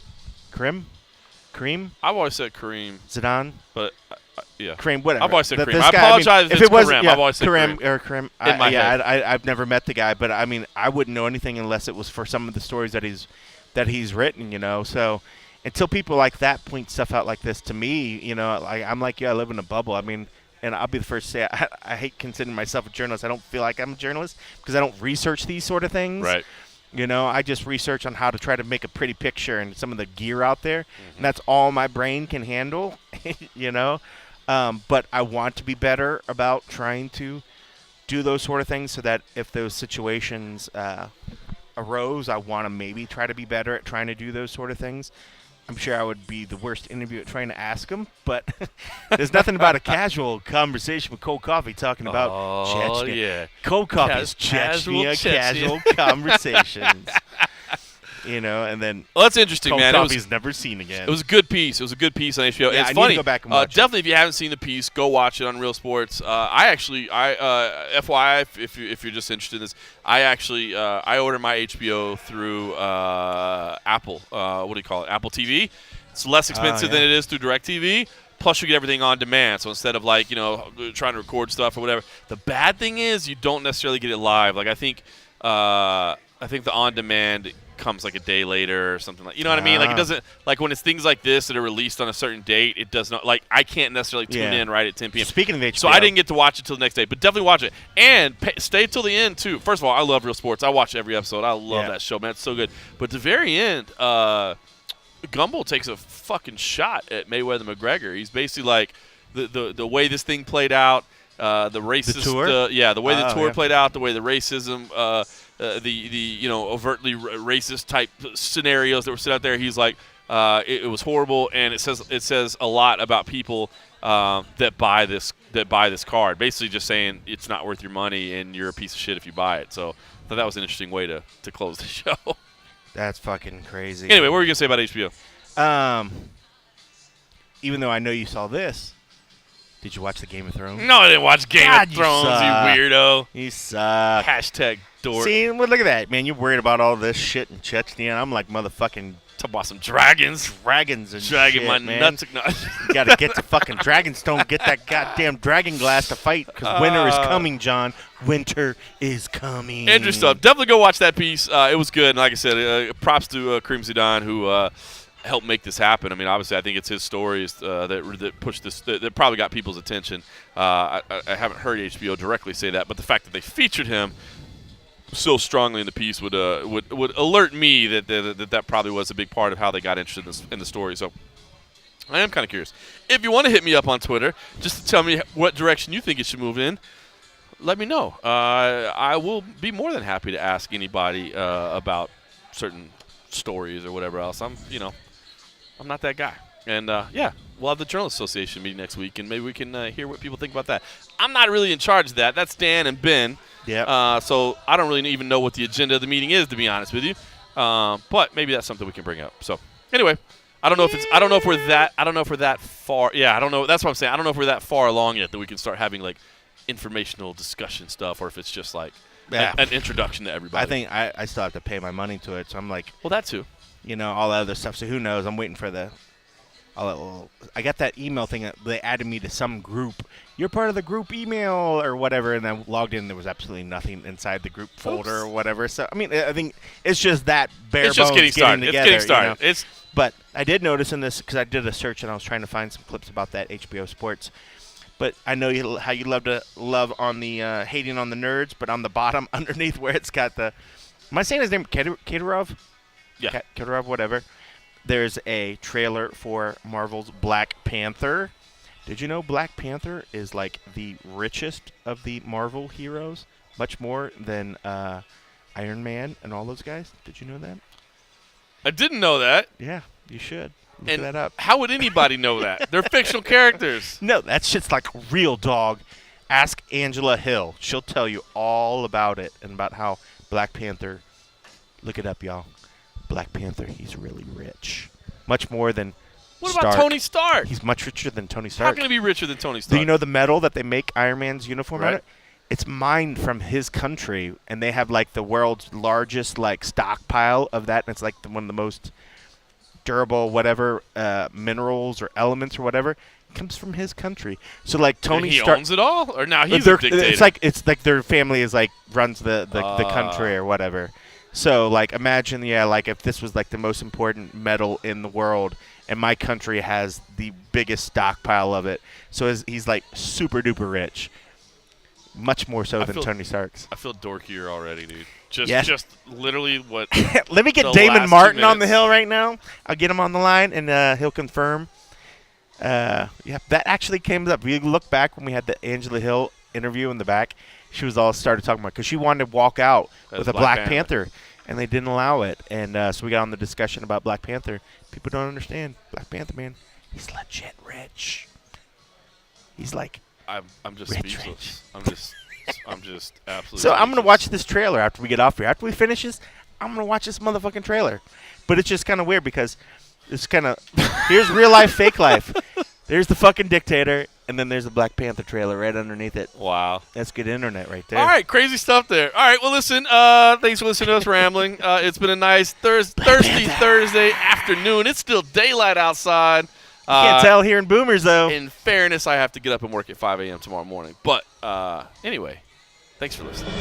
I've always said Kareem, Zidane, but yeah. Kareem, whatever. I've always said That Kareem. this I guy, apologize if it it's was Kareem. I've always said Kareem. In my head. I've never met the guy, but I mean, I wouldn't know anything unless it was for some of the stories that he's written, you know. So until people like that point stuff out like this to me, you know, like I'm like, yeah, I live in a bubble. I mean, and I'll be the first to say I hate considering myself a journalist. I don't feel like I'm a journalist because I don't research these sort of things. Right. You know, I just research on how to try to make a pretty picture and some of the gear out there, and that's all my brain can handle, you know. But I want to be better about trying to do those sort of things so that if those situations arose, I want to maybe try to be better at trying to do those sort of things. I'm sure I would be the worst interview at trying to ask him, but there's nothing about a casual conversation with Cold Coffee talking about Chechnya. Oh, yeah. Cold Coffee's Chechnya casual conversations. You know, and then Well, that's interesting, Cold man. Coffee's never seen again. It was a good piece. It was a good piece on HBO. Yeah, It's I need to funny. go back and watch it. Definitely, if you haven't seen the piece, go watch it on Real Sports. FYI, if you're just interested in this, I order my HBO through Apple. What do you call it? Apple TV. It's less expensive than it is through DirecTV. Plus, you get everything on demand. So instead of, like, you know, trying to record stuff or whatever, the bad thing is you don't necessarily get it live. Like, I think the on demand comes like a day later or something, like, you know what I mean? Like, it doesn't, like, when it's things like this that are released on a certain date, it does not, like, I can't necessarily tune in right at 10 p.m. Speaking of HBO, so I didn't get to watch it till the next day, but definitely watch it and stay till the end too. First of all, I love Real Sports. I watch every episode. I love that show, man. It's so good. But at the very end, Gumbel takes a fucking shot at Mayweather-McGregor. He's basically like the way this thing played out, the racist, The tour? the way the tour yeah. played out, the way the racism, the you know, overtly racist type scenarios that were set out there. He's like, it was horrible, and it says a lot about people that buy this card. Basically, just saying it's not worth your money, and you're a piece of shit if you buy it. So I thought that was an interesting way to close the show. That's fucking crazy. Anyway, what were you gonna say about HBO? Even though I know you saw this, did you watch the Game of Thrones? No, I didn't watch Game God, of you Thrones, you suck. weirdo. You suck. Hashtag dork. See, well, look at that, man. You're worried about all this shit in Chechnya, and I'm like motherfucking Talk about some dragons. Dragons and Dragging shit, my man. nuts. You got to get to fucking Dragonstone, get that goddamn dragon glass to fight, because winter is coming, John. Winter is coming. Interesting stuff. Definitely go watch that piece. It was good. And like I said, props to Kareem Zidane, who helped make this happen. I mean, obviously, I think it's his stories that pushed this, that probably got people's attention. I haven't heard HBO directly say that, but the fact that they featured him so strongly in the piece would alert me that probably was a big part of how they got interested in the story. So I am kind of curious. If you want to hit me up on Twitter just to tell me what direction you think it should move in, let me know. I will be more than happy to ask anybody about certain stories or whatever else. I'm not that guy. And yeah, we'll have the Journalist Association meeting next week, and maybe we can hear what people think about that. I'm not really in charge of that. That's Dan and Ben. Yeah. So I don't really even know what the agenda of the meeting is, to be honest with you. But maybe that's something we can bring up. So anyway, I don't know if we're that far. Yeah, I don't know. That's what I'm saying. I don't know if we're that far along yet that we can start having like informational discussion stuff, or if it's just like an introduction to everybody. I think I still have to pay my money to it, so I'm like, well, that too. All that other stuff. So who knows? I'm waiting for I got that email thing that they added me to some group. You're part of the group email or whatever, and I logged in. There was absolutely nothing inside the group folder or whatever. So I mean, I think it's just that bare it's just bones getting started. together. It's getting started. But I did notice in this, because I did a search and I was trying to find some clips about that HBO Sports. But I know how you love on the hating on the nerds, but on the bottom underneath where it's got the, am I saying his name? Katarov? Yeah. Katarov, whatever. There's a trailer for Marvel's Black Panther. Did you know Black Panther is like the richest of the Marvel heroes? Much more than Iron Man and all those guys. Did you know that? I didn't know that. Yeah, you should. Look And that up. how would anybody know that? They're fictional characters. No, that shit's like real, dog. Ask Angela Hill. She'll tell you all about it and about how Black Panther, look it up, y'all. Black Panther, he's really rich. Much more than What about Tony Stark? He's much richer than Tony How Stark. can he be richer than Tony Do Stark? you know the metal that they make Iron Man's uniform out Right. of? It's mined from his country, and they have like the world's largest like stockpile of that, and it's like one of the most durable whatever minerals or elements or whatever. It comes from his country. So like Tony he Stark owns it all, or now he's a dictator. It's like their family is like runs the country or whatever. So like imagine like if this was like the most important metal in the world, and my country has the biggest stockpile of it. So he's like super duper rich. Much more so than Tony Stark's. I feel dorkier already, dude. Yes. Just literally what. Let me get the Damon last 2 Martin on the minutes. hill right now. I'll get him on the line, and he'll confirm. Yeah, that actually came up. We look back when we had the Angela Hill interview in the back. She was all started talking about because she wanted to walk out with a Black Panther, and they didn't allow it. And so we got on the discussion about Black Panther. People don't understand Black Panther, man. He's legit rich. He's like. I'm just Rich. speechless. I'm just absolutely. So I'm gonna speechless. watch this trailer after we get off here. After we finish this, I'm gonna watch this motherfucking trailer. But it's just kind of weird because it's kind of here's real life, fake life. There's the fucking dictator, and then there's the Black Panther trailer right underneath it. Wow. That's good internet right there. All right, crazy stuff there. All right, well, listen, thanks for listening to us rambling. It's been a nice thirsty Thursday afternoon. It's still daylight outside. You can't tell here in Boomers though. In fairness, I have to get up and work at 5 a.m. tomorrow morning. But anyway, thanks for listening.